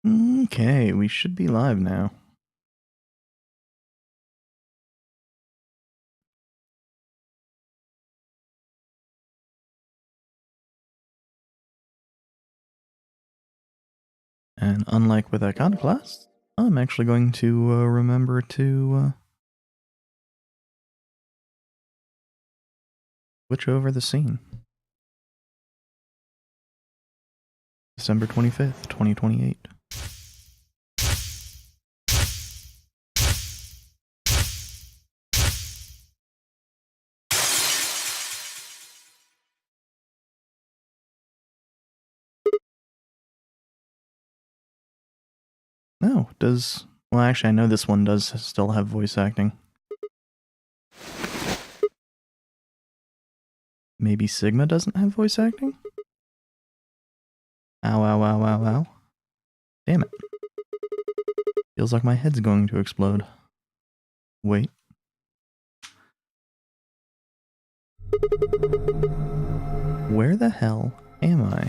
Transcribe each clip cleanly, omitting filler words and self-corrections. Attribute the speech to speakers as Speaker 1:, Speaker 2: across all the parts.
Speaker 1: Okay, we should be live now. And unlike with Iconoclast, I'm actually going to remember to switch over the scene. December 25th, 2028. No, does... Well, actually, I know this one does still have voice acting. Maybe Sigma doesn't have voice acting? Ow, ow, ow, ow, ow. Damn it. Feels like my head's going to explode. Wait. Where the hell am I?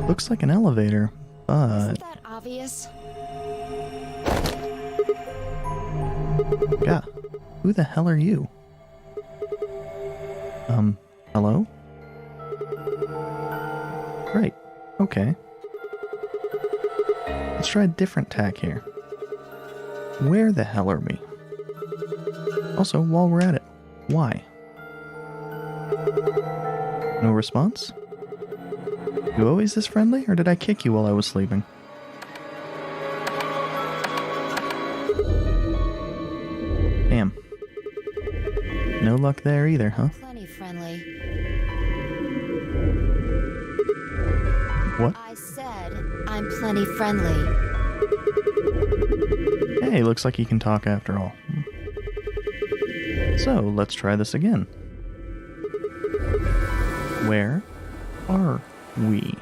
Speaker 1: Looks like an elevator, but...
Speaker 2: Isn't that obvious?
Speaker 1: Yeah. Who the hell are you? Hello? Right. Okay. Let's try a different tack here. Where the hell are we? Also, while we're at it, why? No response? You always this friendly, or did I kick you while I was sleeping? Damn. No luck there either, huh?
Speaker 2: Plenty friendly.
Speaker 1: What?
Speaker 2: I said I'm plenty friendly.
Speaker 1: Hey, looks like you can talk after all. So, let's try this again. Where are we?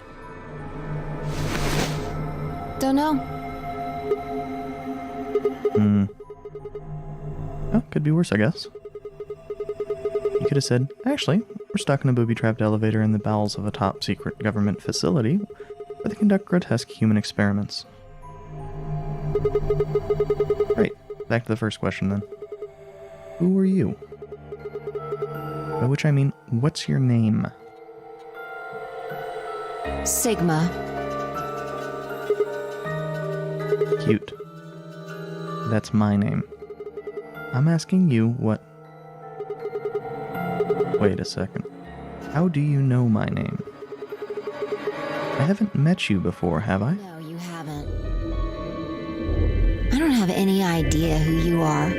Speaker 2: Don't know.
Speaker 1: Oh, could be worse, I guess. You could have said, actually, we're stuck in a booby-trapped elevator in the bowels of a top-secret government facility where they conduct grotesque human experiments. Right, back to the first question then. Who are you? By which I mean, what's your name?
Speaker 2: Sigma.
Speaker 1: Cute. That's my name. I'm asking you what... Wait a second. How do you know my name? I haven't met you before, have I?
Speaker 2: No, you haven't. I don't have any idea who you are.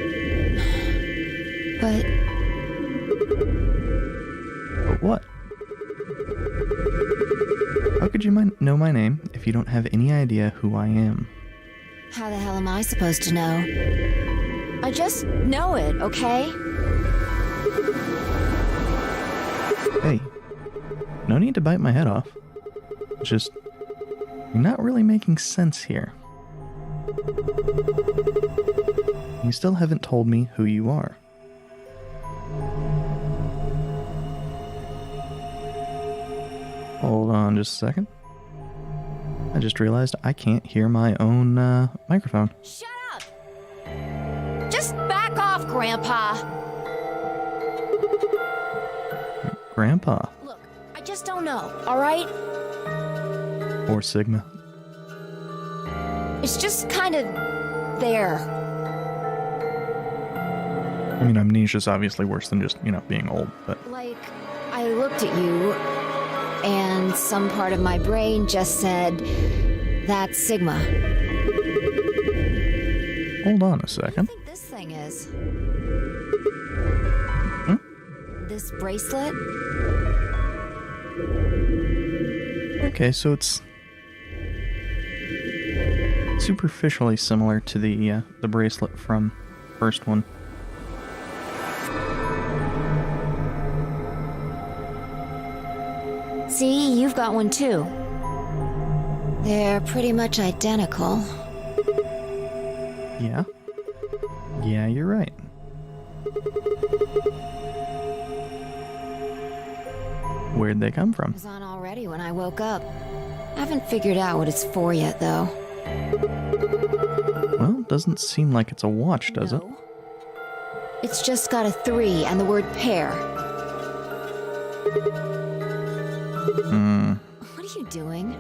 Speaker 2: But
Speaker 1: But what? How could you know my name if you don't have any idea who I am?
Speaker 2: how the hell am I supposed to know? I just know it, okay?
Speaker 1: Hey, no need to bite my head off. It's just, you're not really making sense here. You still haven't told me who you are. Hold on just a second. I just realized I can't hear my own microphone.
Speaker 2: Shut up! Just back off, Grandpa!
Speaker 1: Grandpa.
Speaker 2: Look, I just don't know, alright?
Speaker 1: Or Sigma.
Speaker 2: It's just kind of there.
Speaker 1: I mean, amnesia's obviously worse than just, being old, but...
Speaker 2: Like, I looked at you, and some part of my brain just said, that's Sigma.
Speaker 1: Hold on a
Speaker 2: What do
Speaker 1: second.
Speaker 2: you think this thing is? This bracelet?
Speaker 1: Okay, so it's... superficially similar to the bracelet from first one.
Speaker 2: See, you've got one too. They're pretty much identical.
Speaker 1: Yeah? Yeah, you're right. Where'd they come from?
Speaker 2: It was on already when I woke up. I haven't figured out what it's for yet, though.
Speaker 1: Well, doesn't seem like it's a watch, does it?
Speaker 2: No. It's just got a 3 and the word pair. What are you doing?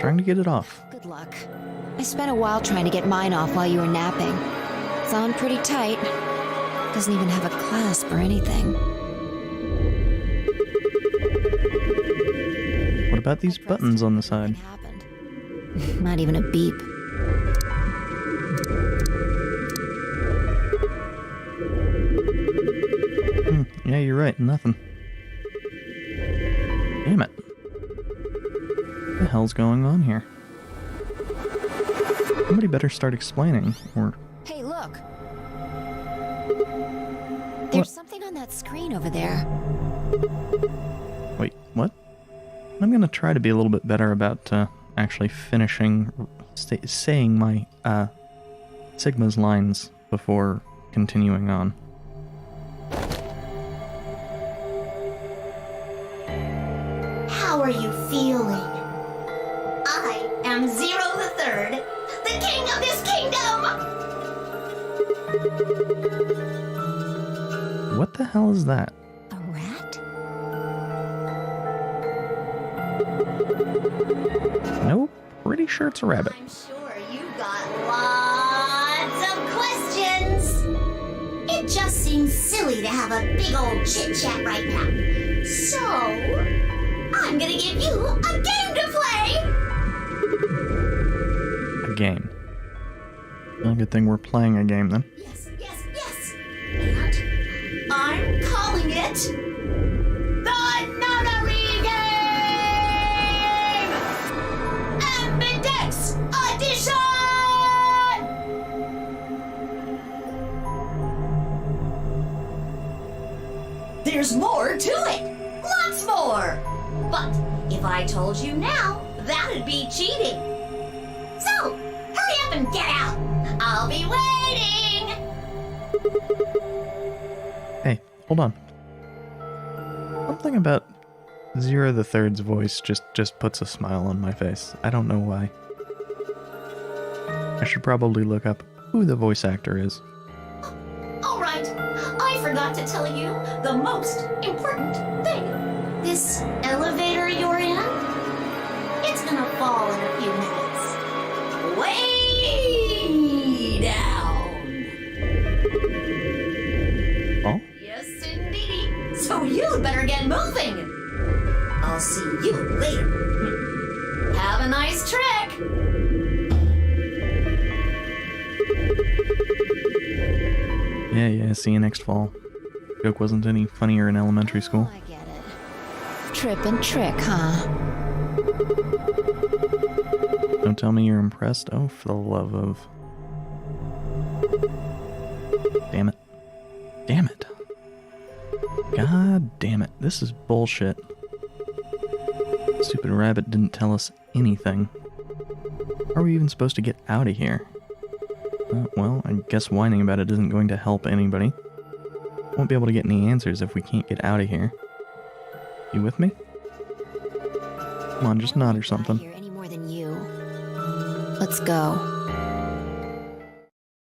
Speaker 1: Trying to get it off.
Speaker 2: Good luck. I spent a while trying to get mine off while you were napping. It's on pretty tight. Doesn't even have a clasp or anything.
Speaker 1: What about these buttons on the side?
Speaker 2: Nothing happened. Not even a beep.
Speaker 1: Yeah, you're right. Nothing. Damn it. What the hell's going on here? Somebody better start explaining, or...
Speaker 2: Hey, look! There's something on that screen over there.
Speaker 1: Wait, what? I'm gonna try to be a little bit better about actually finishing saying my Sigma's lines before continuing on.
Speaker 3: How are you feeling? I am Zero the Third, the king of this kingdom!
Speaker 1: What the hell is that?
Speaker 2: A rat?
Speaker 1: Nope, pretty sure it's a rabbit.
Speaker 3: I'm sure you got lots of questions. It just seems silly to have a big old chit-chat right now. So, I'm gonna give you a game to play!
Speaker 1: A game. Well, good thing we're playing a game then.
Speaker 3: Yes. And I'm calling it the Notary Game! Ambidex Edition! There's more to it! Lots more! But if I told you now, that'd be cheating. So, hurry up and get out! I'll be waiting!
Speaker 1: Hey, hold on. Something about Zero the Third's voice just puts a smile on my face. I don't know why. I should probably look up who the voice actor is.
Speaker 3: All right, I forgot to tell you the most important thing. This elevator you're in, it's gonna fall in a few minutes. Way down.
Speaker 1: Oh?
Speaker 3: Yes, indeedy. So you'd better get moving. I'll see you later. Have a nice trick.
Speaker 1: Yeah, see you next fall. Joke wasn't any funnier in elementary school.
Speaker 2: Oh, I get it. Trip and trick, huh?
Speaker 1: Don't tell me you're impressed. Oh, for the love of... Damn it. Damn it. God damn it. This is bullshit. Stupid rabbit didn't tell us anything. How are we even supposed to get out of here? Well, I guess whining about it isn't going to help anybody. Won't be able to get any answers if we can't get out of here. You with me? Come on, just nod or something.
Speaker 2: Not here any more than you. Let's go.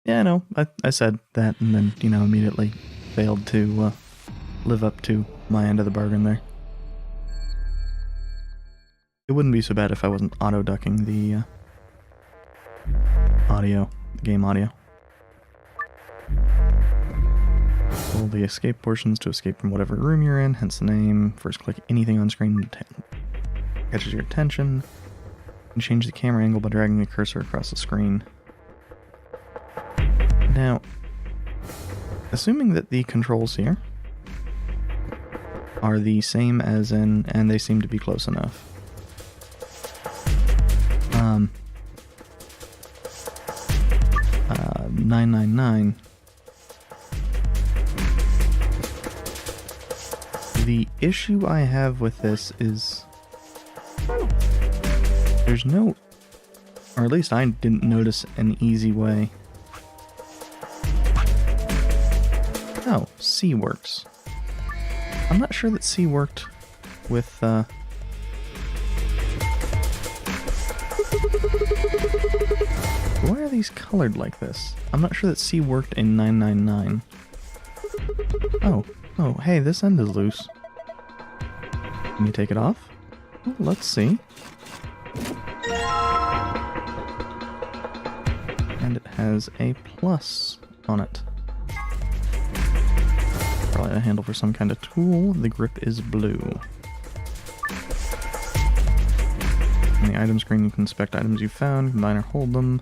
Speaker 1: Yeah, I know. I said that and then, immediately failed to live up to my end of the bargain there. It wouldn't be so bad if I wasn't auto-ducking the audio, the game audio. Pull the escape portions to escape from whatever room you're in, hence the name. First click anything on screen that catches your attention. And change the camera angle by dragging the cursor across the screen. Now, assuming that the controls here are the same as in, and they seem to be close enough. 999. The issue I have with this is there's no, or at least I didn't notice an easy way. Oh, C works. I'm not sure that C worked with, Why are these colored like this? I'm not sure that C worked in 999. Oh, hey, this end is loose. Can you take it off? Well, let's see. And it has a plus on it. Probably a handle for some kind of tool. The grip is blue. In the item screen, you can inspect items you found, combine or hold them.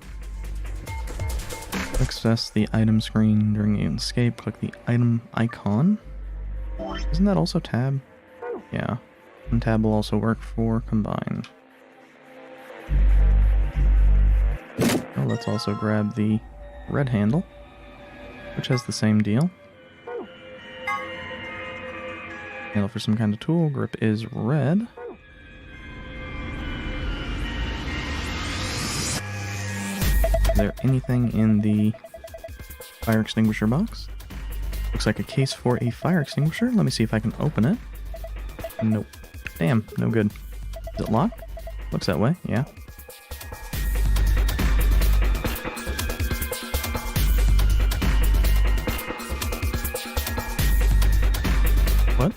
Speaker 1: Access the item screen during the escape. Click the item icon. Isn't that also tab? Yeah. And tab will also work for combine. Well, let's also grab the red handle, which has the same deal. Handle for some kind of tool. Grip is red. Is there anything in the fire extinguisher box? Looks like a case for a fire extinguisher. Let me see if I can open it. Nope. Damn, no good. Is it locked? Looks that way, yeah. What?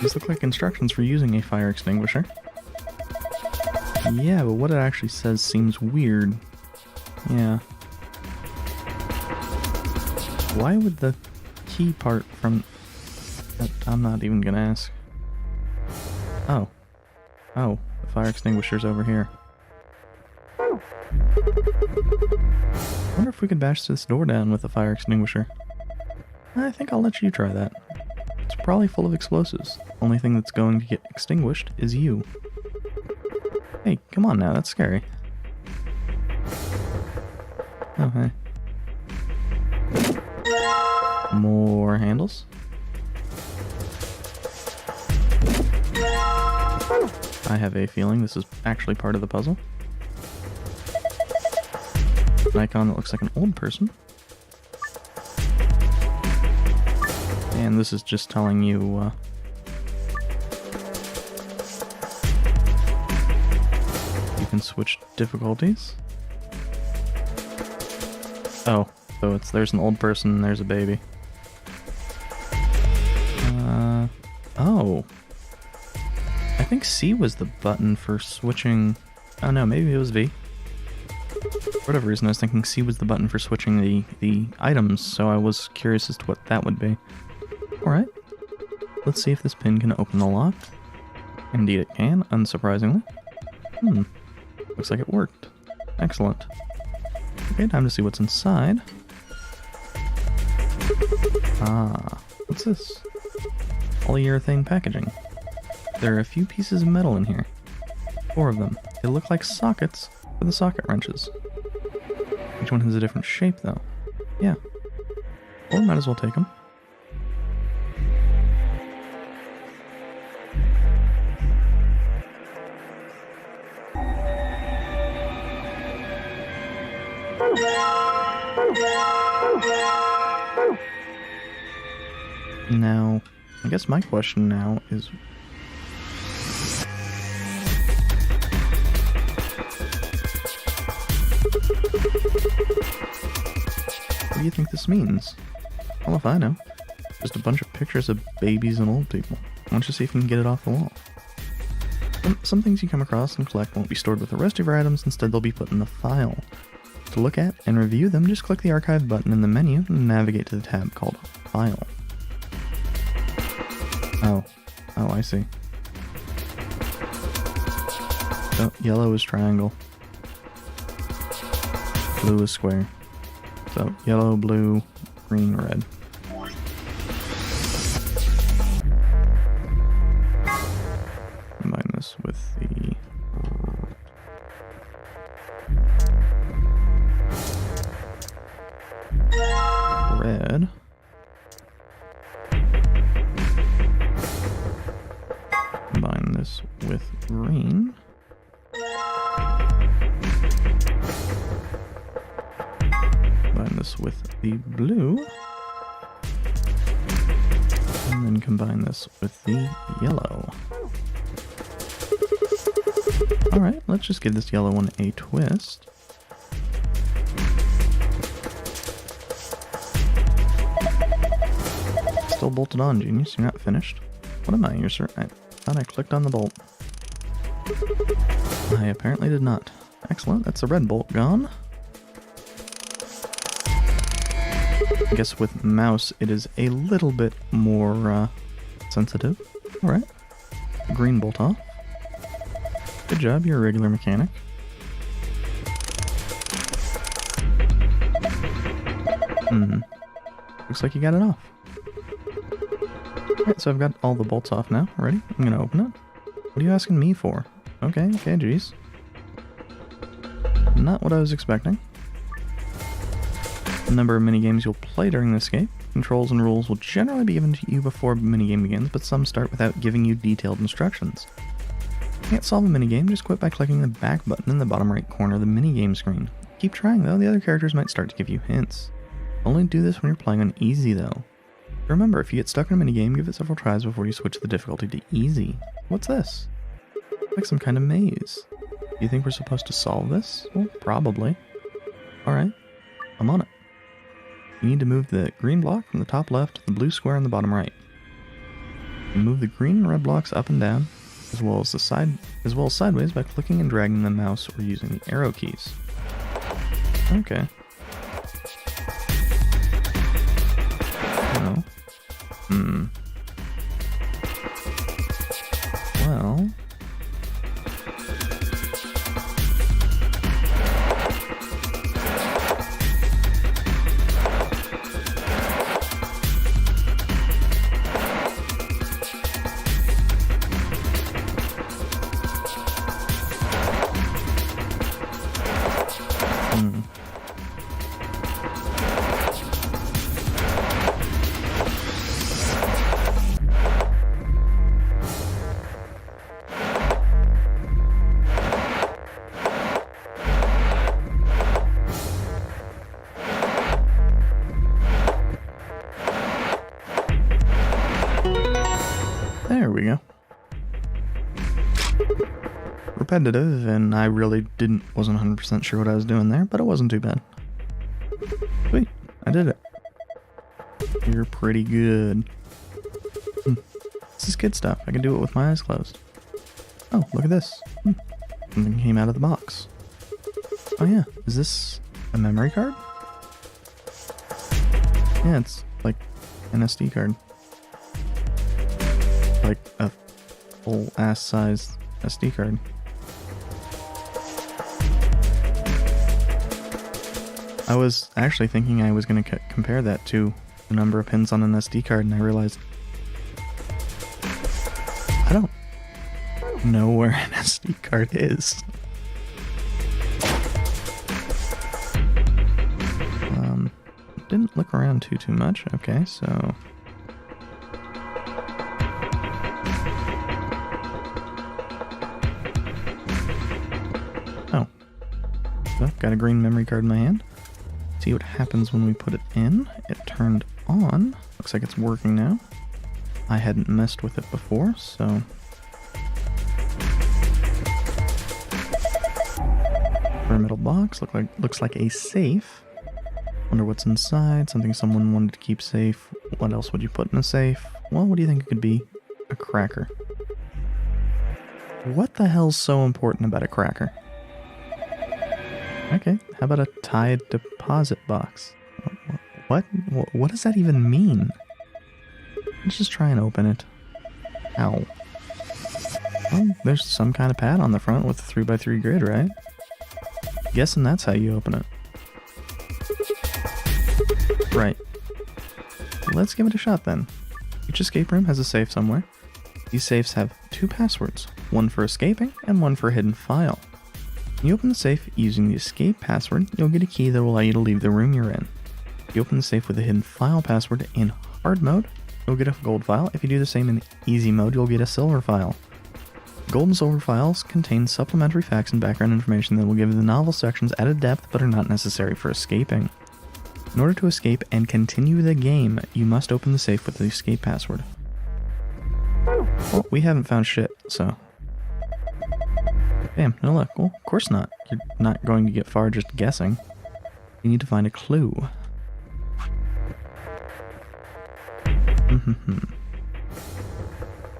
Speaker 1: These look like instructions for using a fire extinguisher. Yeah, but what it actually says seems weird. Yeah. Why would the key part from... I'm not even gonna ask. Oh. Oh, the fire extinguisher's over here. Wonder if we could bash this door down with a fire extinguisher. I think I'll let you try that. It's probably full of explosives. Only thing that's going to get extinguished is you. Hey, come on now, that's scary. Oh, hey. More handles. I have a feeling this is actually part of the puzzle. An icon that looks like an old person. And this is just telling you, you can switch difficulties. Oh, so there's an old person and there's a baby. Oh. I think C was the button for switching... Oh no, maybe it was V. For whatever reason, I was thinking C was the button for switching the items, so I was curious as to what that would be. Alright. Let's see if this pin can open the lock. Indeed it can, unsurprisingly. Looks like it worked. Excellent. Okay, time to see what's inside. Ah, what's this? Polyurethane packaging. There are a few pieces of metal in here. 4 of them. They look like sockets for the socket wrenches. Each one has a different shape, though. Yeah. Well, might as well take them. Now, I guess my question now is... What do you think this means? Well, if I know. Just a bunch of pictures of babies and old people. Why don't you see if you can get it off the wall? Some things you come across and collect won't be stored with the rest of your items, instead they'll be put in the file. To look at and review them, just click the archive button in the menu and navigate to the tab called File. Oh, I see. So, yellow is triangle. Blue is square. So, yellow, blue, green, red. Combine this with the red. Combine this with green. Combine this with the blue. And then combine this with the yellow. Alright, let's just give this yellow one a twist. Still bolted on, genius. You're not finished. What am I, your sir? I thought I clicked on the bolt. I apparently did not. Excellent, that's the red bolt gone. I guess with mouse it is a little bit more sensitive. Alright. Green bolt off. Good job, you're a regular mechanic. Looks like you got it off. Alright, so I've got all the bolts off now. Ready? I'm gonna open it. What are you asking me for? Okay, geez. Not what I was expecting. The number of minigames you'll play during this game. Controls and rules will generally be given to you before a minigame begins, but some start without giving you detailed instructions. If you can't solve a minigame, just quit by clicking the back button in the bottom right corner of the minigame screen. Keep trying though, the other characters might start to give you hints. Only do this when you're playing on easy though. Remember, if you get stuck in a minigame, give it several tries before you switch the difficulty to easy. What's this? Like some kind of maze. Do you think we're supposed to solve this? Well, probably. Alright, I'm on it. You need to move the green block from the top left to the blue square in the bottom right. You move the green and red blocks up and down, as well as sideways by clicking and dragging the mouse or using the arrow keys. Okay. Well. Well. There we go. Repetitive, and I really wasn't 100% sure what I was doing there, but it wasn't too bad. Sweet, I did it. You're pretty good. This is good stuff. I can do it with my eyes closed. Oh, look at this. Something came out of the box. Oh yeah, is this a memory card? Yeah, it's like an SD card. Like a full ass sized SD card. I was actually thinking I was going to compare that to the number of pins on an SD card, and I realized I don't know where an SD card is. Didn't look around too much. Okay, so I've got a green memory card in my hand. See what happens when we put it in. It turned on. Looks like it's working now. I hadn't messed with it before, so pyramidal box looks like a safe. Wonder what's inside. Something someone wanted to keep safe. What else would you put in a safe? Well, what do you think it could be? A cracker. What the hell's so important about a cracker? Okay, how about a tied deposit box? What? What does that even mean? Let's just try and open it. Ow. Well, there's some kind of pad on the front with a 3x3 grid, right? Guessing that's how you open it. Right. Let's give it a shot then. Each escape room has a safe somewhere. These safes have 2 passwords, one for escaping and one for a hidden file. When you open the safe using the escape password, you'll get a key that will allow you to leave the room you're in. If you open the safe with a hidden file password in hard mode, you'll get a gold file. If you do the same in easy mode, you'll get a silver file. Gold and silver files contain supplementary facts and background information that will give the novel sections added depth but are not necessary for escaping. In order to escape and continue the game, you must open the safe with the escape password. Well, we haven't found shit, so... Damn, no luck. Well, of course not. You're not going to get far just guessing. You need to find a clue.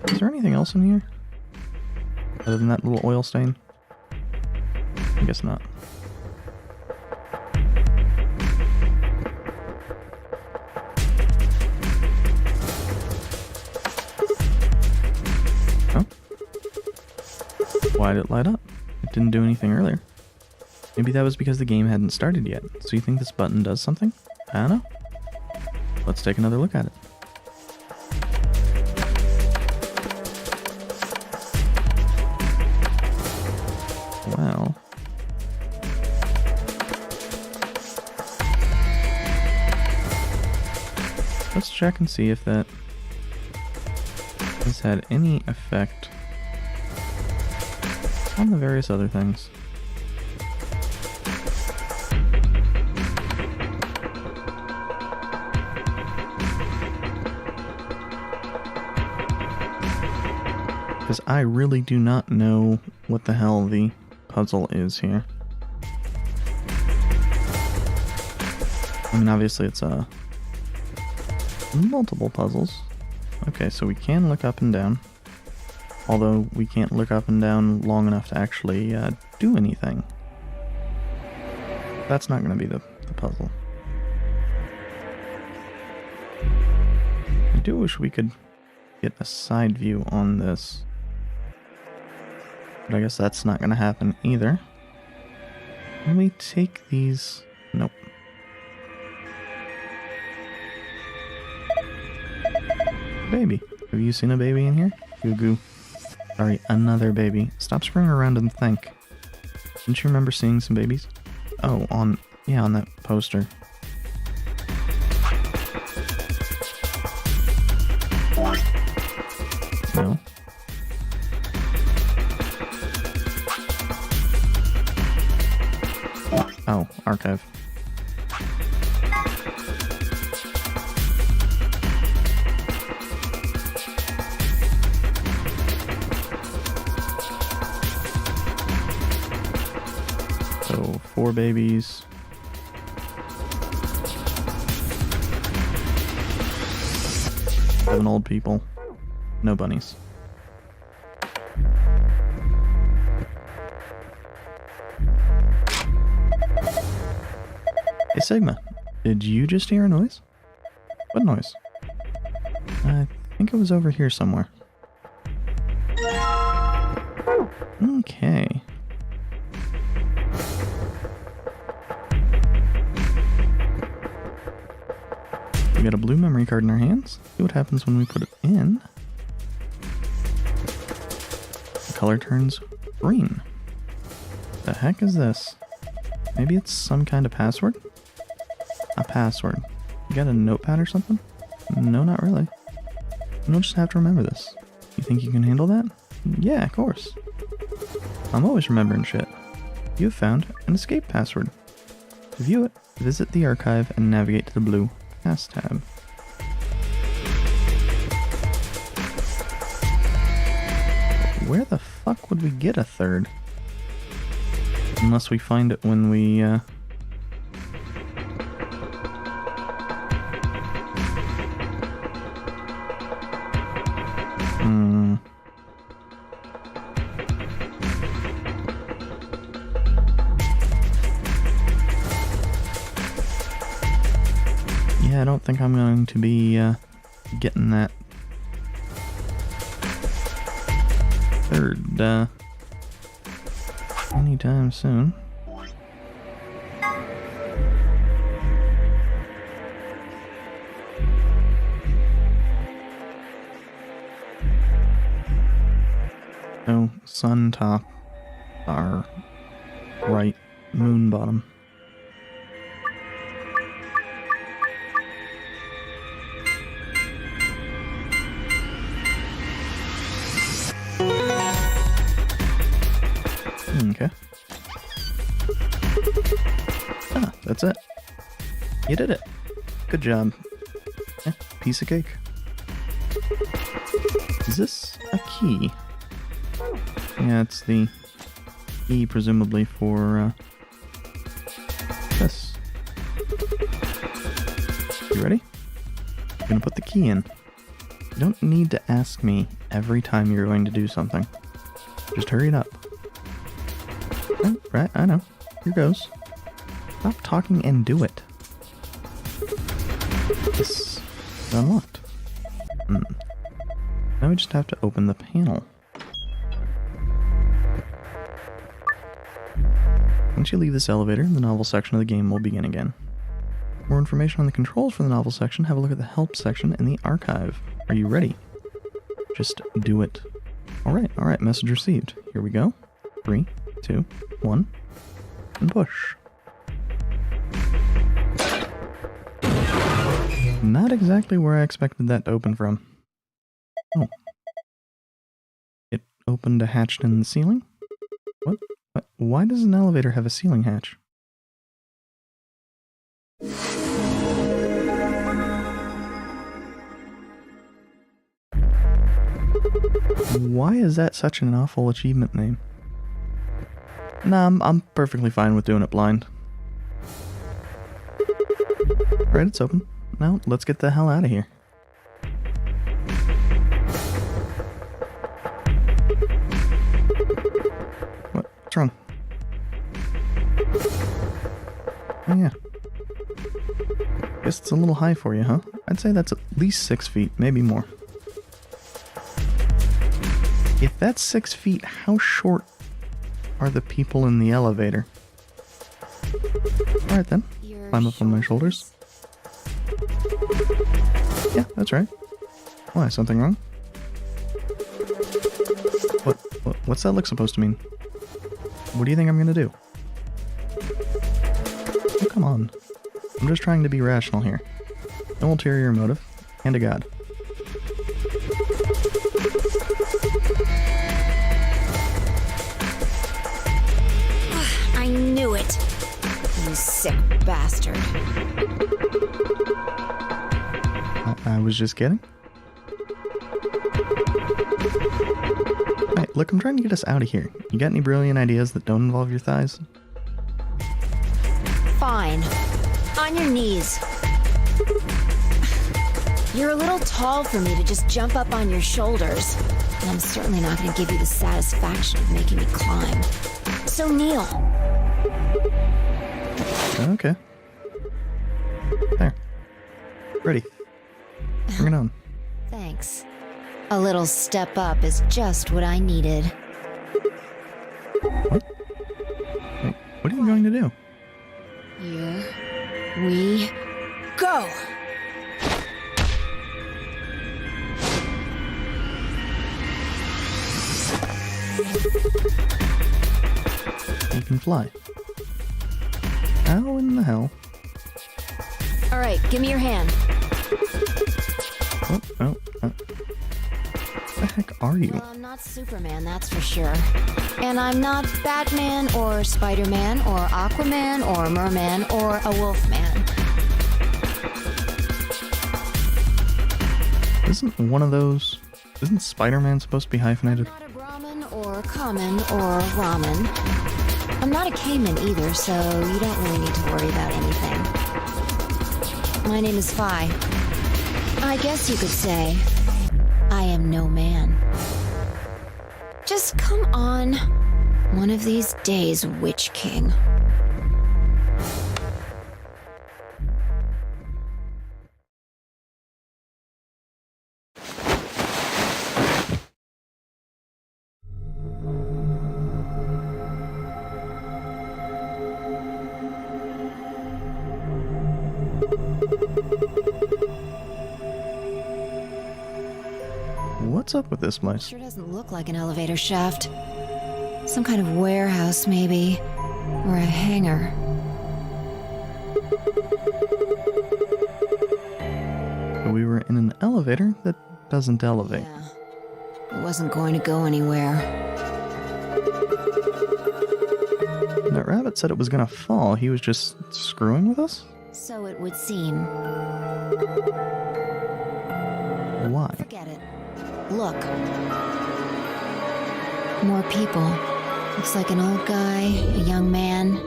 Speaker 1: Is there anything else in here? Other than that little oil stain? I guess not. Oh? Why did it light up? It didn't do anything earlier. Maybe that was because the game hadn't started yet. So you think this button does something? I don't know. Let's take another look at it. Well... let's check and see if that has had any effect on the various other things. Because I really do not know what the hell the puzzle is here. I mean, obviously it's multiple puzzles. Okay, so we can look up and down. Although we can't look up and down long enough to actually do anything. That's not going to be the puzzle. I do wish we could get a side view on this. But I guess that's not going to happen either. Let me take these... Nope. Baby. Have you seen a baby in here? Goo goo. Sorry, another baby. Stop screwing around and think. Didn't you remember seeing some babies? Oh, on that poster. No. Oh, archive. So, 4 babies. Seven old people. No bunnies. Hey Sigma, did you just hear a noise? What noise? I think it was over here somewhere. Okay. We got a blue memory card in our hands. See what happens when we put it in. The color turns green. The heck is this? Maybe it's some kind of password? A password. You got a notepad or something? No, not really. You'll just have to remember this. You think you can handle that? Yeah, of course. I'm always remembering shit. You have found an escape password. To view it, visit the archive and navigate to the blue Pass tab. Where the fuck would we get a third? Unless we find it when we, Yeah, I don't think I'm going to be, getting that third, anytime soon. So, sun top, our right, moon bottom. Okay. Ah, that's it. You did it. Good job. Piece of cake. Is this a a key. Yeah, it's the key, presumably, for this. You ready? I'm gonna put the key in. You don't need to ask me every time you're going to do something. Just hurry it up. Oh, right, I know. Here goes. Stop talking and do it. Yes. Unlocked. Now we just have to open the panel. Once you leave this elevator, the novel section of the game will begin again. For more information on the controls for the novel section, have a look at the help section in the archive. Are you ready? Just do it. Alright, message received. Here we go. 3, 2, 1, and push. Not exactly where I expected that to open from. Oh. It opened a hatch in the ceiling? What? Why does an elevator have a ceiling hatch? Why is that such an awful achievement name? Nah, I'm perfectly fine with doing it blind. Alright, it's open. Now, let's get the hell out of here. What's wrong? Oh yeah. Guess it's a little high for you, huh? I'd say that's at least 6 feet, maybe more. If that's 6 feet, how short are the people in the elevator? Alright then. Climb up on my shoulders. Yeah, that's right. Why, something wrong? What's that look supposed to mean? What do you think I'm gonna do? Oh, come on. I'm just trying to be rational here. No ulterior motive. Hand to God.
Speaker 2: I knew it. You sick bastard.
Speaker 1: I was just kidding. Alright, look, I'm trying to get us out of here. You got any brilliant ideas that don't involve your thighs?
Speaker 2: Fine. On your knees. You're a little tall for me to just jump up on your shoulders. And I'm certainly not going to give you the satisfaction of making me climb. So kneel.
Speaker 1: Okay. There. Ready. Bring it on.
Speaker 2: Thanks. A little step up is just what I needed.
Speaker 1: What? Wait, what are you going to do?
Speaker 2: Here we go!
Speaker 1: You can fly. How in the hell?
Speaker 2: Alright, give me your hand.
Speaker 1: What the heck are you?
Speaker 2: Well, I'm not Superman, that's for sure. And I'm not Batman, or Spider-Man, or Aquaman, or Merman, or a Wolfman.
Speaker 1: Isn't Spider-Man supposed to be hyphenated?
Speaker 2: I'm not a Brahmin, or Common, or Ramen. I'm not a Cayman either, so you don't really need to worry about anything. My name is Phi. I guess you could say I am no man. Just come on. One of these days, Witch King.
Speaker 1: What's up with this place?
Speaker 2: Sure doesn't look like an elevator shaft. Some kind of warehouse, maybe. Or a hangar.
Speaker 1: We were in an elevator that doesn't elevate.
Speaker 2: Yeah. It wasn't going to go anywhere.
Speaker 1: That rabbit said it was gonna fall. He was just screwing with us?
Speaker 2: So it would seem.
Speaker 1: Why?
Speaker 2: Forget it. Look. More people. Looks like an old guy, a young man,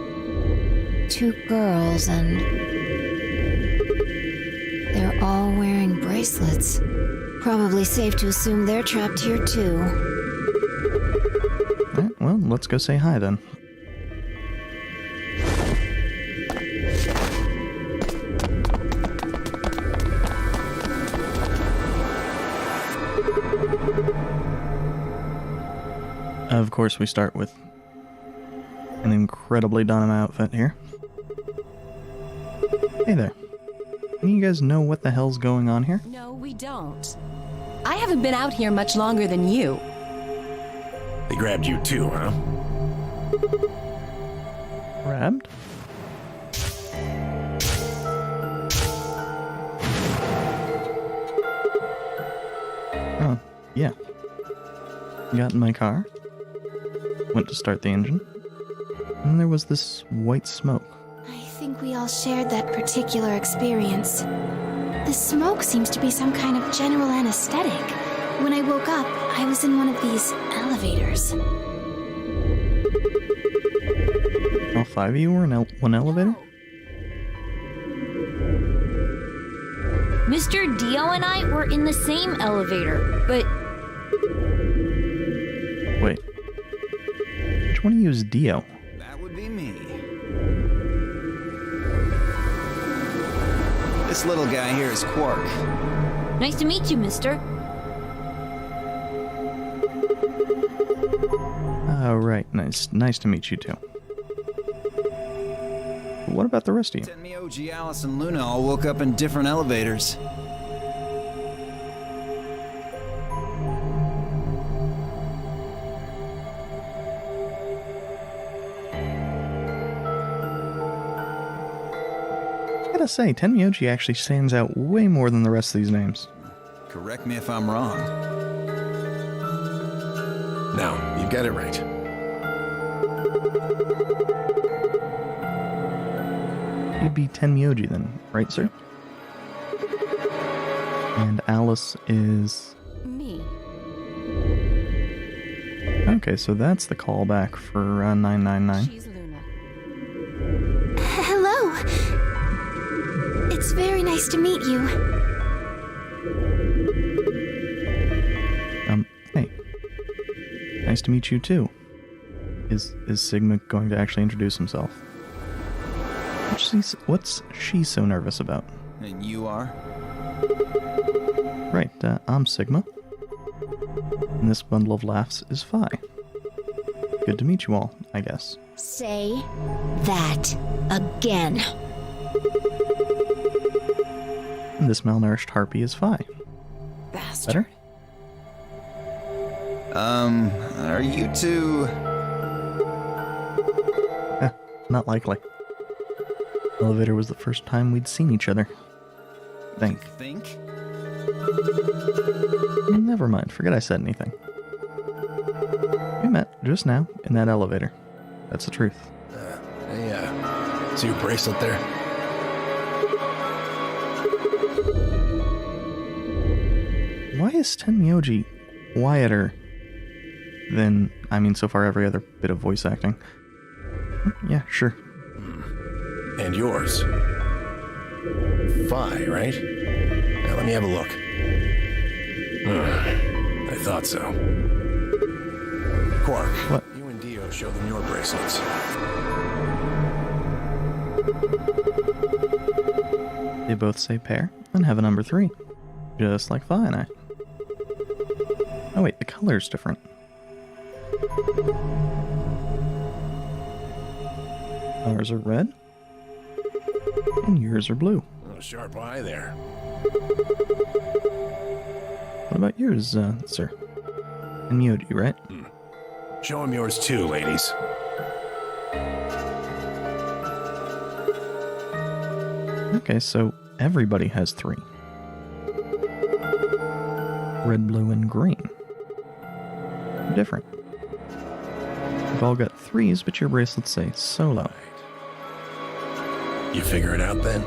Speaker 2: 2 girls, and they're all wearing bracelets. Probably safe to assume they're trapped here too.
Speaker 1: Alright, well, let's go say hi then. Of course, we start with an incredibly denim outfit here. Hey there. Any of you guys know what the hell's going on here?
Speaker 4: No, we don't. I haven't been out here much longer than you.
Speaker 5: They grabbed you too, huh?
Speaker 1: Grabbed? Oh, yeah. Got in my car. Went to start the engine. And there was this white smoke.
Speaker 6: I think we all shared that particular experience. The smoke seems to be some kind of general anesthetic. When I woke up, I was in one of these elevators.
Speaker 1: All 5 of you were in one elevator?
Speaker 7: Mr. Dio and I were in the same elevator, but
Speaker 1: Wait. Which one of you is Dio?
Speaker 8: That would be me. This little guy here is Quark.
Speaker 7: nice to meet you, mister.
Speaker 1: Oh, right. Nice to meet you too. What about the rest of you?
Speaker 8: Tenmyoji, Alice, and Luna all woke up in different elevators.
Speaker 1: I gotta say, Tenmyoji actually stands out way more than the rest of these names.
Speaker 8: Correct me if I'm wrong.
Speaker 5: No, you've got it right.
Speaker 1: You'd be Tenmyoji then, right, sir? And Alice is...
Speaker 4: Me.
Speaker 1: Okay, so that's the callback for 999.
Speaker 4: She's Luna.
Speaker 6: Hello! It's very nice to meet you.
Speaker 1: Hey. Nice to meet you too. Is Sigma going to actually introduce himself? What's she so nervous about?
Speaker 8: And you are?
Speaker 1: Right, I'm Sigma. And this bundle of laughs is Phi. Good to meet you all, I guess.
Speaker 2: Say that again.
Speaker 1: And this malnourished harpy is Phi.
Speaker 4: Bastard.
Speaker 1: Better?
Speaker 8: Are you two...
Speaker 1: Not likely. Elevator was the first time we'd seen each other. Think. Never mind, forget I said anything. We met just now in that elevator. That's the truth.
Speaker 5: Hey, see your bracelet there?
Speaker 1: Why is Tenmyoji quieter than, so far every other bit of voice acting? Yeah, sure.
Speaker 5: And yours. Phi, right? Now let me have a look. I thought so. Quark,
Speaker 1: What?
Speaker 5: you and Dio show them your bracelets.
Speaker 1: They both say pair and have a number 3. Just like Phi and I. Oh wait, the color's different. Ours are red. And yours are blue.
Speaker 5: Oh, sharp eye there.
Speaker 1: What about yours, sir? And Myoji, right?
Speaker 5: Show him yours too, ladies.
Speaker 1: Okay, so everybody has 3. Red, blue, and green. Different. We've all got 3s, but your bracelets say solo.
Speaker 5: You figure it out then?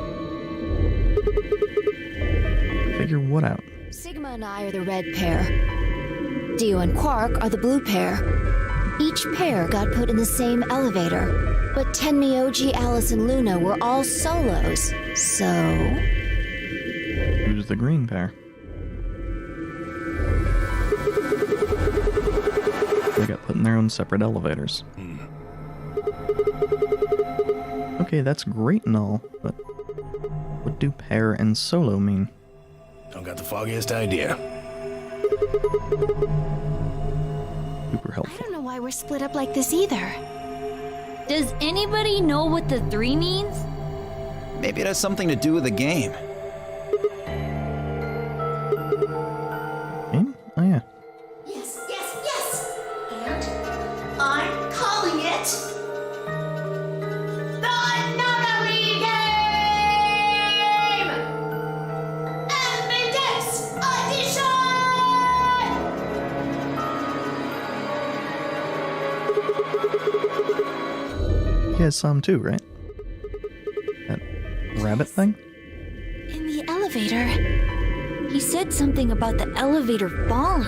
Speaker 1: Figure what out?
Speaker 2: Sigma and I are the red pair. Dio and Quark are the blue pair. Each pair got put in the same elevator, but Tenmyoji, Alice, and Luna were all solos. So...
Speaker 1: Who's the green pair? They got put in their own separate elevators. Okay, that's great and all, but what do pair and solo mean?
Speaker 5: Don't got the foggiest idea.
Speaker 1: Super
Speaker 6: I
Speaker 1: helpful.
Speaker 6: don't know why we're split up like this either.
Speaker 7: Does anybody know what the 3 means?
Speaker 8: Maybe it has something to do with the game.
Speaker 1: Game? Oh yeah.
Speaker 3: Yes, yes, yes! And I'm calling it the Nonary Game! Index Edition!
Speaker 1: You guys saw him too, right? That rabbit thing?
Speaker 6: In the elevator.
Speaker 7: He said something about the elevator falling.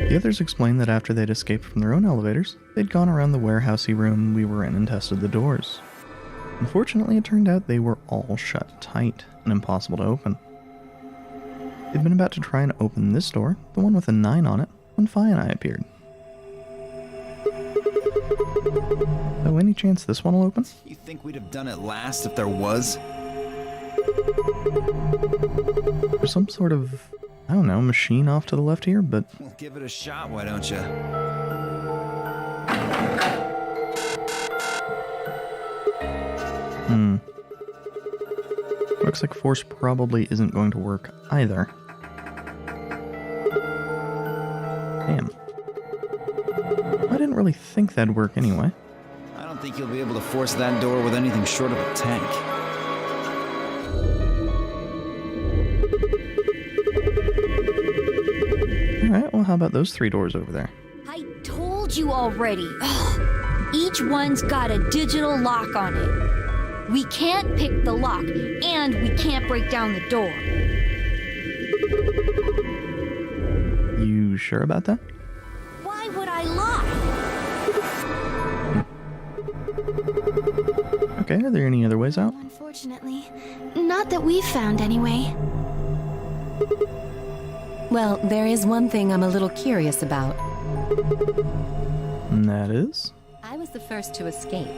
Speaker 1: The others explained that after they'd escaped from their own elevators, they'd gone around the warehousey room we were in and tested the doors. Unfortunately, it turned out they were all shut tight and impossible to open. They'd been about to try and open this door, the one with a 9 on it, when Fi and I appeared. Oh, any chance this one will open?
Speaker 8: You think we'd have done it last if there was?
Speaker 1: There's some sort of, I don't know, machine off to the left here, but
Speaker 8: Well, give it a shot, why don't you?
Speaker 1: looks like force probably isn't going to work either. Damn. I didn't really think that'd work anyway.
Speaker 8: I don't think you'll be able to force that door with anything short of a tank.
Speaker 1: Alright, well how about those 3 doors over there?
Speaker 7: I told you already. Each one's got a digital lock on it. We can't pick the lock, and we can't break down the door.
Speaker 1: You sure about that?
Speaker 7: Why would I lie?
Speaker 1: Okay, are there any other ways out?
Speaker 6: Unfortunately. Not that we've found, anyway.
Speaker 4: Well, there is one thing I'm a little curious about.
Speaker 1: And that is?
Speaker 4: I was the first to escape.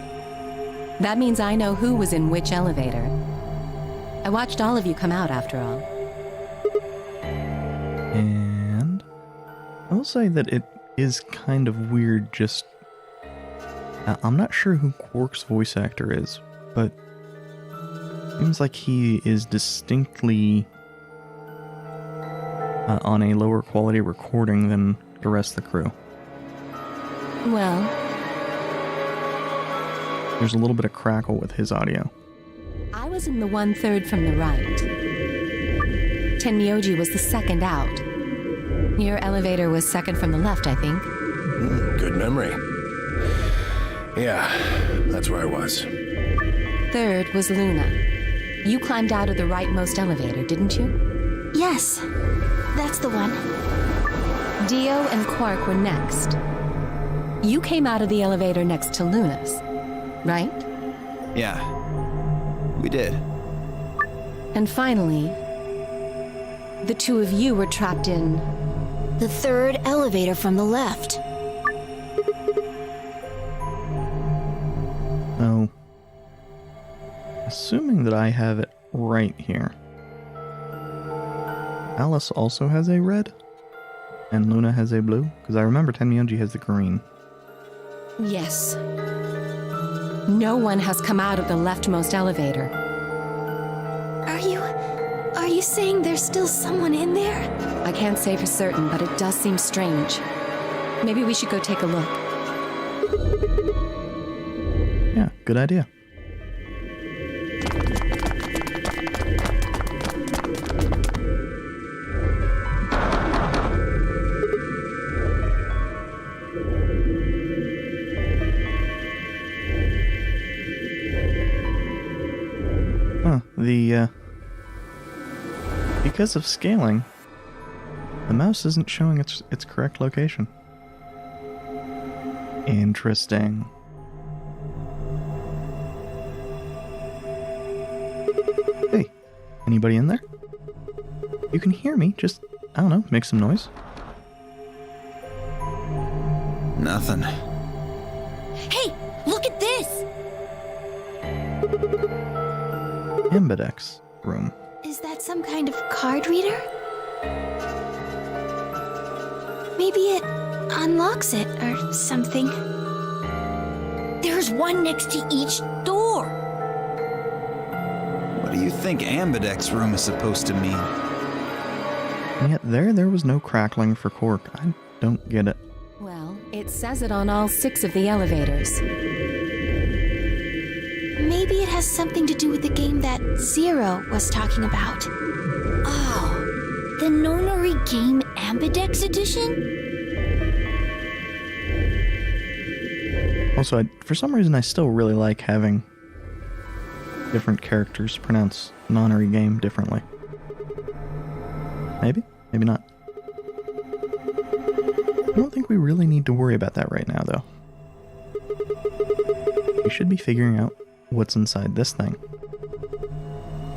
Speaker 4: That means I know who was in which elevator. I watched all of you come out, after all.
Speaker 1: And I will say that it is kind of weird just... I'm not sure who Quark's voice actor is, but seems like he is distinctly on a lower quality recording than the rest of the crew.
Speaker 4: Well,
Speaker 1: There's a little bit of crackle with his audio.
Speaker 4: I was in the 1/3 from the right. Tenmyoji was the second out. Your elevator was second from the left, I think.
Speaker 5: Good memory. Yeah, that's where I was.
Speaker 4: Third was Luna. You climbed out of the rightmost elevator, didn't you?
Speaker 6: Yes, that's the one.
Speaker 4: Dio and Quark were next. You came out of the elevator next to Luna's, right?
Speaker 8: Yeah, we did.
Speaker 4: And finally, the 2 of you were trapped in...
Speaker 2: The 3rd elevator from the left.
Speaker 1: Oh. Assuming that I have it right here. Alice also has a red? And Luna has a blue? Because I remember Tenmyoji has the green.
Speaker 4: Yes. No one has come out of the leftmost elevator.
Speaker 6: Are you saying there's still someone in there?
Speaker 4: I can't say for certain, but it does seem strange. Maybe we should go take a look.
Speaker 1: Yeah, good idea. Huh, the because of scaling, the mouse isn't showing its correct location. Interesting. Hey, anybody in there? You can hear me, just, I don't know, make some noise.
Speaker 8: Nothing.
Speaker 7: Hey, look at this!
Speaker 1: Ambidex room.
Speaker 6: Is that some kind of card reader? Maybe it unlocks it or something.
Speaker 7: There's one next to each door.
Speaker 8: What do you think Ambidex room is supposed to mean?
Speaker 1: And yet there was no crackling for Cork. I don't get it.
Speaker 4: Well, it says it on all 6 of the elevators.
Speaker 6: Maybe it has something to do with the game that Zero was talking about.
Speaker 7: Oh, the Nonary Game Ambidex Edition?
Speaker 1: Also, for some reason, I still really like having different characters pronounce Nonary game differently. Maybe? Maybe not. I don't think we really need to worry about that right now, though. We should be figuring out what's inside this thing.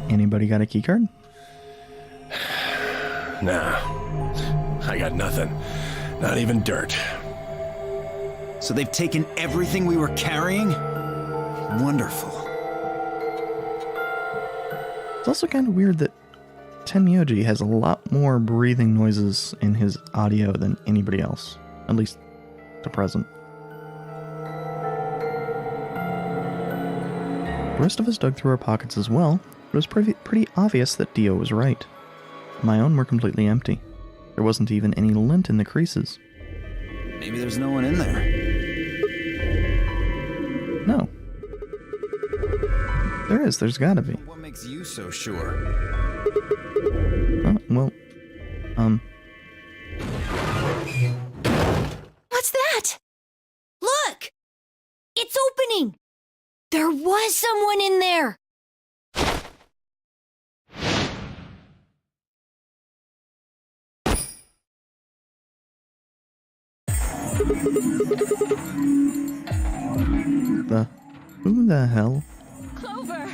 Speaker 1: Anybody got a keycard?
Speaker 5: Nah. I got nothing. Not even dirt.
Speaker 8: So they've taken everything we were carrying? Wonderful.
Speaker 1: It's also kind of weird that Tenmyoji has a lot more breathing noises in his audio than anybody else. At least, to present. The rest of us dug through our pockets as well, but it was pretty obvious that Dio was right. My own were completely empty. There wasn't even any lint in the creases.
Speaker 8: Maybe there's no one in there.
Speaker 1: No. There's gotta be.
Speaker 8: What makes you so sure?
Speaker 6: What's that?
Speaker 7: Look! It's opening! There was someone in there!
Speaker 1: Who the hell?
Speaker 7: Clover!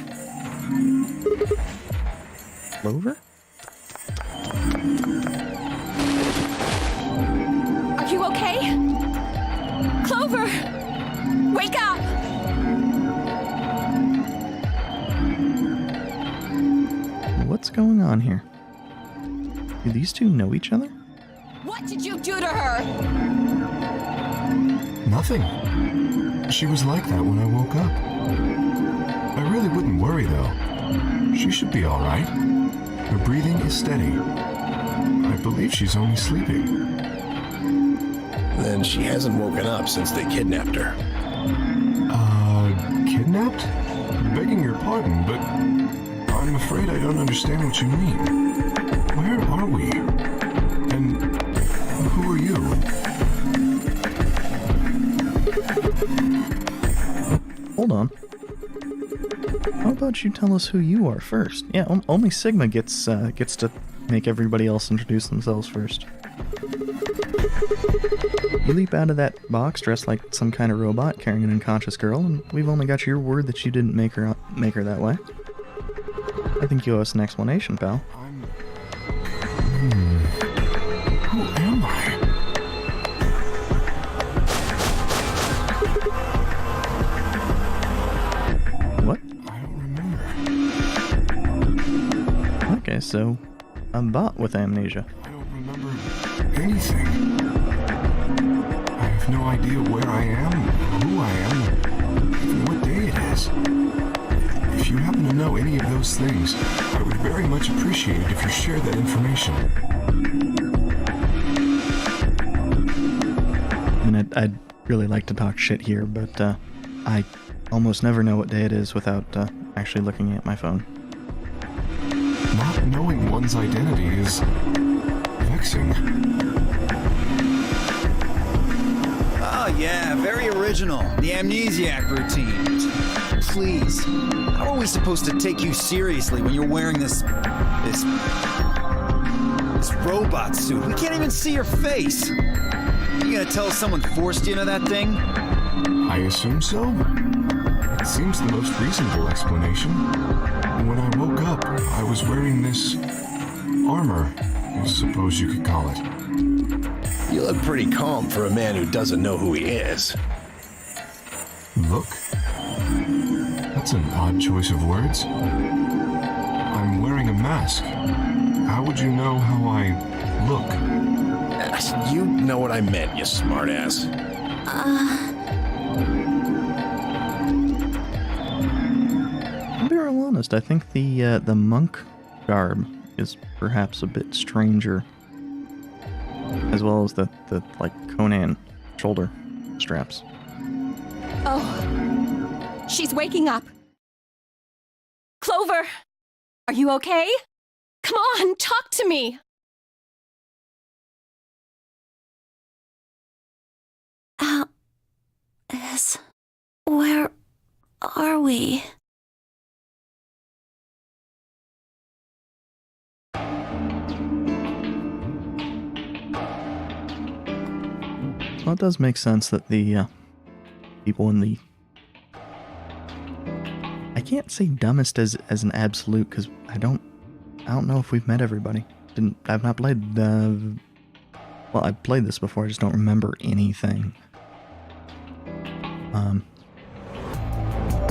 Speaker 1: Clover?
Speaker 7: Are you okay? Clover! Wake up!
Speaker 1: What's going on here? Do these two know each other?
Speaker 7: What did you do to her?
Speaker 9: Nothing. She was like that when I woke up. I really wouldn't worry, though. She should be all right. Her breathing is steady. I believe she's only sleeping.
Speaker 5: Then she hasn't woken up since they kidnapped her.
Speaker 9: Kidnapped? Begging your pardon, but I'm afraid I don't understand what you mean. Where are we? And who are you?
Speaker 1: Hold on. How about you tell us who you are first? Yeah, only Sigma gets to make everybody else introduce themselves first. You leap out of that box dressed like some kind of robot carrying an unconscious girl, and we've only got your word that you didn't make her that way. I think you owe us an explanation, pal.
Speaker 9: Who am I?
Speaker 1: What?
Speaker 9: I don't remember.
Speaker 1: Okay, so a bot with amnesia.
Speaker 9: I don't remember anything. I have no idea where I am, who I am, even what day it is. If you happen to know any of those things, I would very much appreciate it if you shared that information.
Speaker 1: I mean, I'd really like to talk shit here, but I almost never know what day it is without actually looking at my phone.
Speaker 9: Not knowing one's identity is vexing.
Speaker 8: Oh yeah, very original. The amnesiac routine. Please, how are we supposed to take you seriously when you're wearing this This robot suit, we can't even see your face. You gonna tell us someone forced you into that thing?
Speaker 9: I assume so. It seems the most reasonable explanation. When I woke up, I was wearing this armor, I suppose you could call it.
Speaker 5: You look pretty calm for a man who doesn't know who he is.
Speaker 9: Look? That's an odd choice of words. I'm wearing a mask. How would you know how I look?
Speaker 5: You know what I meant, you smartass.
Speaker 1: To be real honest, I think the monk garb is perhaps a bit stranger, as well as the like Conan shoulder straps.
Speaker 4: Oh, she's waking up. Clover, are you okay? Come on, talk to me.
Speaker 6: Alice, where are we?
Speaker 1: Well, it does make sense that the people in the... I can't say dumbest as an absolute, because I don't know if we've met everybody. I've not played well, I've played this before, I just don't remember anything.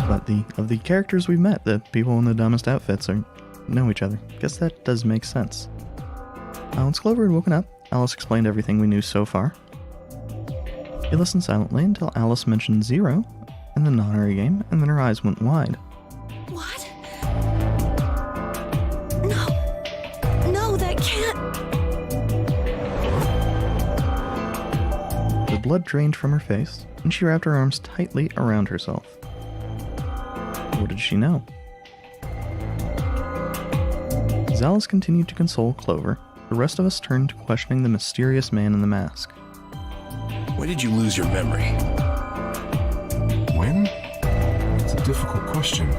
Speaker 1: But of the characters we've met, the people in the dumbest outfits know each other. Guess that does make sense. Once Clover had woken up, Alice explained everything we knew so far. She listened silently until Alice mentioned Zero and the non-Ari game, and then her eyes went wide.
Speaker 6: What? No, that can't...
Speaker 1: The blood drained from her face, and she wrapped her arms tightly around herself. What did she know? As Alice continued to console Clover, the rest of us turned to questioning the mysterious man in the mask.
Speaker 5: When did you lose your memory?
Speaker 9: When? It's a difficult question.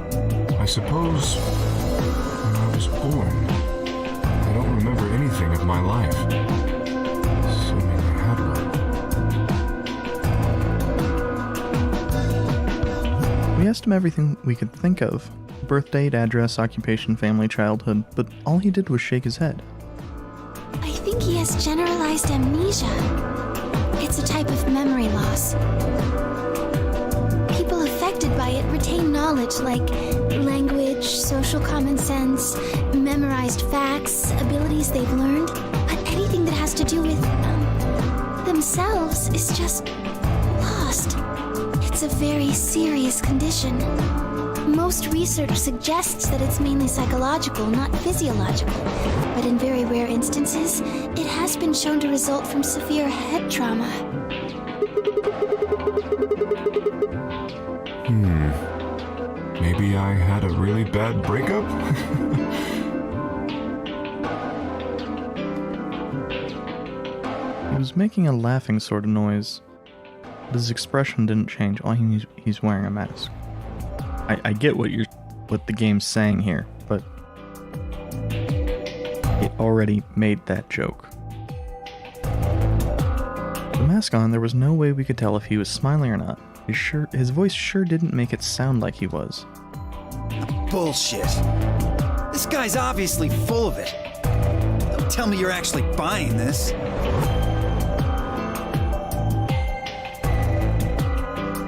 Speaker 9: I suppose when I was born. I don't remember anything of my life. Assuming I had one.
Speaker 1: We asked him everything we could think of. Birth date, address, occupation, family, childhood, but all he did was shake his head.
Speaker 6: I think he has generalized amnesia. It's a type of memory loss. People affected by it retain knowledge like language, social common sense, memorized facts, abilities they've learned, but anything that has to do with themselves is just lost. It's a very serious condition. Most research suggests that it's mainly psychological, not physiological. But in very rare instances, it has been shown to result from severe head trauma.
Speaker 9: Maybe I had a really bad breakup?
Speaker 1: He was making a laughing sort of noise, but his expression didn't change. All he's wearing a mask. I get what the game's saying here, but it already made that joke. With the mask on, there was no way we could tell if he was smiling or not. His voice sure didn't make it sound like he was.
Speaker 8: Bullshit. This guy's obviously full of it. Don't tell me you're actually buying this.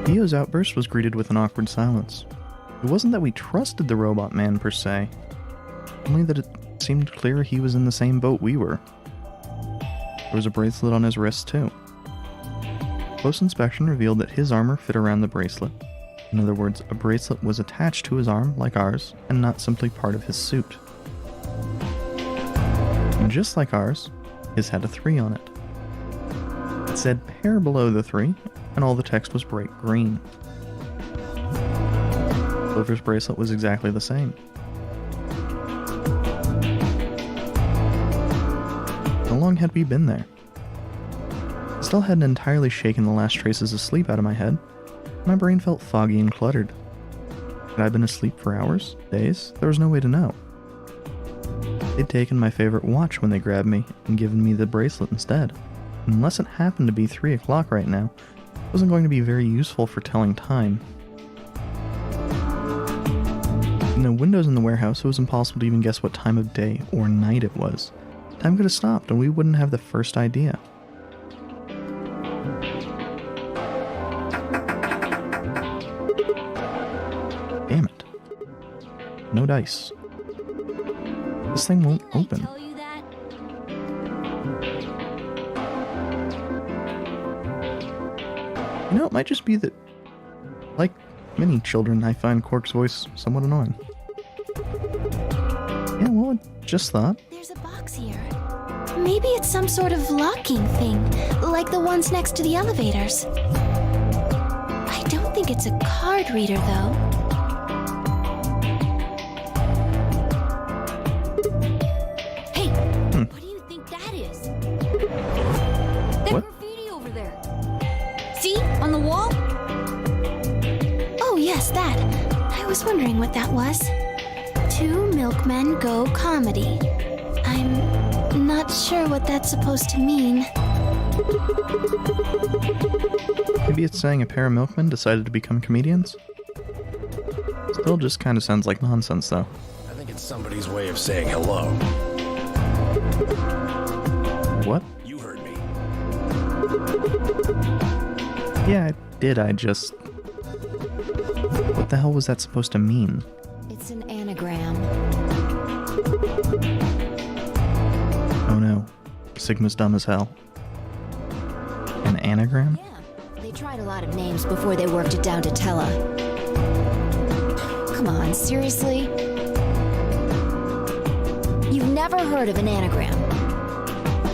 Speaker 1: Theo's outburst was greeted with an awkward silence. It wasn't that we trusted the robot man per se, only that it seemed clear he was in the same boat we were. There was a bracelet on his wrist too. Close inspection revealed that his armor fit around the bracelet. In other words, a bracelet was attached to his arm like ours, and not simply part of his suit. And just like ours, his had a 3 on it. It said pair below the 3, and all the text was bright green. Clover's bracelet was exactly the same. How long had we been there? I still hadn't entirely shaken the last traces of sleep out of my head. My brain felt foggy and cluttered. Had I been asleep for hours? Days? There was no way to know. They'd taken my favorite watch when they grabbed me and given me the bracelet instead. Unless it happened to be 3 o'clock right now, it wasn't going to be very useful for telling time. With no windows in the warehouse, it was impossible to even guess what time of day or night it was. Time could have stopped and we wouldn't have the first idea. Damn it. No dice. This thing won't open.
Speaker 7: Tell you that?
Speaker 1: You know, it might just be that, like many children, I find Quark's voice somewhat annoying. Yeah, well, I just thought.
Speaker 6: There's a box here. Maybe it's some sort of locking thing, like the ones next to the elevators. I don't think it's a card reader, though.
Speaker 7: Hey, what do you think that is? That
Speaker 1: What?
Speaker 7: graffiti over there. See? On the wall?
Speaker 6: Oh, yes, that. I was wondering what that was. 2 milkmen go comedy. I'm not sure what that's supposed to mean.
Speaker 1: Maybe it's saying a pair of milkmen decided to become comedians? Still just kind of sounds like nonsense, though.
Speaker 5: I think it's somebody's way of saying hello.
Speaker 1: What?
Speaker 5: You heard me.
Speaker 1: Yeah, I did, I just... What the hell was that supposed to mean?
Speaker 2: It's an anagram.
Speaker 1: Oh no. Sigma's dumb as hell. An anagram?
Speaker 2: Yeah, they tried a lot of names before they worked it down to Tella. Come on, seriously? You've never heard of an anagram?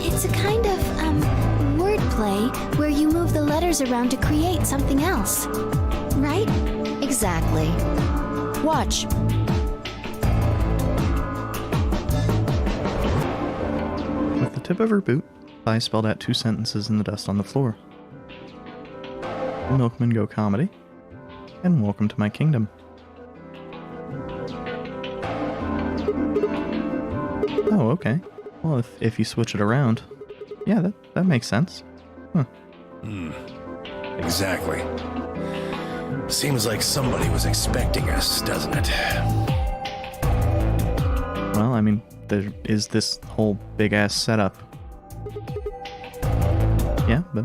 Speaker 6: It's a kind of, wordplay where you move the letters around to create something else. Right?
Speaker 2: Exactly. Watch.
Speaker 1: With the tip of her boot, I spelled out 2 sentences in the dust on the floor. The milkmen go comedy, and welcome to my kingdom. Oh, okay. Well, if you switch it around, yeah, that makes sense. Huh.
Speaker 5: Exactly. Seems like somebody was expecting us, doesn't it?
Speaker 1: Well, I mean, there is this whole big-ass setup. Yeah, but...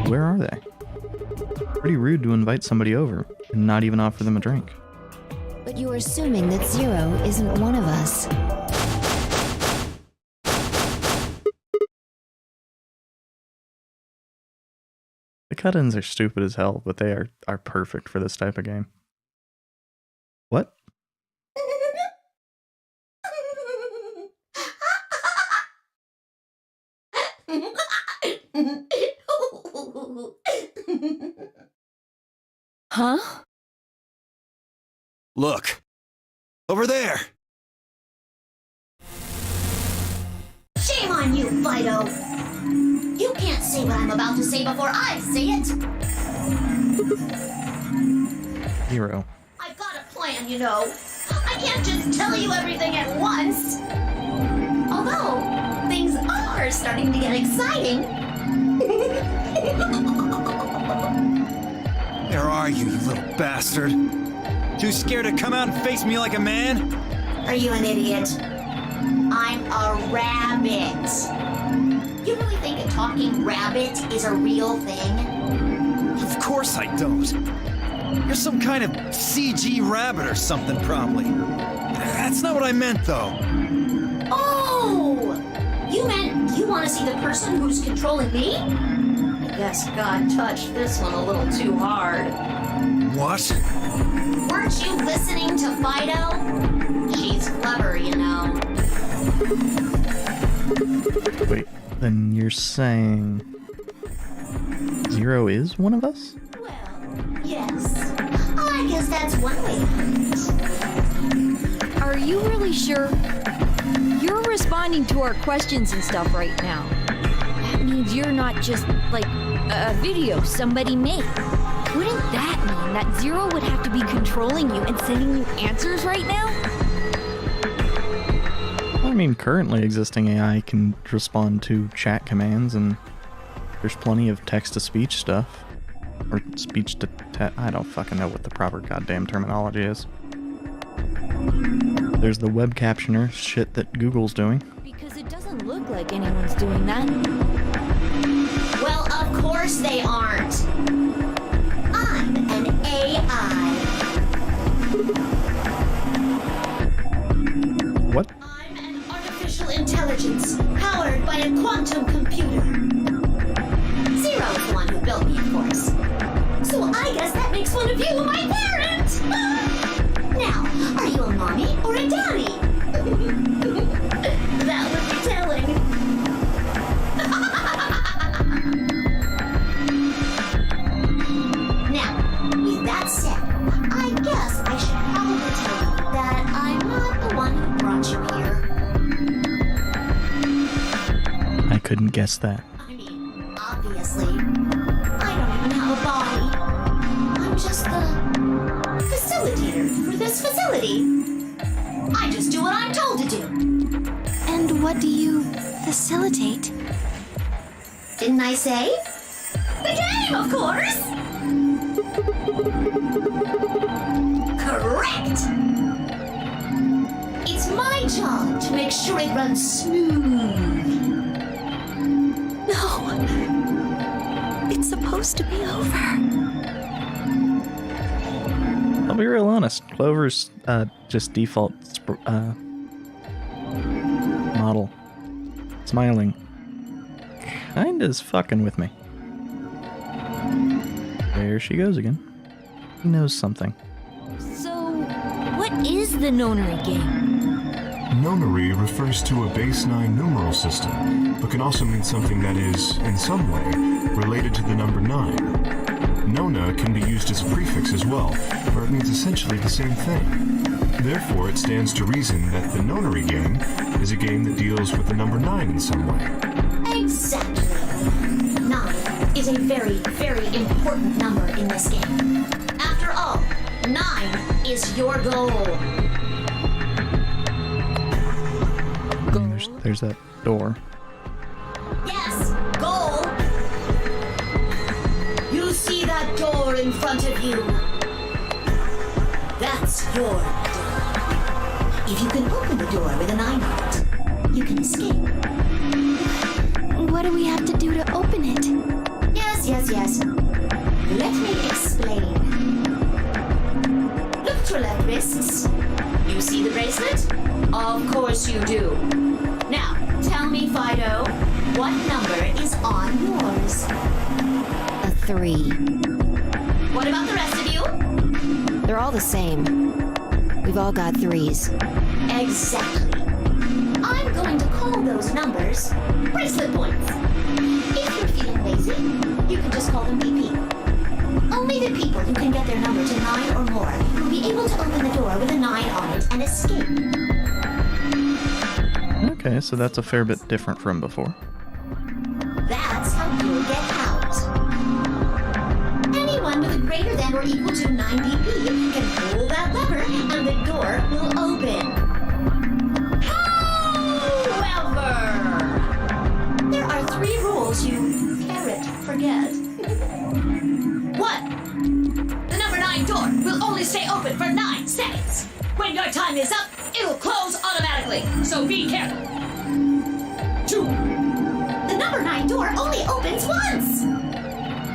Speaker 1: Where are they? Pretty rude to invite somebody over and not even offer them a drink.
Speaker 2: But you're assuming that Zero isn't one of us.
Speaker 1: The cut-ins are stupid as hell, but they are perfect for this type of game. What?
Speaker 7: Huh?
Speaker 8: Look. Over there.
Speaker 3: Shame on you, Fido! You can't say what I'm about to say before I say it!
Speaker 1: Zero.
Speaker 3: I've got a plan, you know. I can't just tell you everything at once. Although, things are starting to get exciting.
Speaker 8: Where are you, you little bastard? Too scared to come out and face me like a man?
Speaker 3: Are you an idiot? I'm a rabbit. You really think a talking rabbit is a real thing?
Speaker 8: Of course I don't. You're some kind of CG rabbit or something, probably. That's not what I meant, though.
Speaker 3: Oh! You meant you want to see the person who's controlling me? I guess God touched this one a little too hard.
Speaker 8: What?
Speaker 3: Weren't you listening to Fido? She's clever, you know.
Speaker 1: Wait, then you're saying... Zero is one of us?
Speaker 3: Well, yes. I guess that's one way to put it.
Speaker 7: Are you really sure? You're responding to our questions and stuff right now. That means you're not just, like, a video somebody made. Wouldn't that mean that Zero would have to be controlling you and sending you answers right now?
Speaker 1: I mean, currently existing AI can respond to chat commands, and there's plenty of text-to-speech stuff. Or I don't fucking know what the proper goddamn terminology is. There's the web captioner shit that Google's doing.
Speaker 7: Because it doesn't look like anyone's doing that.
Speaker 3: Well, of course they aren't. I'm an AI.
Speaker 1: What?
Speaker 3: I'm an artificial intelligence powered by a quantum computer. Zero's the one who built me, of course. So I guess that makes one of you my parent! Now, are you a mommy or a daddy? That would be telling. Now, with that said, I guess I should probably tell you that I'm not the one who brought you here.
Speaker 1: I couldn't guess that.
Speaker 3: I mean, obviously, I don't even have a body. I'm just the facilitator for this facility. I just do what I'm told to do.
Speaker 6: And what do you facilitate?
Speaker 3: Didn't I say? The game, of course! Correct! It's my job to make sure it runs smooth.
Speaker 6: No. It's supposed to be over.
Speaker 1: I'll be real honest. Clover's just default model. Smiling. Kinda is fucking with me. There she goes again. He knows something.
Speaker 7: So, what is the Nonary game?
Speaker 9: Nonary refers to a base 9 numeral system, but can also mean something that is, in some way, related to the number 9. Nona can be used as a prefix as well, where it means essentially the same thing. Therefore, it stands to reason that the Nonary game is a game that deals with the number 9 in some way.
Speaker 3: Exactly. 9 is a very, very important number in this game. After all, 9 is your goal.
Speaker 1: There's that door.
Speaker 3: Yes, goal. You see that door in front of you? That's your door. If you can open the door with a 9 on it, you can escape.
Speaker 6: What do we have to do to open it?
Speaker 3: Yes. Let me explain. Look to your left wrists. You see the bracelet? Of course you do. Now, tell me, Fido, what number is on yours?
Speaker 2: A 3.
Speaker 3: What about the rest of you?
Speaker 2: They're all the same. We've all got 3s.
Speaker 3: Exactly. I'm going to call those numbers bracelet points. If you're feeling lazy, you can just call them BP. Only the people who can get their number to 9 or more will be able to open the door with a 9 on it and escape.
Speaker 1: Okay, so that's a fair bit different from before.
Speaker 3: That's how you'll get out. Anyone with a greater than or equal to 9 BP can pull that lever and the door will open. However, there are 3 rules you parrot forget. 1. The number 9 door will only stay open for 9 seconds. When your time is up, it'll close automatically, so be careful. 2. The number 9 door only opens once.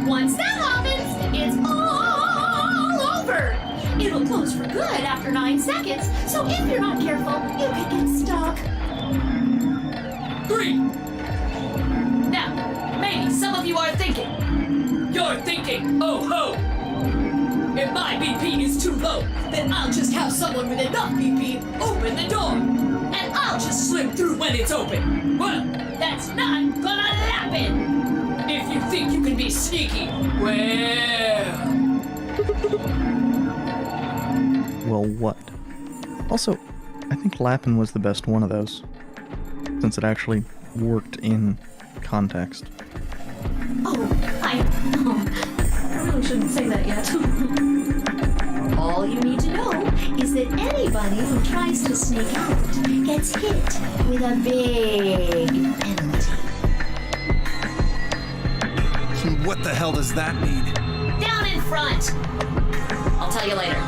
Speaker 3: Once that happens, it's all over. It'll close for good after 9 seconds, so if you're not careful, you could get stuck. 3. Now, maybe some of you are thinking. You're thinking, oh ho! If my BP is too low, then I'll just have someone with enough BP open the door. And I'll just slip through when it's open. Well, that's not gonna happen. If you think you can be sneaky,
Speaker 1: Well, what? Also, I think Lappin was the best one of those, since it actually worked in context.
Speaker 3: Oh, probably shouldn't say that yet. All you need to know is that anybody who tries to sneak out gets hit with a big penalty.
Speaker 8: What the hell does that mean?
Speaker 3: Down in front! I'll tell you later.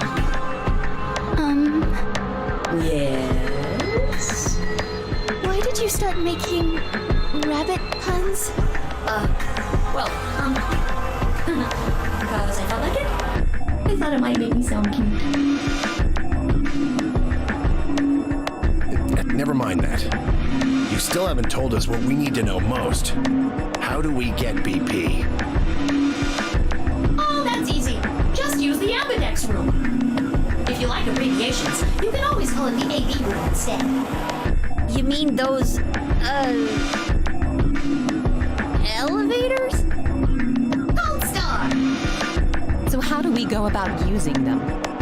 Speaker 3: Yes?
Speaker 6: Why did you start making rabbit puns?
Speaker 3: Because I felt like it. I thought it might make me sound cute.
Speaker 5: Never mind that. You still haven't told us what we need to know most. How do we get BP?
Speaker 3: Oh, that's easy. Just use the ambidex room. If you like abbreviations, you can always call it the AV room instead.
Speaker 7: You mean those, elevators?
Speaker 3: Gold Star!
Speaker 4: So how do we go about using them?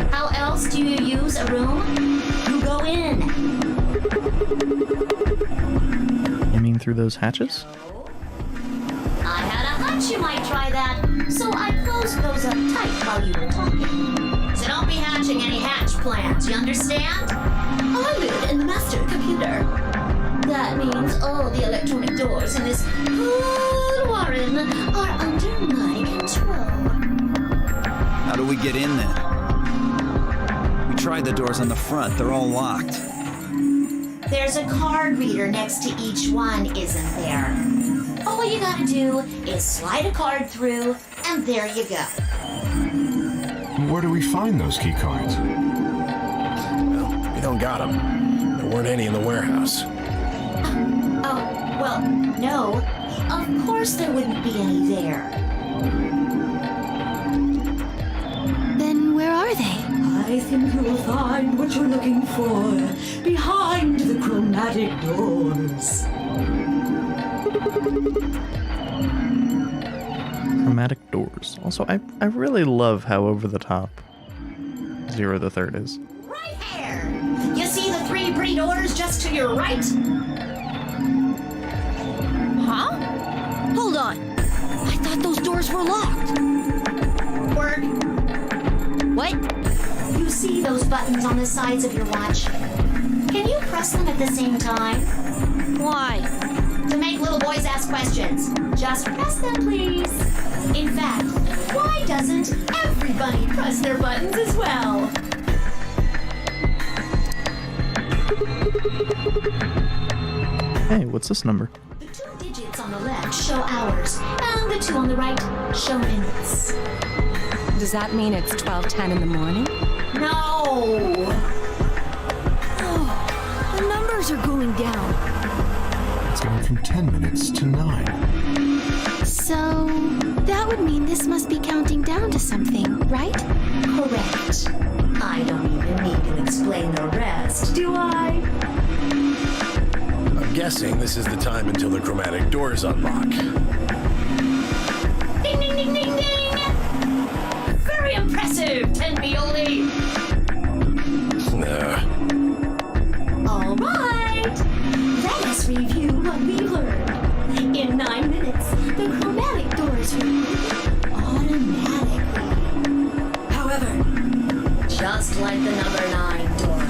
Speaker 3: How else do you use a room? You go in.
Speaker 1: You mean through those hatches?
Speaker 3: I had a hunch you might try that, so I closed those up tight while you were talking. So don't be hatching any hatch plans, you understand? I live in the master computer. That means all the electronic doors in this whole warren are under my control.
Speaker 8: How do we get in then? We tried the doors on the front. They're all locked.
Speaker 3: There's a card reader next to each one, isn't there? All you gotta do is slide a card through, and there you go.
Speaker 9: Where do we find those key cards?
Speaker 5: Well, we don't got them. There weren't any in the warehouse.
Speaker 3: Well, no. Of course there wouldn't be any there.
Speaker 6: Then where are they?
Speaker 3: I think you will find what you're looking for behind the chromatic doors.
Speaker 1: Chromatic doors. Also, I really love how over the top Zero the Third is.
Speaker 3: Right here! You see the three pretty doors just to your right?
Speaker 7: Huh? Hold on. I thought those doors were locked.
Speaker 3: Word.
Speaker 7: What?
Speaker 3: You see those buttons on the sides of your watch? Can you press them at the same time?
Speaker 7: Why?
Speaker 3: To make little boys ask questions. Just press them, please. In fact, why doesn't everybody press their buttons as well?
Speaker 1: Hey, what's this number?
Speaker 3: The 2 digits on the left show hours, and the 2 on the right show minutes.
Speaker 4: Does that mean it's 12:10 in the morning?
Speaker 3: No!
Speaker 7: Oh, the numbers are going down.
Speaker 9: It's going from 10 minutes to 9.
Speaker 6: So, that would mean this must be counting down to something, right?
Speaker 3: Correct. I don't even need to explain the rest, do I?
Speaker 5: I'm guessing this is the time until the chromatic doors unlock.
Speaker 3: Ding, ding, ding, ding, ding! Very impressive, Tenbioli! All right! Let us review what we learned. In 9 minutes, the chromatic doors will open automatically. However, just like the number 9 door,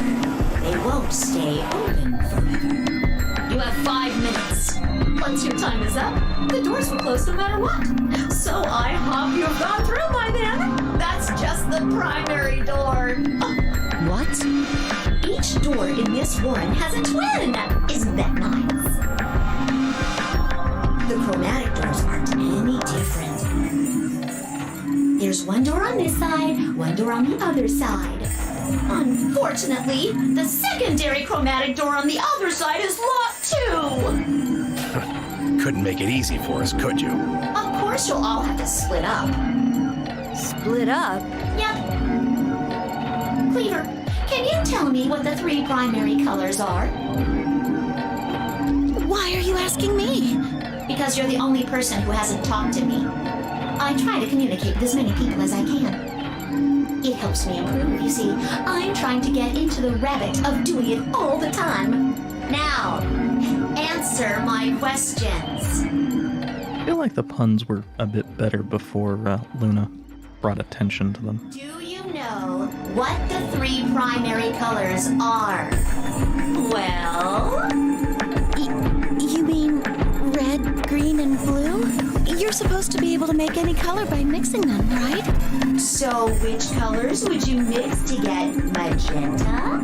Speaker 3: they won't stay open forever. You have 5 minutes. Once your time is up, the doors will close no matter what. So I hope you've gone through by then. That's just the primary door.
Speaker 4: What?
Speaker 3: Each door in this warren has a twin. Isn't that nice? The chromatic doors aren't any different. There's one door on this side, one door on the other side. Unfortunately, the secondary chromatic door on the other side is locked too.
Speaker 5: Couldn't make it easy for us, could you?
Speaker 3: Of course you'll all have to split up.
Speaker 7: Split up?
Speaker 3: Yep. Cleaver, can you tell me what the 3 primary colors are?
Speaker 6: Why are you asking me?
Speaker 3: Because you're the only person who hasn't talked to me. I try to communicate with as many people as I can. It helps me improve, you see. I'm trying to get into the rabbit of doing it all the time. Now, answer my questions.
Speaker 1: I feel like the puns were a bit better before Luna. brought attention to them.
Speaker 3: Do you know what the 3 primary colors are? Well,
Speaker 6: You mean red, green, and blue? You're supposed to be able to make any color by mixing them, right?
Speaker 3: so which colors would you mix to get magenta?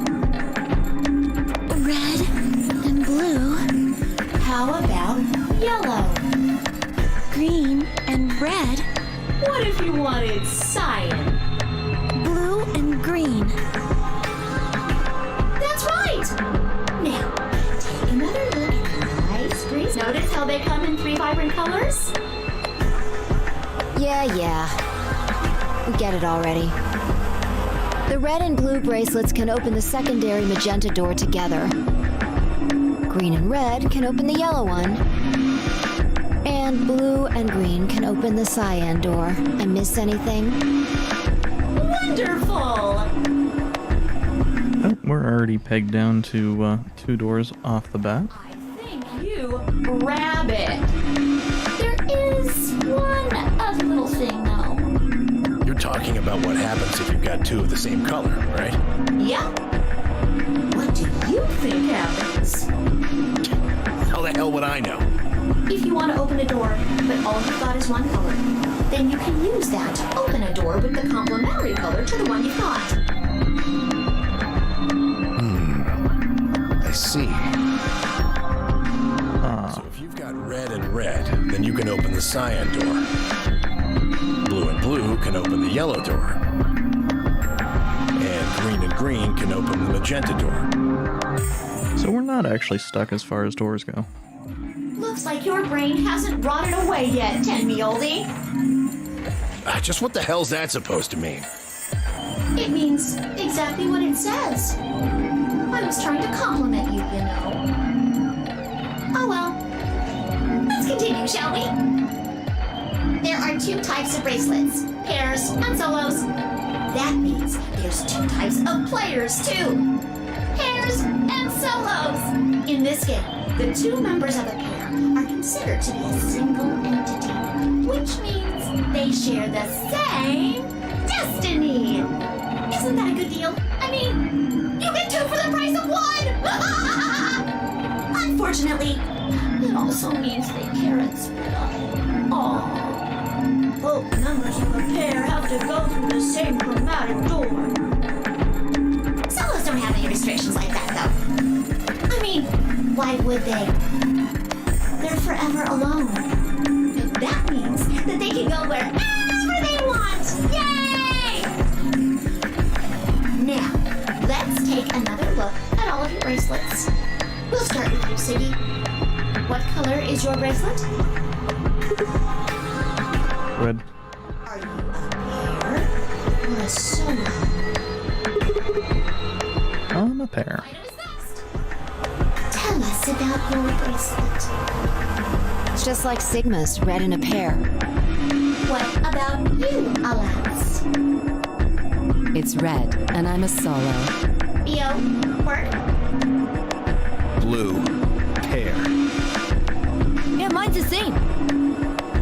Speaker 6: Red and blue,
Speaker 3: How about yellow?
Speaker 6: green and red,
Speaker 3: What if you wanted cyan?
Speaker 6: blue and green.
Speaker 3: That's right! Now, take another look at the lights, please. Notice how they come in 3 vibrant colors?
Speaker 2: Yeah. We get it already. The red and blue bracelets can open the secondary magenta door together. Green and red can open the yellow one. And blue and green can open the cyan door. I miss anything?
Speaker 3: Wonderful!
Speaker 1: Oh, we're already pegged down to 2 doors off the bat.
Speaker 3: I think you rabbit. There is one other little thing, though.
Speaker 5: You're talking about what happens if you've got 2 of the same color, right?
Speaker 3: Yep. What do you think happens?
Speaker 5: How the hell would I know?
Speaker 3: If you want to open a door, but all you've got is one color, then you can use that to open a door with the complementary color to the one you've got.
Speaker 5: I see. So if you've got red and red, then you can open the cyan door. Blue and blue can open the yellow door. And green can open the magenta door.
Speaker 1: So we're not actually stuck as far as doors go.
Speaker 3: Looks like your brain hasn't rotted away yet, Tenmi Oldie.
Speaker 5: Just what the hell's that supposed to mean?
Speaker 3: It means exactly what it says. I was trying to compliment you, you know. Oh well. Let's continue, shall we? There are 2 types of bracelets, pairs and solos. That means there's 2 types of players, too. Pairs and solos. In this game, the 2 members of a pair are considered to be a single entity, which means they share the same destiny. Isn't that a good deal? I mean, you get 2 for the price of 1! Unfortunately, it also means they can't split up. Aww. Both members of a pair have to go through the same chromatic door. Solos don't have any restrictions like that, though. I mean, why would they? They're forever alone. And that means that they can go wherever they want! Yay! Now, let's take another look at all of your bracelets. We'll start with you, Siggy. What color is your bracelet?
Speaker 1: Red.
Speaker 3: Are you a pair or a solo?
Speaker 1: I'm a pair.
Speaker 3: Tell us about your bracelet.
Speaker 2: It's just like Sigma's, red in a pair.
Speaker 3: What about you, Alance?
Speaker 4: It's red, and I'm a solo.
Speaker 3: Bio, Quirk,
Speaker 8: Blue, pair.
Speaker 7: Yeah, mine's the same.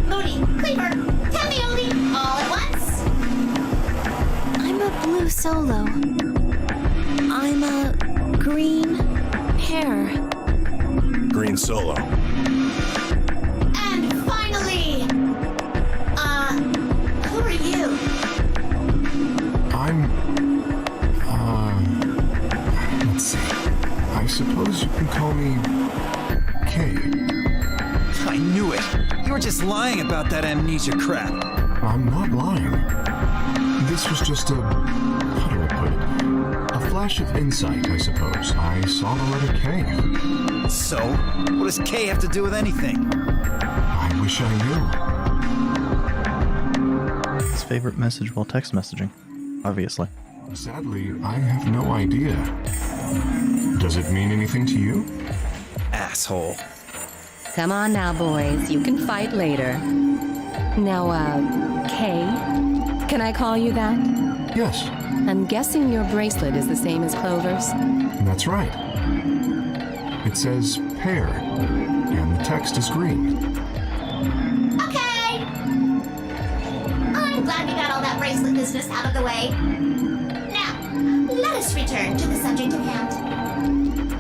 Speaker 3: Moody, Cleaver, Tenmi Oldie, all at once.
Speaker 6: I'm a blue solo. I'm a green pair.
Speaker 5: Green solo.
Speaker 3: And finally, who are you?
Speaker 9: I'm, let's see. I suppose you can call me Kay.
Speaker 8: I knew it. You were just lying about that amnesia crap.
Speaker 9: I'm not lying. This was just a, how do I put it? A flash of insight, I suppose. I saw the letter K.
Speaker 8: So, what does K have to do with anything?
Speaker 9: I wish I knew.
Speaker 1: His favorite message while text messaging. Obviously.
Speaker 9: Sadly, I have no idea. Does it mean anything to you?
Speaker 8: Asshole.
Speaker 4: Come on now, boys. You can fight later. Now, Kay? Can I call you that?
Speaker 9: Yes,
Speaker 4: I'm guessing your bracelet is the same as Clover's.
Speaker 9: that's right. It says pair, and the text is green.
Speaker 3: Okay. I'm glad we got all that bracelet business out of the way. Now, let us return to the subject at hand.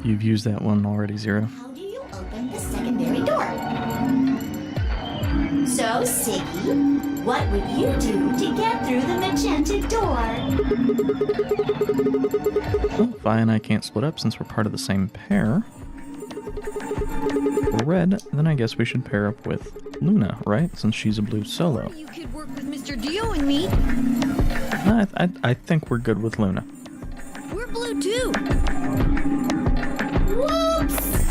Speaker 1: You've used that one already, Zero.
Speaker 3: How do you open the secondary door? So, Siggy, what would you do to get through the magenta door?
Speaker 1: Well, Vi and I can't split up since we're part of the same pair. For Red, then I guess we should pair up with Luna, right? Since she's a blue solo.
Speaker 7: You could work with Mr. Dio and me.
Speaker 1: I think we're good with Luna.
Speaker 7: We're blue too.
Speaker 3: Whoops!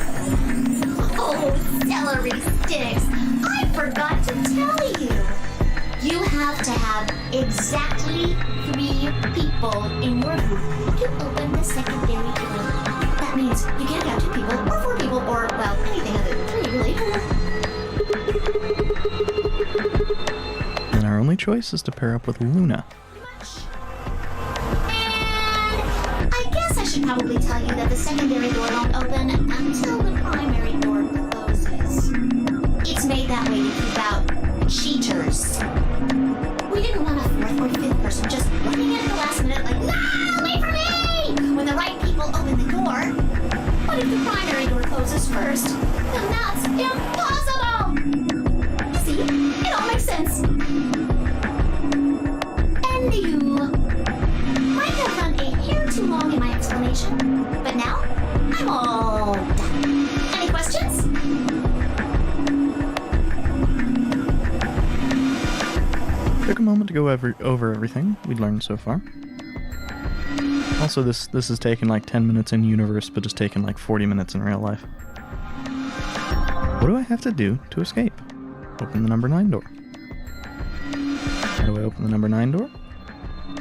Speaker 3: Oh, celery sticks! I forgot to tell you. You have to have exactly 3 people in your group to open the secondary door. That means you can't have 2 people, or 4 people, or, well, anything other than 3, really.
Speaker 1: Then our only choice is to pair up with Luna.
Speaker 3: And I guess I should probably tell you that the secondary door won't open until the primary door closes. It's made that way to keep out cheaters. We didn't want a 4th or 5th person just looking in at the last minute like, nah, wait for me! When the right people open the door. But if the primary door closes first, then that's impossible! See, it all makes sense. And you might have run a hair too long in my explanation, but now I'm all done. Any questions?
Speaker 1: Took a moment to go over everything we'd learned so far. Also, this has taken like 10 minutes in universe, but just taken like 40 minutes in real life. What do I have to do to escape? Open the number 9 door. How do I open the number 9 door?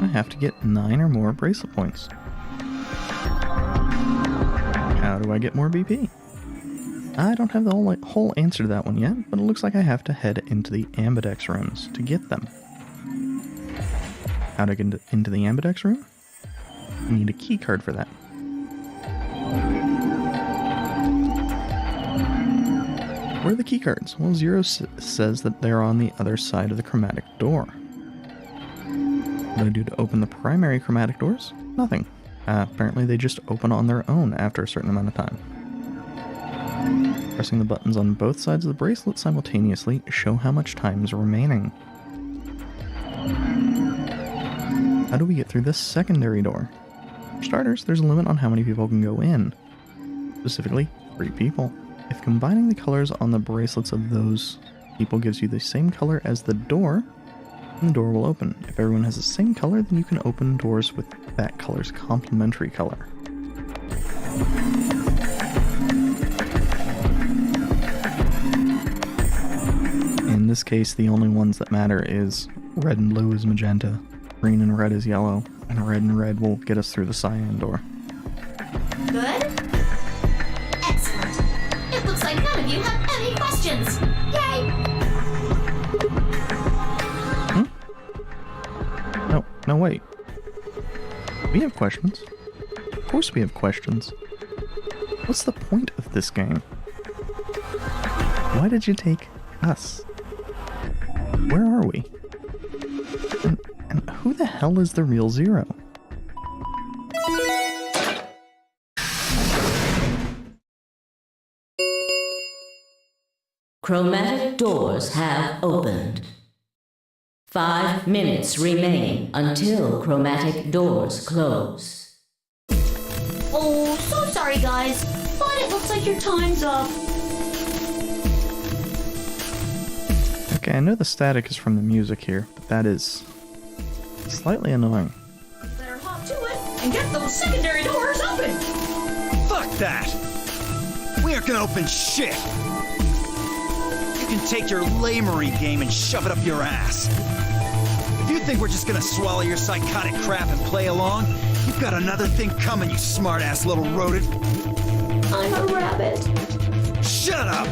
Speaker 1: I have to get 9 or more bracelet points. How do I get more BP? I don't have the whole answer to that one yet, but it looks like I have to head into the Ambidex rooms to get them. How to get into the Ambidex room? I need a key card for that. Where are the key cards? Well, Zero says that they're on the other side of the chromatic door. What do I do to open the primary chromatic doors? Nothing. Apparently they just open on their own after a certain amount of time. Pressing the buttons on both sides of the bracelet simultaneously show how much time is remaining. How do we get through this secondary door? For starters, there's a limit on how many people can go in. Specifically, 3 people. If combining the colors on the bracelets of those people gives you the same color as the door, then the door will open. If everyone has the same color, then you can open doors with that color's complementary color. In this case, the only ones that matter is red and blue is magenta, green and red is yellow, and red will get us through the cyan door.
Speaker 3: Good? Excellent. It looks like none of you have any questions. Yay!
Speaker 1: No, wait. We have questions. Of course we have questions. What's the point of this game? Why did you take us? Where are we? And who the hell is the real Zero?
Speaker 10: Chromatic doors have opened. 5 minutes remain until chromatic doors close.
Speaker 3: Oh, so sorry guys, but it looks like your time's up.
Speaker 1: Okay, I know the static is from the music here, but that is slightly annoying.
Speaker 3: Better hop to it and get those secondary doors open.
Speaker 8: Fuck that! We aren't gonna open shit! You can take your lamery game and shove it up your ass. If you think we're just gonna swallow your psychotic crap and play along, you've got another thing coming, you smart-ass little rodent.
Speaker 3: I'm a rabbit.
Speaker 8: Shut up!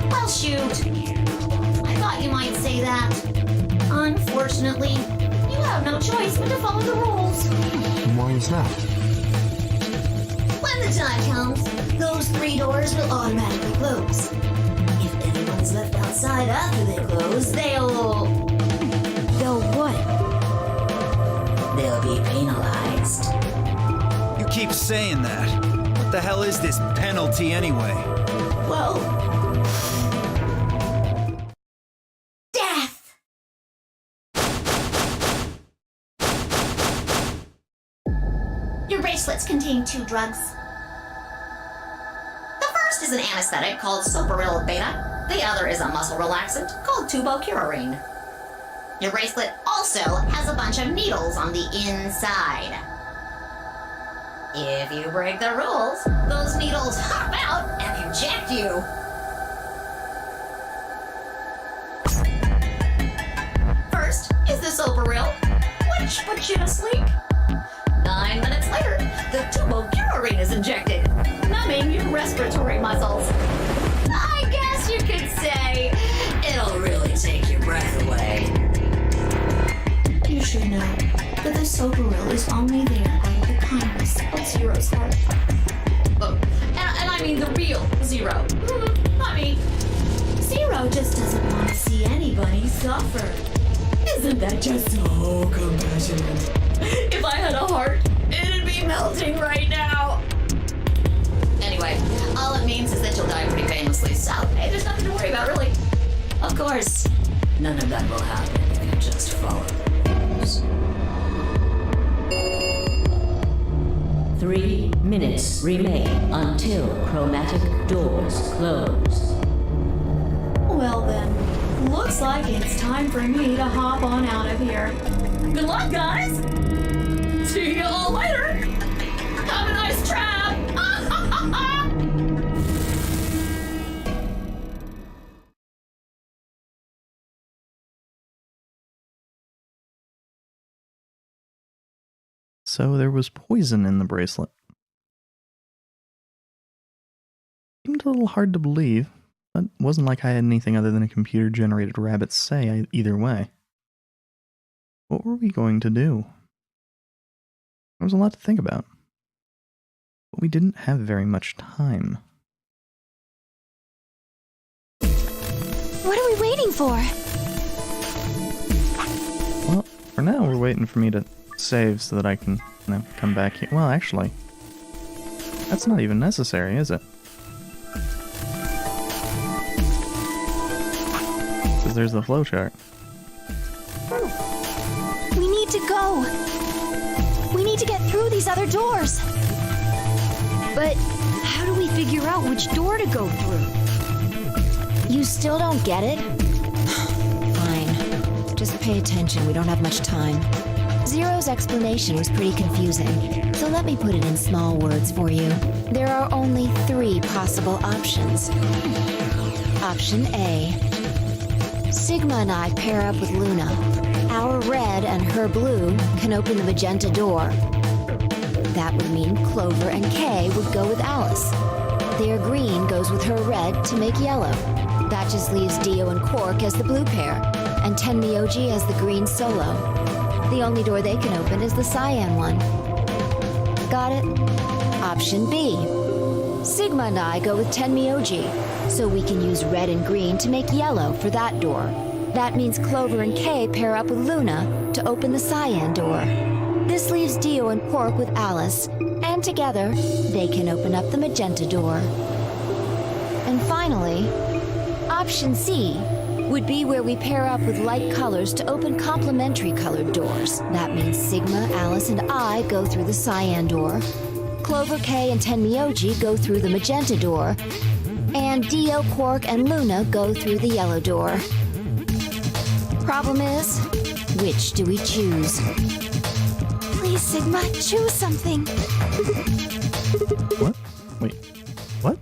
Speaker 3: Well, shoot. I thought you might say that. Unfortunately, you have no choice but to follow the rules.
Speaker 9: Why is that?
Speaker 3: When the time comes, those 3 doors will automatically close. If anyone's left outside after they close, they'll
Speaker 10: they'll be penalized.
Speaker 8: You keep saying that. What the hell is this penalty anyway?
Speaker 10: Well,
Speaker 3: Death! Your bracelets contain 2 drugs. The first is an anesthetic called Soparil Beta. The other is a muscle relaxant called Tubocurarine. Your bracelet also has a bunch of needles on the inside. If you break the rules, those needles hop out and inject you. First is the Soparil, which puts you to sleep. 9 minutes later, the Tubocurarine is injected, numbing your respiratory muscles. I guess you could say it'll really take your breath away.
Speaker 6: You should know that the Soparil is only there out of the kindness of Zero's heart.
Speaker 3: Oh, and I mean the real Zero. I mean,
Speaker 6: Zero just doesn't want to see anybody suffer.
Speaker 3: isn't that just so compassionate? If I had a heart, it'd be melting right now. Anyway, all it means is that you'll die pretty famously, so hey, there's nothing to worry about, really.
Speaker 10: of course, none of that will happen if you just follow the rules. 3 minutes remain until chromatic doors close.
Speaker 6: Well then, looks like it's time for me to hop on out of here.
Speaker 3: Good luck, guys. See you all later. Have a nice trap.
Speaker 1: So there was poison in the bracelet. Seemed a little hard to believe, but it wasn't like I had anything other than a computer-generated rabbit say either way. What were we going to do? There was a lot to think about. But we didn't have very much time.
Speaker 6: What are we waiting for?
Speaker 1: Well, for now we're waiting for me to save so that I can, come back here. Well, actually, that's not even necessary, is it? Because there's the flowchart.
Speaker 6: We need to go. We need to get through these other doors.
Speaker 7: But how do we figure out which door to go through?
Speaker 2: You still don't get it? Fine. Just pay attention, we don't have much time. Zero's explanation was pretty confusing, so let me put it in small words for you. There are only 3 possible options. Option A. Sigma and I pair up with Luna. Our red and her blue can open the magenta door. That would mean Clover and Kay would go with Alice. Their green goes with her red to make yellow. That just leaves Dio and Quark as the blue pair, and Tenmyoji as the green solo. The only door they can open is the cyan one. Got it? Option B. Sigma and I go with Tenmyoji, so we can use red and green to make yellow for that door. That means Clover and Kay pair up with Luna to open the cyan door. This leaves Dio and Quark with Alice, and together, they can open up the magenta door. And finally, option C would be where we pair up with light colors to open complementary colored doors. That means Sigma, Alice, and I go through the cyan door. Clover, Kay, and Tenmyoji go through the magenta door. And Dio, Quark, and Luna go through the yellow door. Problem is, which do we choose?
Speaker 6: Please, Sigma, choose something.
Speaker 1: What? Wait, what?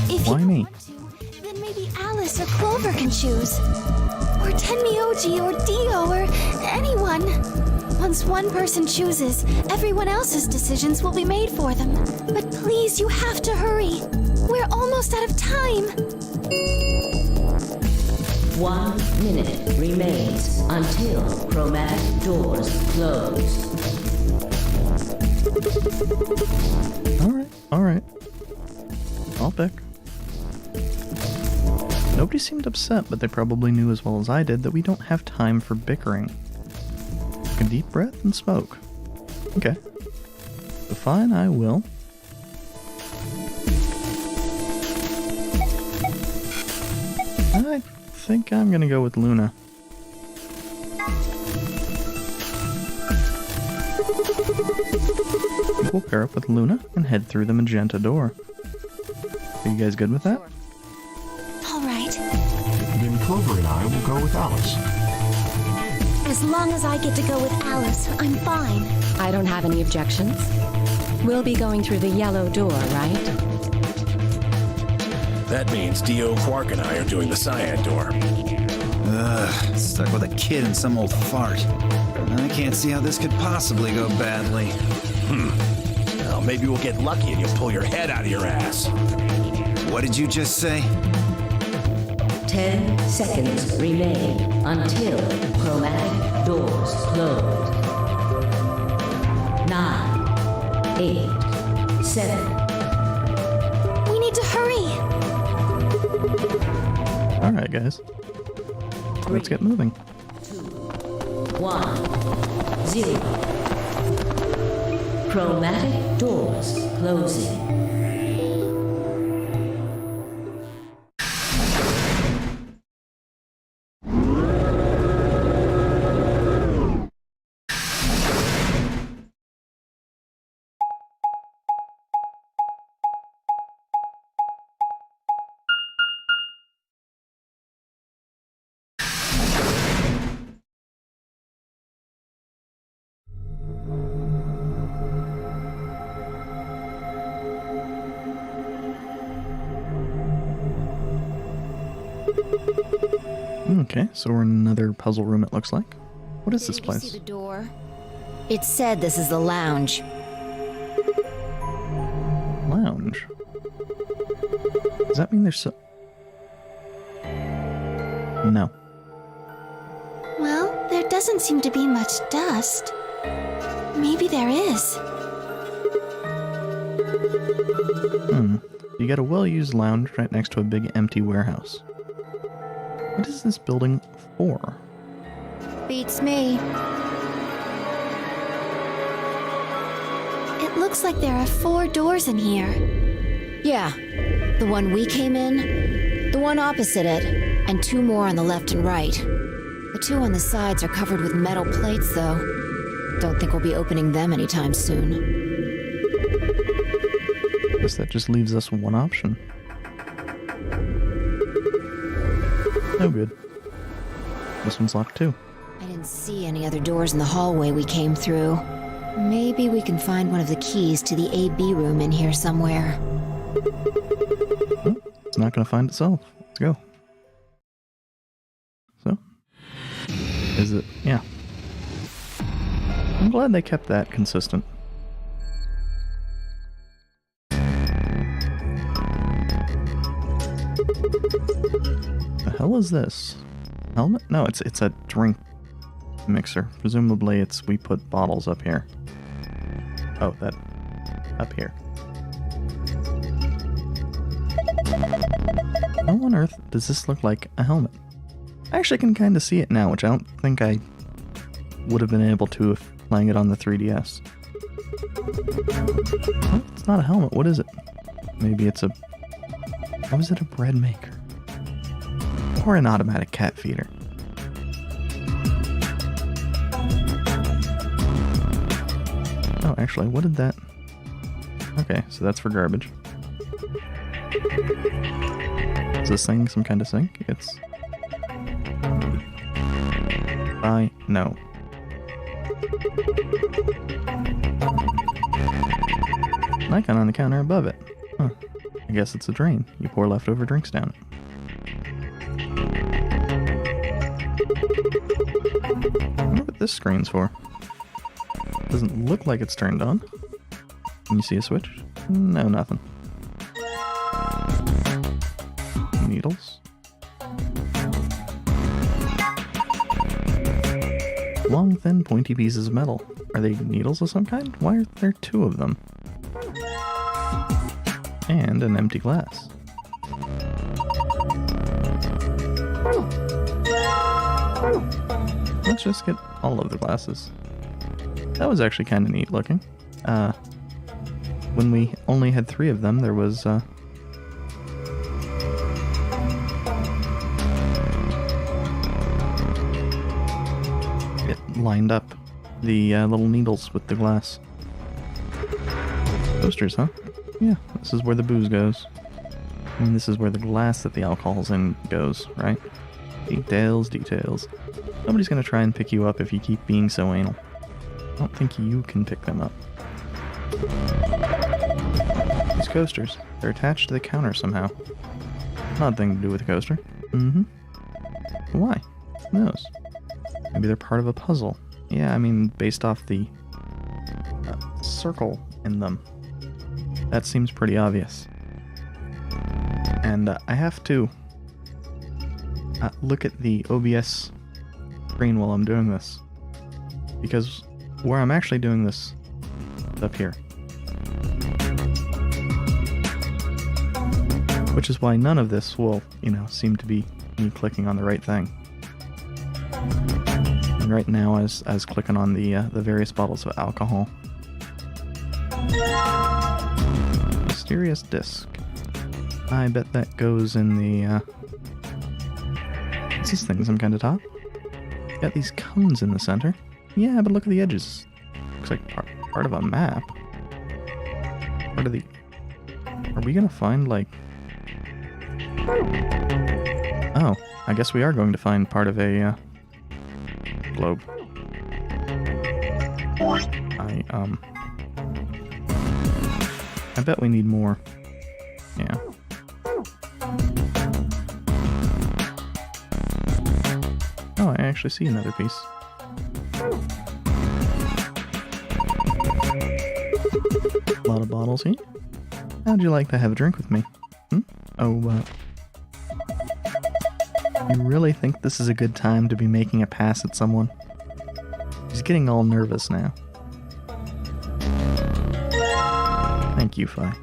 Speaker 6: If
Speaker 1: Why
Speaker 6: you
Speaker 1: me?
Speaker 6: want to, then maybe Alice or Clover can choose. Or Tenmyoji or Dio or anyone. Once one person chooses, everyone else's decisions will be made for them. But please, you have to hurry. We're almost out of time.
Speaker 10: 1 minute remains until chromatic doors close.
Speaker 1: Alright. I'll pick. Nobody seemed upset, but they probably knew as well as I did that we don't have time for bickering. a deep breath and smoke. Okay. So fine, I will. I think I'm gonna go with Luna. We'll pair up with Luna and head through the magenta door. Are you guys good with that?
Speaker 6: All right.
Speaker 9: Then Clover and I will go with Alice.
Speaker 6: As long as I get to go with Alice, I'm fine.
Speaker 4: I don't have any objections. We'll be going through the yellow door, right?
Speaker 5: That means Dio, Quark, and I are doing the cyan door.
Speaker 8: Ugh, stuck with a kid and some old fart. I can't see how this could possibly go badly.
Speaker 5: Well, maybe we'll get lucky and you'll pull your head out of your ass.
Speaker 8: What did you just say?
Speaker 10: 10 seconds remain until chromatic doors close. 9, 8, 7.
Speaker 6: We need to hurry.
Speaker 1: Alright, guys. Let's get moving.
Speaker 10: 1, 0. Chromatic doors closing.
Speaker 1: Okay, so we're in another puzzle room, it looks like. What is this
Speaker 2: Did you see
Speaker 1: place?
Speaker 2: the door? It said this is the lounge.
Speaker 1: Lounge. Does that mean there's so... No.
Speaker 6: Well, there doesn't seem to be much dust. Maybe there is.
Speaker 1: You got a well-used lounge right next to a big empty warehouse. What is this building for?
Speaker 2: Beats me.
Speaker 6: It looks like there are 4 doors in here.
Speaker 2: Yeah. The one we came in, the one opposite it, and 2 more on the left and right. The 2 on the sides are covered with metal plates, though. Don't think we'll be opening them anytime soon.
Speaker 1: Guess that just leaves us one option. No good. This one's locked too.
Speaker 2: I didn't see any other doors in the hallway we came through. Maybe we can find one of the keys to the AB room in here somewhere.
Speaker 1: Well, it's not gonna find itself. Let's go. So? Is it? Yeah. I'm glad they kept that consistent. The hell is this? Helmet? No, it's a drink mixer. Presumably it's we put bottles up here. Oh, that up here. How on earth does this look like a helmet? I actually can kind of see it now, which I don't think I would have been able to if playing it on the 3DS. Oh, it's not a helmet. What is it? Maybe it's a... How is it a bread maker? Or an automatic cat feeder? Oh, actually, what did that... Okay, so that's for garbage. Is this thing some kind of sink? It's... No. An icon on the counter above it. Huh. I guess it's a drain. You pour leftover drinks down it. I wonder what this screen's for. Doesn't look like it's turned on. Can you see a switch? No, nothing. Needles. Long, thin, pointy pieces of metal. Are they needles of some kind? Why are there 2 of them? And an empty glass. Let's just get all of the glasses. That was actually kind of neat looking. When we only had 3 of them, there was, it lined up the little needles with the glass. Coasters, huh? Yeah, this is where the booze goes. I mean, this is where the glass that the alcohol's in goes, right? Details, details. Nobody's gonna try and pick you up if you keep being so anal. I don't think you can pick them up. These coasters, they're attached to the counter somehow. Odd thing to do with a coaster. Mm-hmm. Why? Who knows? Maybe they're part of a puzzle. Yeah, I mean, based off the circle in them. That seems pretty obvious. And I have to look at the OBS screen while I'm doing this. Because where I'm actually doing this is up here. Which is why none of this will, seem to be me clicking on the right thing. And right now I was clicking on the various bottles of alcohol. Mysterious disc. I bet that goes in the, what's this thing, some kind of top? Got these cones in the center. Yeah, but look at the edges. Looks like part of a map. Part of the... Are we gonna find, like... Oh, I guess we are going to find part of a, globe. I bet we need more. Yeah. Oh, I actually see another piece. A lot of bottles here. How'd you like to have a drink with me? Oh, you really think this is a good time to be making a pass at someone? He's getting all nervous now. Thank you, Fi.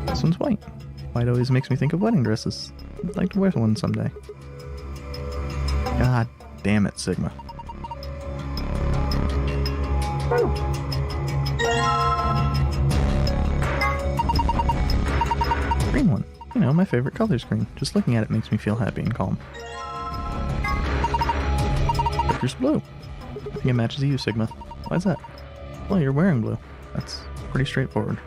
Speaker 1: This one's white. White always makes me think of wedding dresses. I'd like to wear one someday. God damn it, Sigma. Green one. My favorite color screen. Just looking at it makes me feel happy and calm. Picture's blue. I think it matches you, Sigma. Why's that? Well, you're wearing blue. That's pretty straightforward.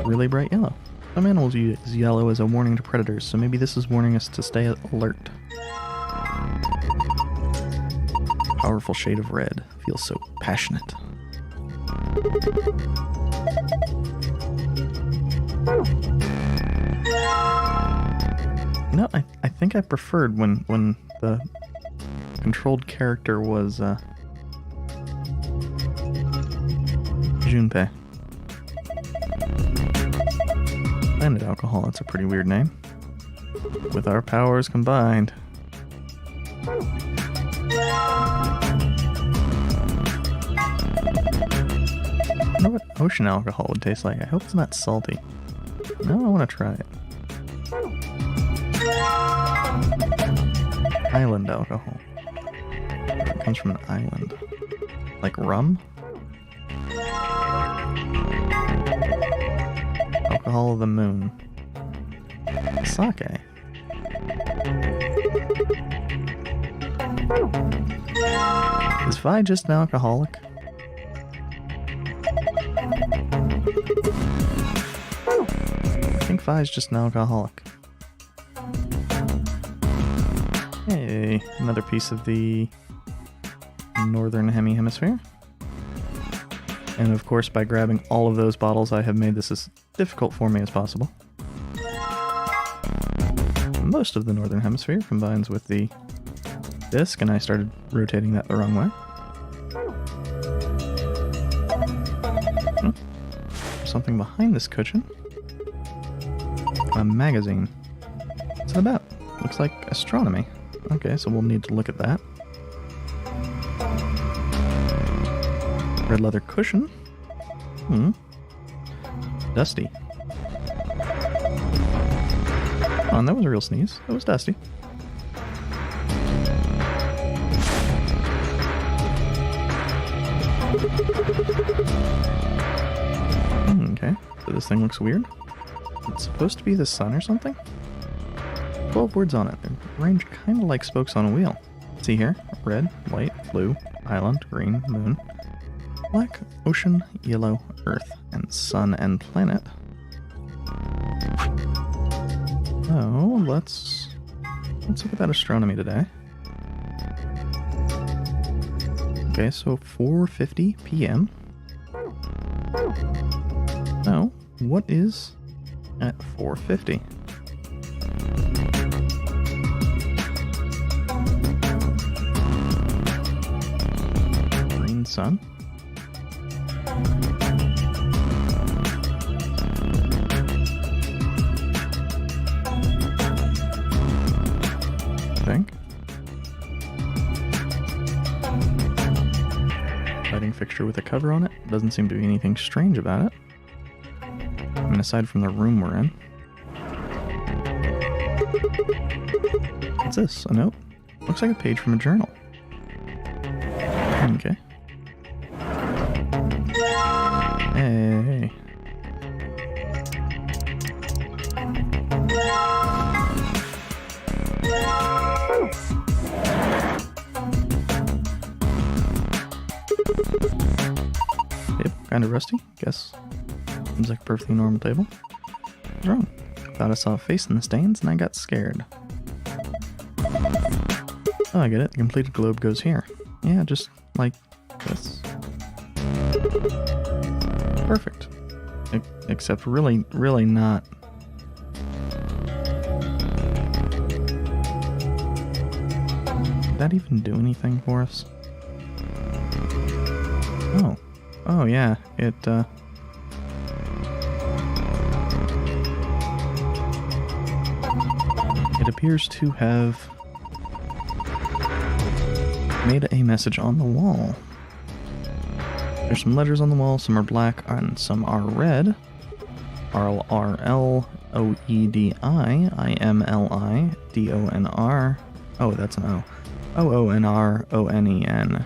Speaker 1: Really bright yellow. Some animals use yellow as a warning to predators, so maybe this is warning us to stay alert. Powerful shade of red. Feels so passionate. I think I preferred when the controlled character was Junpei. Planet Alcohol, that's a pretty weird name. With our powers combined. I wonder what ocean alcohol would taste like. I hope it's not salty. No, I want to try it. Island alcohol. It comes from an island. Like rum? Alcohol of the moon. Sake. Is Vi just an alcoholic? I think Vi's just an alcoholic. Hey, another piece of the northern hemisphere. And of course, by grabbing all of those bottles, I have made this as difficult for me as possible. Most of the northern hemisphere combines with the disc, and I started rotating that the wrong way. Something behind this cushion. A magazine. What's it about? Looks like astronomy. Okay, so we'll need to look at that. Red leather cushion. Dusty. Oh, and that was a real sneeze. That was dusty. Okay, so this thing looks weird. It's supposed to be the sun or something? 12 words on it. They range kind of like spokes on a wheel. See here? Red, white, blue, island, green, moon, black, ocean, yellow, earth, and sun and planet. Oh, let's look at that astronomy today. Okay, so 4:50 p.m. Now, what is at 4:50? Green sun. Think. Lighting fixture with a cover on it. Doesn't seem to be anything strange about it. I mean, aside from the room we're in. What's this? A note? Looks like a page from a journal. Okay. Hey. Yep, kind of rusty. Guess seems like a perfectly normal table. What's wrong? Thought I saw a face in the stains and I got scared. Oh, I get it. The completed globe goes here. Yeah, just like this. Perfect. Except really, really not. Did that even do anything for us? Oh. Oh, yeah. It appears to have made a message on the wall. There's some letters on the wall, some are black and some are red. R-L-O-E-D-I, I-M-L-I-D-O-N-R. Oh, that's an O. O-O-N-R-O-N-E-N.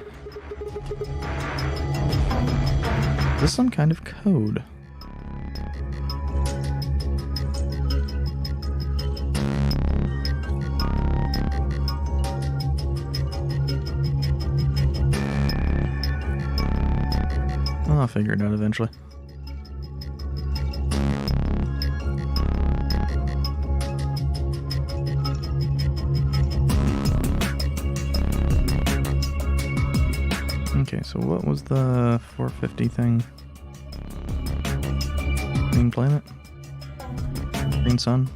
Speaker 1: Is this some kind of code? I'll figure it out eventually. Okay, so what was the 450 thing? Green planet? Green sun?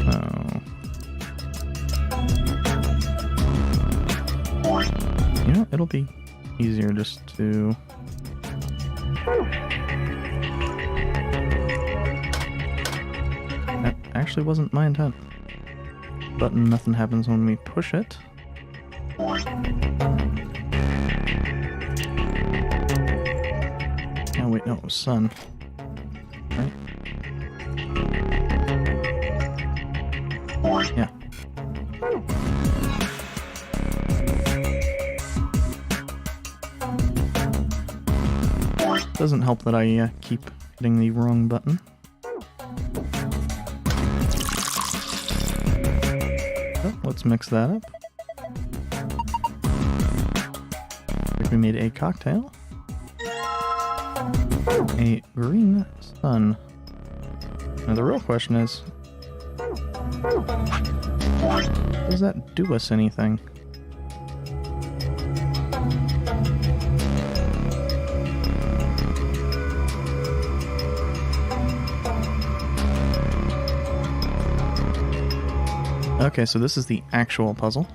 Speaker 1: Oh. You know, it'll be easier just to... That actually wasn't my intent. Button, nothing happens when we push it. Oh wait, no, it was sun. Right? Yeah. Doesn't help that I keep hitting the wrong button. So, let's mix that up. I think we made a cocktail. A green sun. Now the real question is, does that do us anything? Okay, so this is the actual puzzle.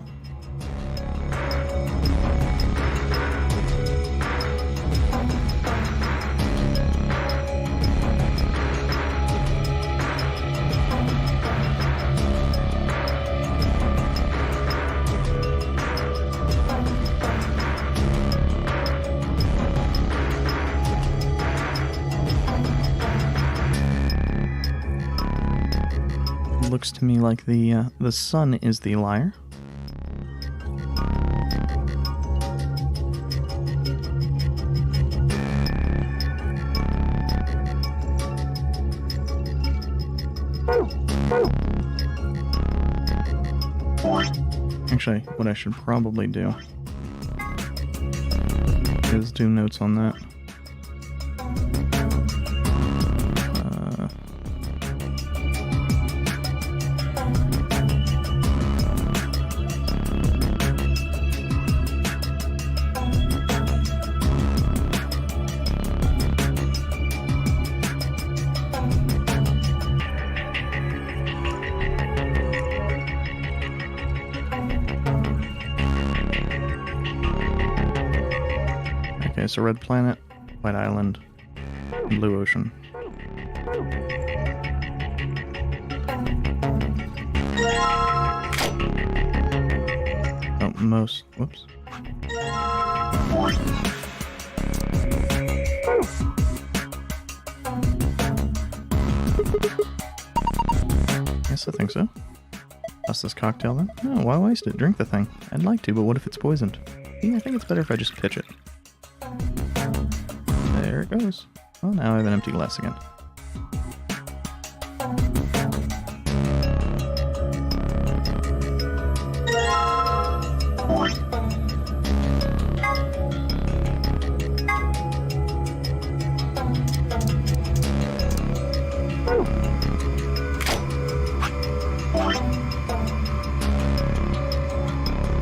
Speaker 1: Looks to me like the sun is the liar. Actually, what I should probably do is do notes on that. Okay, so Red Planet, White Island, Blue Ocean. Oh, most. Whoops. Yes, I think so. Pass this cocktail then? No, why waste it? Drink the thing. I'd like to, but what if it's poisoned? Yeah, I think it's better if I just pitch it. There it goes. Well, now I have an empty glass again.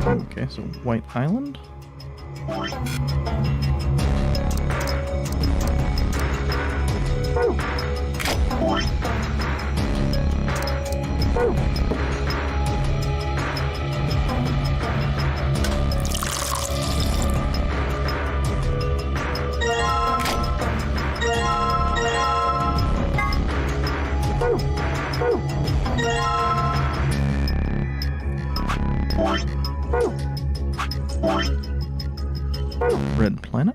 Speaker 1: Okay, so White Island. Red Planet.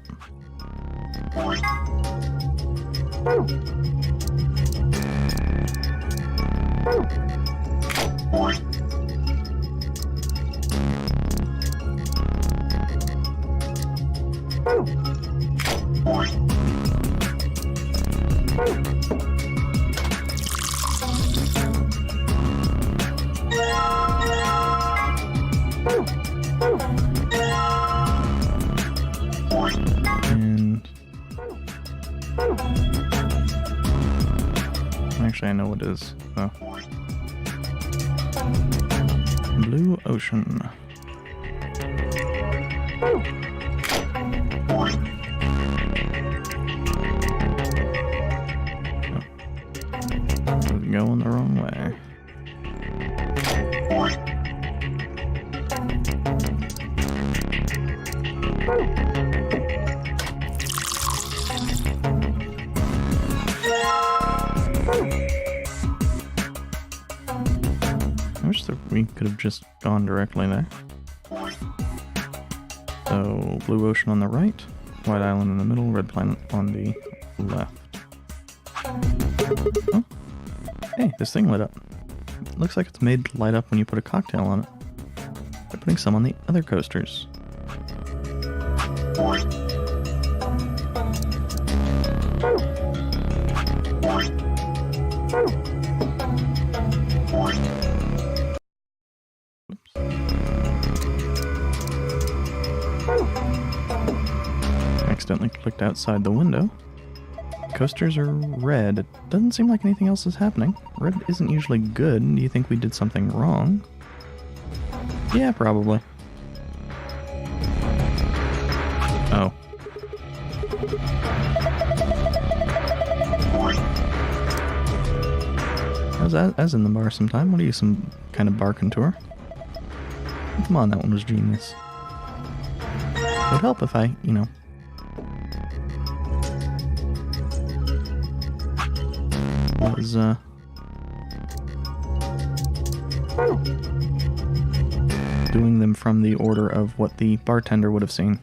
Speaker 1: And actually, I know what it is. Oh. Blue Ocean. Going the wrong way. I wish that we could have just gone directly there. So, Blue Ocean on the right, White Island in the middle, Red Planet on the left. Oh. Hey, this thing lit up. It looks like it's made to light up when you put a cocktail on it. They're putting some on the other coasters. Accidentally clicked outside the window. Coasters are red. It doesn't seem like anything else is happening. Red isn't usually good. Do you think we did something wrong? Yeah, probably. Oh. As in the bar sometime. What are you, some kind of bar contour? Come on, that one was genius. It would help if I, you know... was, doing them from the order of what the bartender would have seen.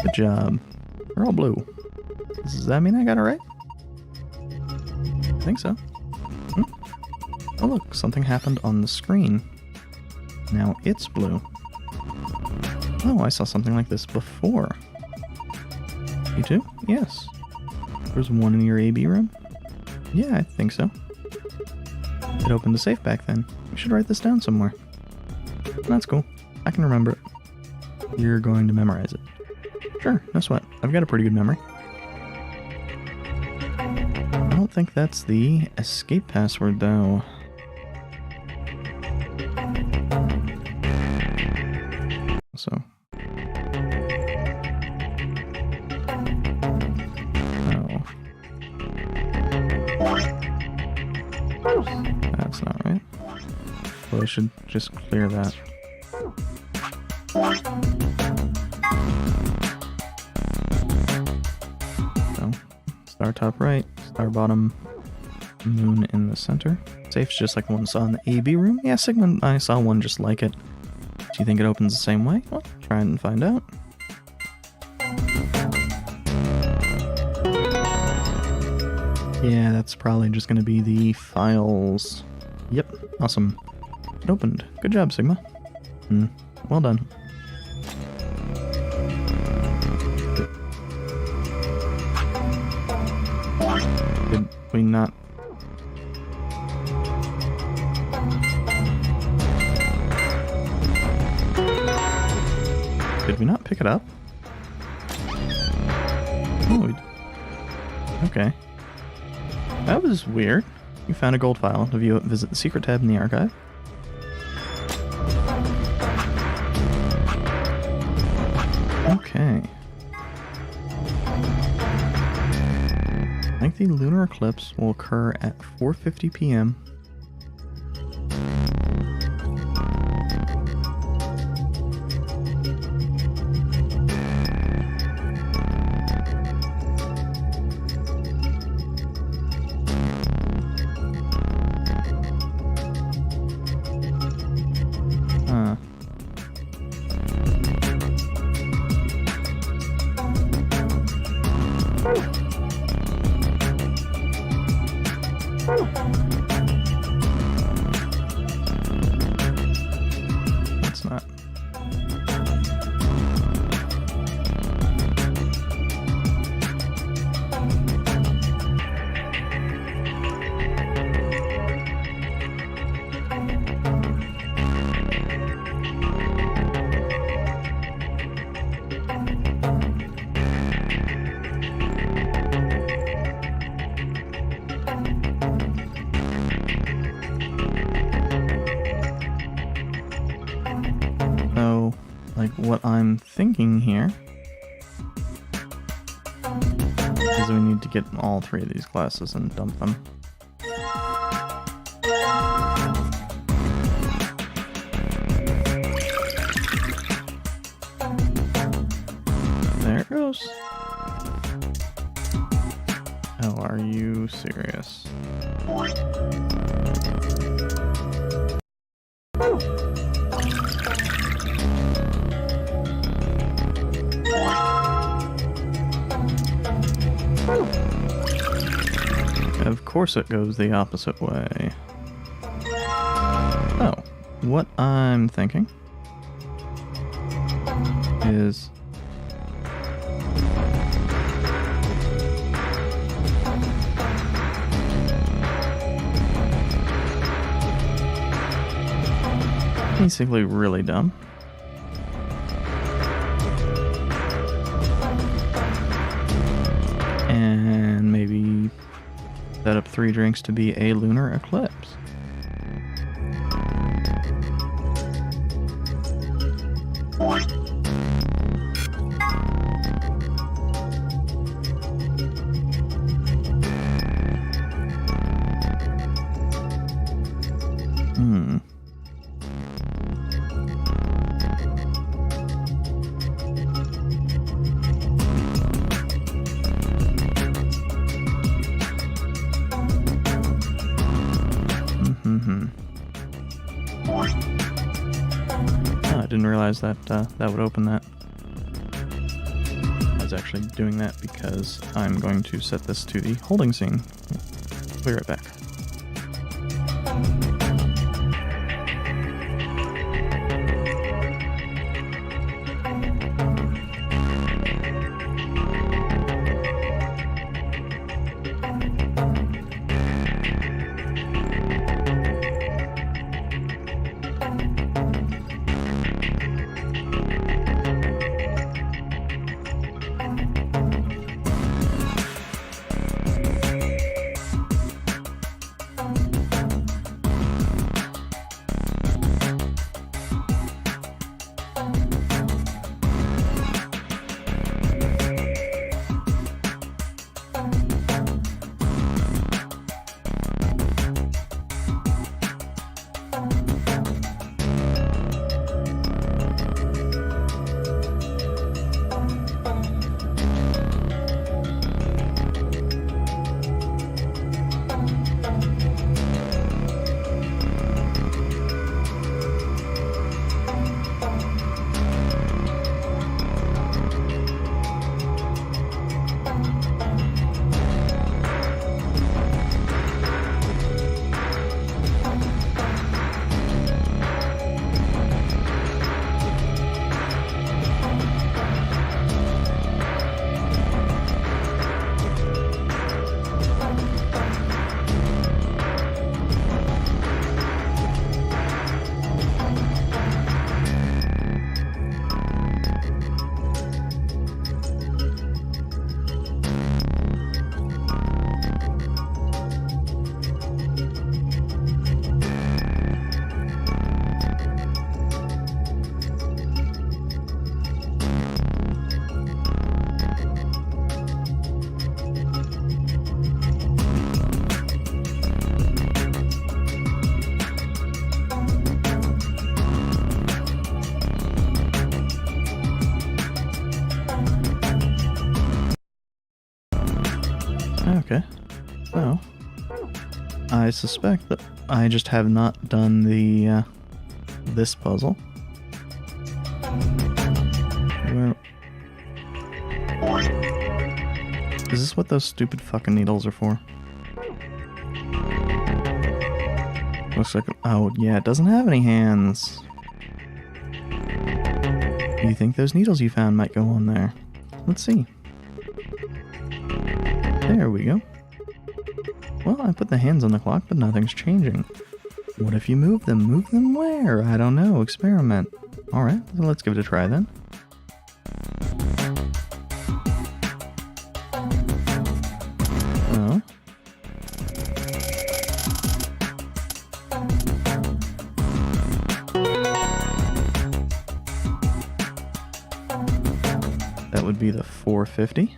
Speaker 1: Good job. They're all blue. Does that mean I got it right? I think so. Oh look, something happened on the screen. Now it's blue. Oh, I saw something like this before. You too? Yes. There's one in your AB room? Yeah, I think so. It opened the safe back then. We should write this down somewhere. That's cool. I can remember it. You're going to memorize it. Sure, no sweat. I've got a pretty good memory. I don't think that's the escape password, though. So... That's not right. Well, I should just clear that. So, star top right, star bottom, moon in the center. Safe's just like the one I saw in the AB room. Yeah, Sigmund, I saw one just like it. Do you think it opens the same way? Well, try and find out. Yeah, that's probably just going to be the files. Yep, awesome. It opened. Good job, Sigma. Well done. Did we not... Did we not pick it up? Oh, we... Okay. That was weird. You found a gold file. To view it, visit the secret tab in the archive. Okay. I think the lunar eclipse will occur at 4:50 p.m. It's not. So, like, what I'm thinking here is we need to get all three of these glasses and dump them. There it goes. Oh, are you serious? Of course it goes the opposite way. Oh, what I'm thinking is... basically really dumb. And maybe set up 3 drinks to be a lunar eclipse. Oh, I didn't realize that that would open that. I was actually doing that because I'm going to set this to the holding scene. Be right back. Okay. So, I suspect that I just have not done the, this puzzle. Where... Is this what those stupid fucking needles are for? Looks like... Oh, yeah, it doesn't have any hands. You think those needles you found might go on there? Let's see. There we go. Well, I put the hands on the clock, but nothing's changing. What if you move them? Move them where? I don't know. Experiment. Alright, well, let's give it a try then. Oh. That would be the 450.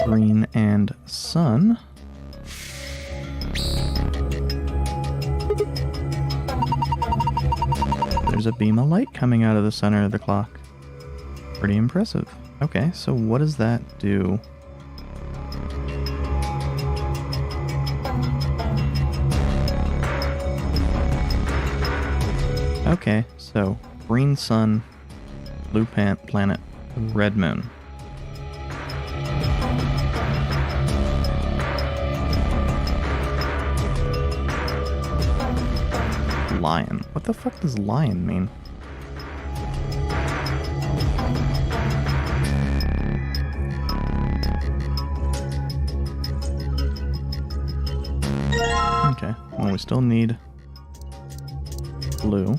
Speaker 1: Green and sun. There's a beam of light coming out of the center of the clock. Pretty impressive. Okay, so what does that do? Okay, so green sun, blue planet, red moon. Lion. What the fuck does lion mean? Okay, well we still need blue.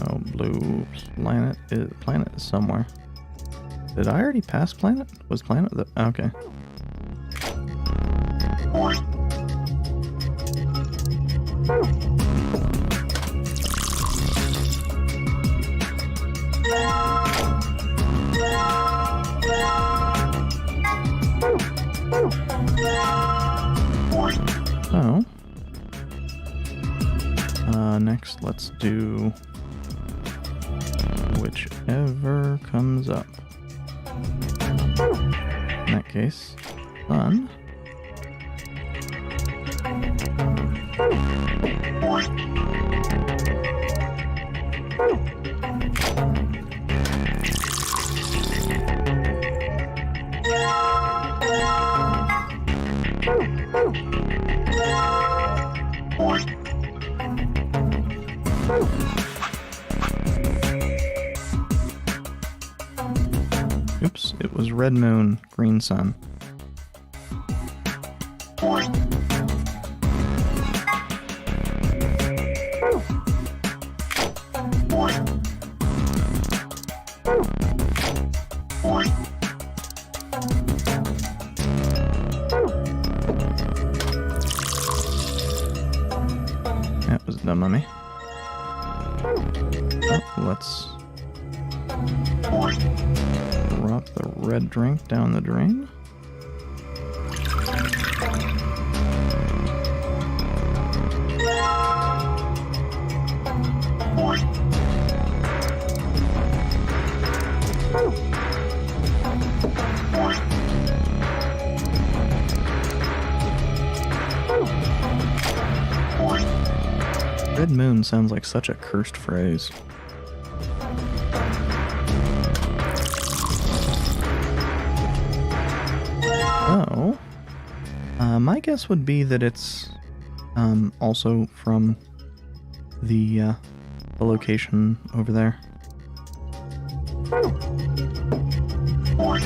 Speaker 1: Oh, blue planet is somewhere. Did I already pass planet? Was planet the... Okay. So, next let's do whichever comes up. In that case, sun. Oops, it was red moon, green sun. That was dumb of me. Oh, let's drop the red drink down the drain. Red moon sounds like such a cursed phrase. Oh, my guess would be that it's also from the location over there.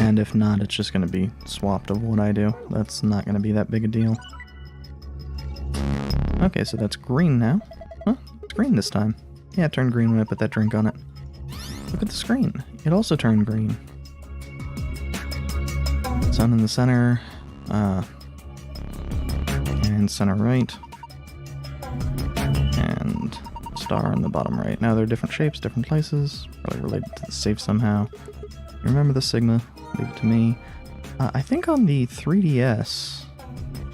Speaker 1: And if not, it's just going to be swapped of what I do. That's not going to be that big a deal. Okay, so that's green now. Huh? It's green this time. Yeah, it turned green when I put that drink on it. Look at the screen. It also turned green. Sun in the center. And center right. And star in the bottom right. Now they're different shapes, different places. Probably related to the safe somehow. You remember the Sigma? Leave it to me. I think on the 3DS...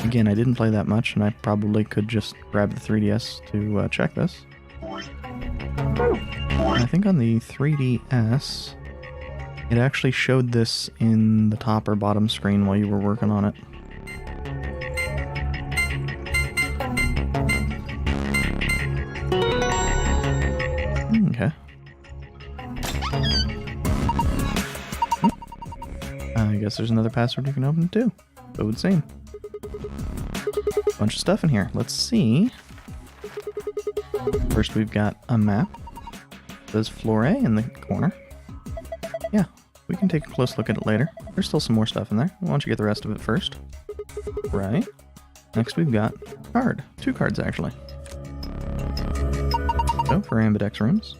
Speaker 1: Again, I didn't play that much, and I probably could just grab the 3DS to check this. I think on the 3DS, It actually showed this in the top or bottom screen while you were working on it. Okay. I guess there's another password you can open too. It would seem. Bunch of stuff in here. Let's see. First we've got a map. There's floor A in the corner. Yeah, we can take a close look at it later. There's still some more stuff in there. Why don't you get the rest of it first? Right. Next we've got a card. 2 cards actually. So for ambidex rooms.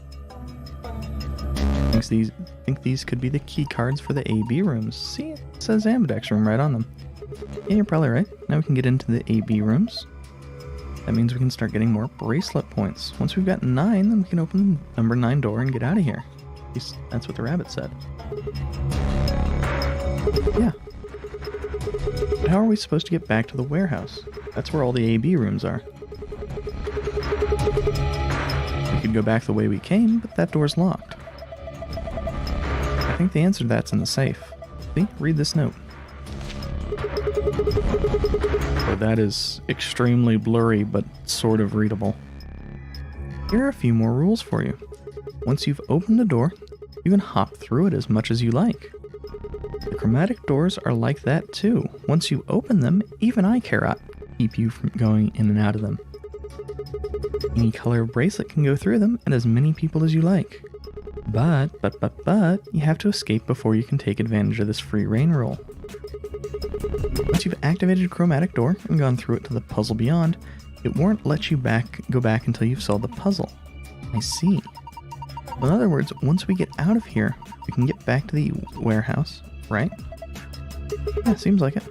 Speaker 1: Think these could be the key cards for the AB rooms. See, it says ambidex room right on them. Yeah, you're probably right. Now we can get into the AB rooms. That means we can start getting more bracelet points. Once we've got 9, then we can open the number 9 door and get out of here. At least that's what the rabbit said. Yeah. But how are we supposed to get back to the warehouse? That's where all the AB rooms are. We could go back the way we came, but that door's locked. I think the answer to that's in the safe. See? Read this note. So that is extremely blurry, but sort of readable. Here are a few more rules for you. Once you've opened the door, you can hop through it as much as you like. The chromatic doors are like that too. Once you open them, even I cannot keep you from going in and out of them. Any color bracelet can go through them, and as many people as you like. But, you have to escape before you can take advantage of this free reign rule. Once you've activated a chromatic door and gone through it to the puzzle beyond, it won't let you go back until you've solved the puzzle. I see. In other words, once we get out of here, we can get back to the warehouse, right? Yeah, seems like it.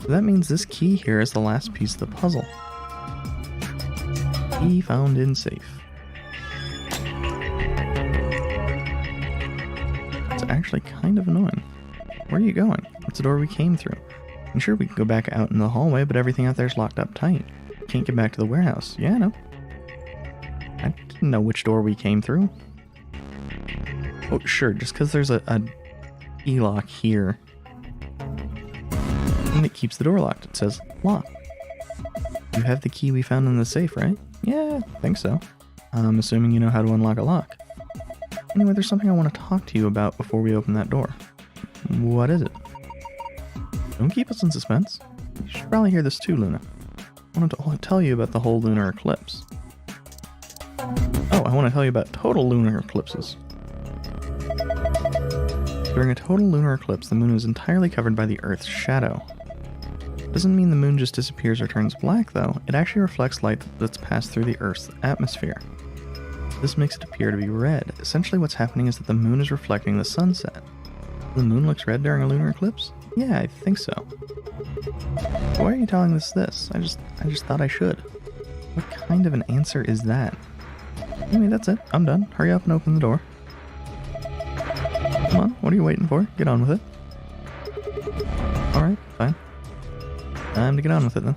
Speaker 1: So that means this key here is the last piece of the puzzle. Key found in safe. It's actually kind of annoying. Where are you going? It's the door we came through. I'm sure we can go back out in the hallway, but everything out there's locked up tight. Can't get back to the warehouse. Yeah, I know. I didn't know which door we came through. Oh, sure, just because there's a key lock here. And it keeps the door locked. It says, lock. You have the key we found in the safe, right? Yeah, I think so. I'm assuming you know how to unlock a lock. Anyway, there's something I want to talk to you about before we open that door. What is it? Don't keep us in suspense. You should probably hear this too, Luna. I wanted to tell you about the whole lunar eclipse. Oh, I want to tell you about total lunar eclipses. During a total lunar eclipse, the moon is entirely covered by the Earth's shadow. Doesn't mean the moon just disappears or turns black, though. It actually reflects light that's passed through the Earth's atmosphere. This makes it appear to be red. Essentially what's happening is that the moon is reflecting the sunset. The moon looks red during a lunar eclipse? Yeah, I think so. Why are you telling us this? I just thought I should. What kind of an answer is that? Anyway, that's it. I'm done. Hurry up and open the door. Come on, what are you waiting for? Get on with it. Alright, fine. Time to get on with it then.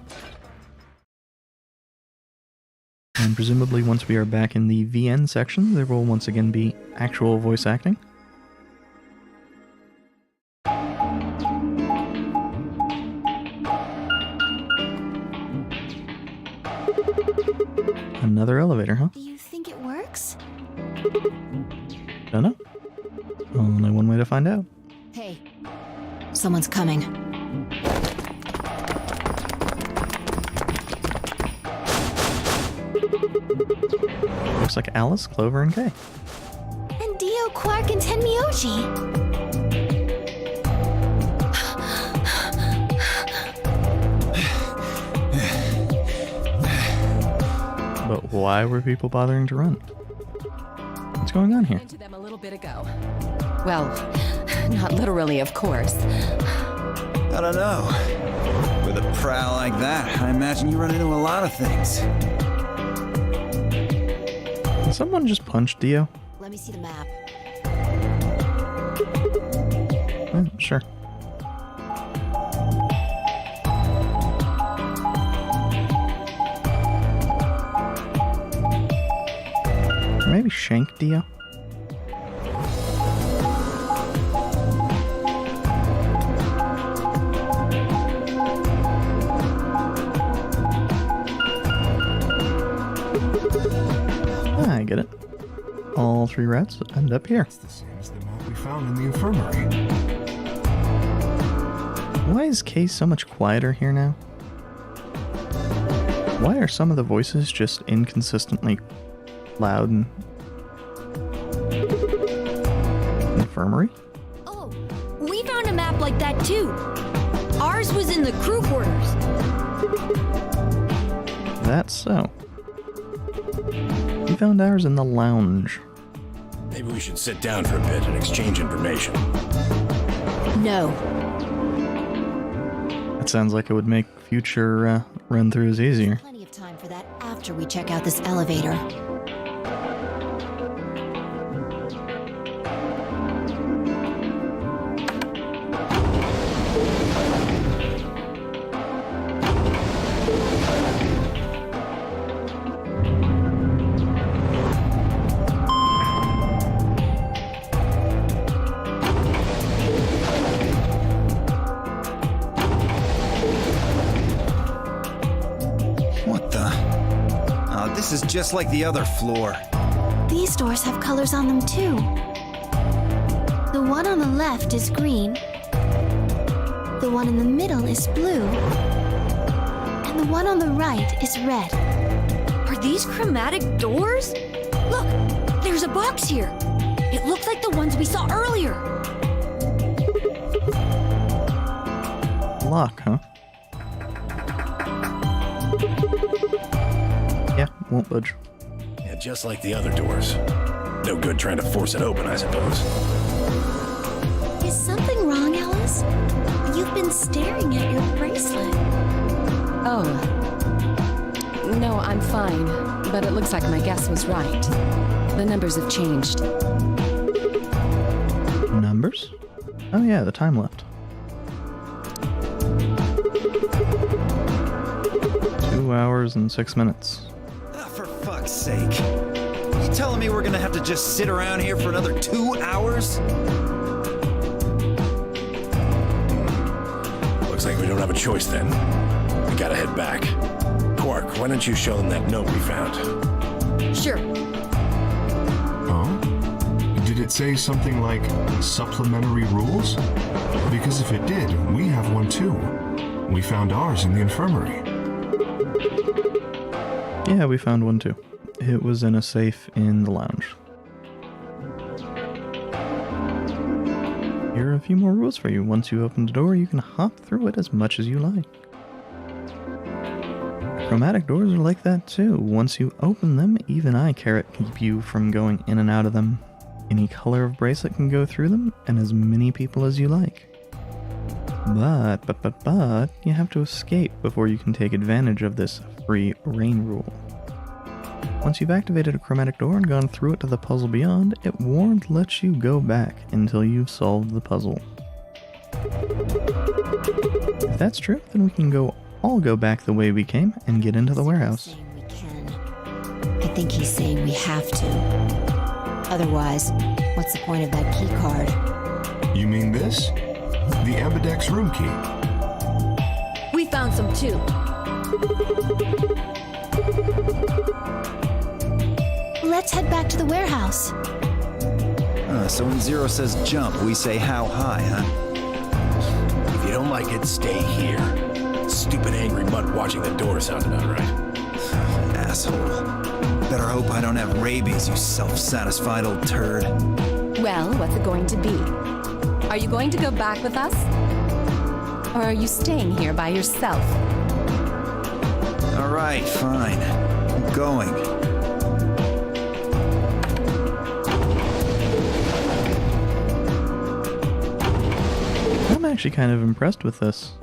Speaker 1: And presumably once we are back in the VN section, there will once again be actual voice acting. Another elevator, huh?
Speaker 6: Do you think it works?
Speaker 1: Don't know. Only one way to find out.
Speaker 2: Hey, someone's coming.
Speaker 1: Looks like Alice, Clover, and Kay.
Speaker 6: And Dio, Quark, and Tenmyoji.
Speaker 1: But why were people bothering to run? What's going on here?
Speaker 4: Into them a little bit ago. Well, not literally, of course.
Speaker 8: I don't know. With a prowl like that, I imagine you run into a lot of things.
Speaker 1: Did someone just punch Dio?
Speaker 2: Let me see the map.
Speaker 1: Sure. Or maybe shank Dio? three routes end up here.
Speaker 9: It's the same as the map we found in the infirmary.
Speaker 1: Why is Kay so much quieter here now? Why are some of the voices just inconsistently loud and... Infirmary?
Speaker 7: Oh, we found a map like that too. Ours was in the crew quarters.
Speaker 1: That's so. We found ours in the lounge.
Speaker 5: Maybe we should sit down for a bit and exchange information.
Speaker 7: No.
Speaker 1: That sounds like it would make future run-throughs easier.
Speaker 2: Plenty of time for that after we check out this elevator.
Speaker 8: What the? Oh, this is just like the other floor.
Speaker 6: These doors have colors on them too. The one on the left is green. The one in the middle is blue. And the one on the right is red.
Speaker 7: Are these chromatic doors? Look, there's a box here. It looks like the ones we saw earlier.
Speaker 1: Lock, huh? Yeah, won't budge.
Speaker 5: Yeah, just like the other doors. No good trying to force it open, I suppose.
Speaker 6: Is something wrong, Alice? You've been staring at your bracelet.
Speaker 4: Oh. No, I'm fine. But it looks like my guess was right. The numbers have changed.
Speaker 1: Numbers? Oh yeah, the time left. 2 hours and 6 minutes.
Speaker 8: Ah, for fuck's sake. You telling me we're gonna have to just sit around here for another 2 hours?
Speaker 5: Looks like we don't have a choice then. We gotta head back. Quark, why don't you show them that note we found?
Speaker 7: Sure.
Speaker 9: Oh? Did it say something like supplementary rules? Because if it did, we have one too. We found ours in the infirmary.
Speaker 1: Yeah, we found one too. It was in a safe in the lounge. Here are a few more rules for you. Once you open the door, you can hop through it as much as you like. Chromatic doors are like that too. Once you open them, even eye carrot can keep you from going in and out of them. Any color of bracelet can go through them, and as many people as you like. But, you have to escape before you can take advantage of this free reign rule. Once you've activated a chromatic door and gone through it to the puzzle beyond, it won't let you go back until you've solved the puzzle. If that's true, then we can all go back the way we came and get into the warehouse.
Speaker 2: Saying we can. I think he's saying we have to. Otherwise, what's the point of that key card?
Speaker 9: You mean this? The Ambidex room key.
Speaker 7: We found some too.
Speaker 6: Let's head back to the warehouse.
Speaker 8: So when Zero says jump, we say how high, huh?
Speaker 5: If you don't like it, stay here. Stupid angry mutt watching the door sounded alright.
Speaker 8: Asshole. Better hope I don't have rabies, you self-satisfied old turd.
Speaker 4: Well, what's it going to be? Are you going to go back with us? Or are you staying here by yourself?
Speaker 8: All right, fine. I'm going.
Speaker 1: I'm actually kind of impressed with this.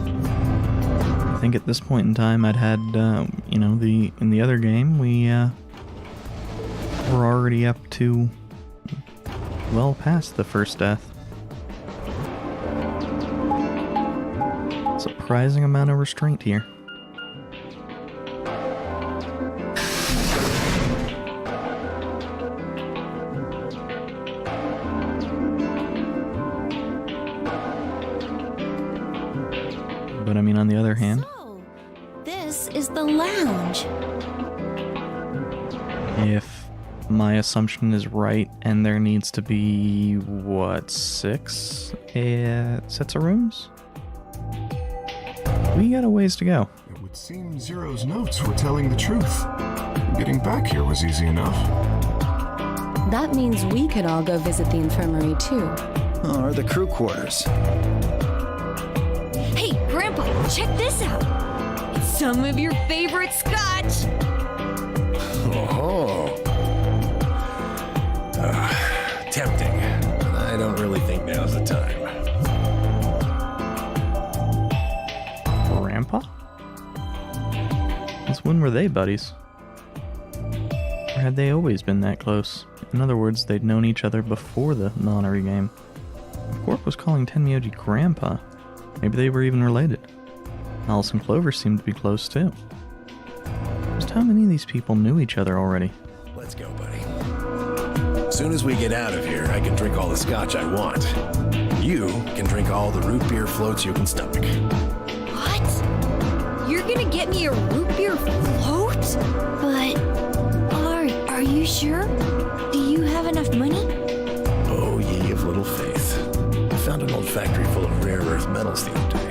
Speaker 1: I think at this point in time I'd had, in the other game, we were already up to well past the first death. Surprising amount of restraint here. But I mean, on the other hand,
Speaker 6: So, this is the lounge.
Speaker 1: if my assumption is right, and there needs to be, what, 6 sets of rooms? We got a ways to go.
Speaker 9: It would seem Zero's notes were telling the truth. Getting back here was easy enough.
Speaker 4: That means we could all go visit the infirmary too.
Speaker 8: Or the crew quarters.
Speaker 7: Hey, Grandpa, check this out. It's some of your favorite scotch.
Speaker 5: Oh. Tempting. I don't really think now's the time.
Speaker 1: Grandpa? Since when were they buddies? Or had they always been that close? In other words, they'd known each other before the Nonary game. If Quark was calling Tenmyoji Grandpa, maybe they were even related. Alice and Clover seemed to be close too. Just how many of these people knew each other already?
Speaker 5: Let's go, buddy. As soon as we get out of here, I can drink all the scotch I want. You can drink all the root beer floats you can stomach.
Speaker 7: What? You're gonna get me a root beer float? But are you sure? Do you have enough money?
Speaker 5: Oh, ye of little faith. I found an old factory full of rare earth metals the other day.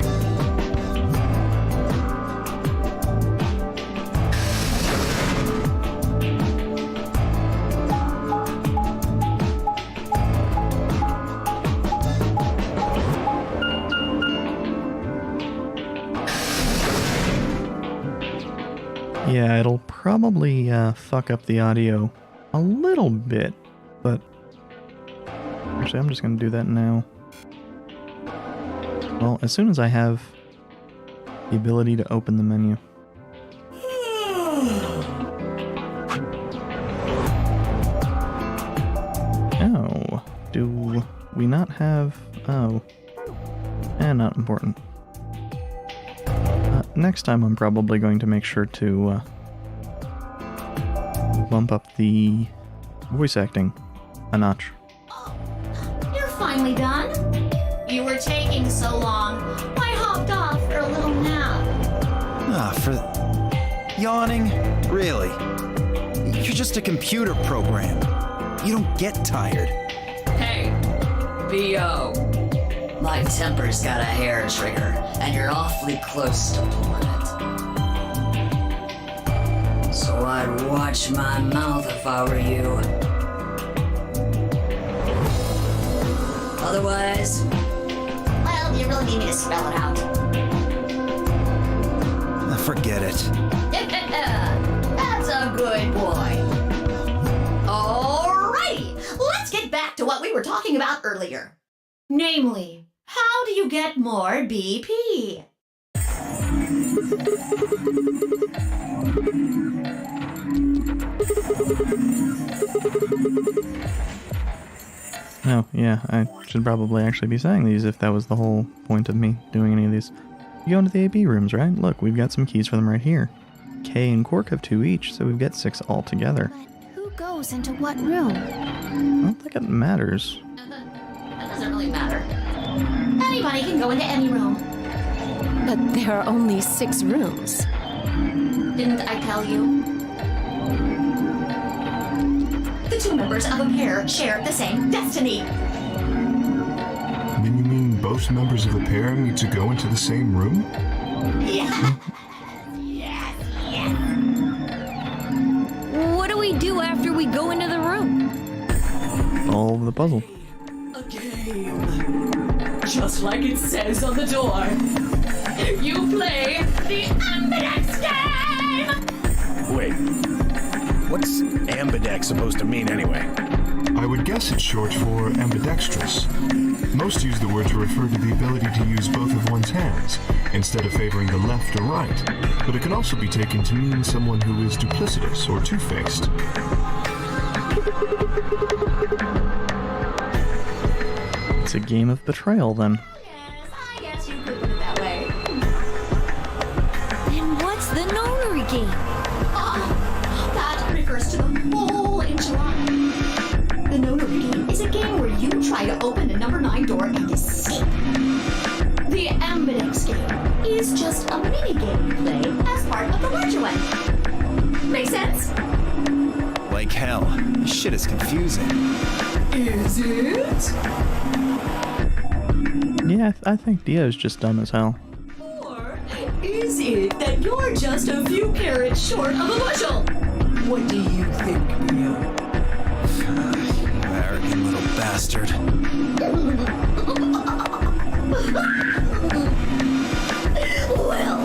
Speaker 1: Yeah, it'll probably fuck up the audio a little bit, but actually I'm just going to do that now. Well, as soon as I have the ability to open the menu. Oh, do we not have... Oh. Not important. Next time I'm probably going to make sure to bump up the voice acting a notch.
Speaker 3: Oh, you're finally done? You were taking so long. I hopped off for a little nap.
Speaker 8: For yawning? Really? You're just a computer program. You don't get tired.
Speaker 10: Hey, B.O. My temper's got a hair trigger, and you're awfully close to pulling it. So I'd watch my mouth if I were you. Otherwise...
Speaker 3: Well, you really need me to spell it out.
Speaker 8: Forget it.
Speaker 3: That's a good boy. Alrighty, let's get back to what we were talking about earlier. Namely, how do you get more BP?
Speaker 1: Oh, yeah, I should probably actually be saying these if that was the whole point of me doing any of these. You go into the AB rooms, right? Look, we've got some keys for them right here. Kay and Quark have 2 each, so we've got 6 altogether.
Speaker 6: But who goes into what room?
Speaker 1: I don't think it matters.
Speaker 3: That doesn't really matter. Anybody can go into any room.
Speaker 4: But there are only 6 rooms.
Speaker 3: Didn't I tell you? The 2 members of a pair share the same destiny.
Speaker 9: Then you mean both members of a pair need to go into the same room?
Speaker 3: Yeah. Yes.
Speaker 7: What do we do after we go into the room?
Speaker 1: Solve the puzzle.
Speaker 10: A game. Just like it says on the door. You play the Ambidex game!
Speaker 5: Wait. What's ambidex supposed to mean anyway?
Speaker 9: I would guess it's short for ambidextrous. Most use the word to refer to the ability to use both of one's hands, instead of favoring the left or right, but it can also be taken to mean someone who is duplicitous or two-faced.
Speaker 1: It's a game of betrayal, then.
Speaker 3: Yes, I guess you could put it that way.
Speaker 7: And what's the Nonary game?
Speaker 3: That refers to the whole enchilada. The Nonary game is a game where you try to open the number 9 door and escape. The Ambidex game is just a mini game you play as part of the larger one. Make sense?
Speaker 8: Like hell. Shit shit is confusing.
Speaker 10: Is it?
Speaker 1: Yeah, I think Dio's just dumb as hell.
Speaker 10: Or is it that you're just a few carrots short of a bushel? What do you think, Dio?
Speaker 8: Arrogant little bastard.
Speaker 3: Well,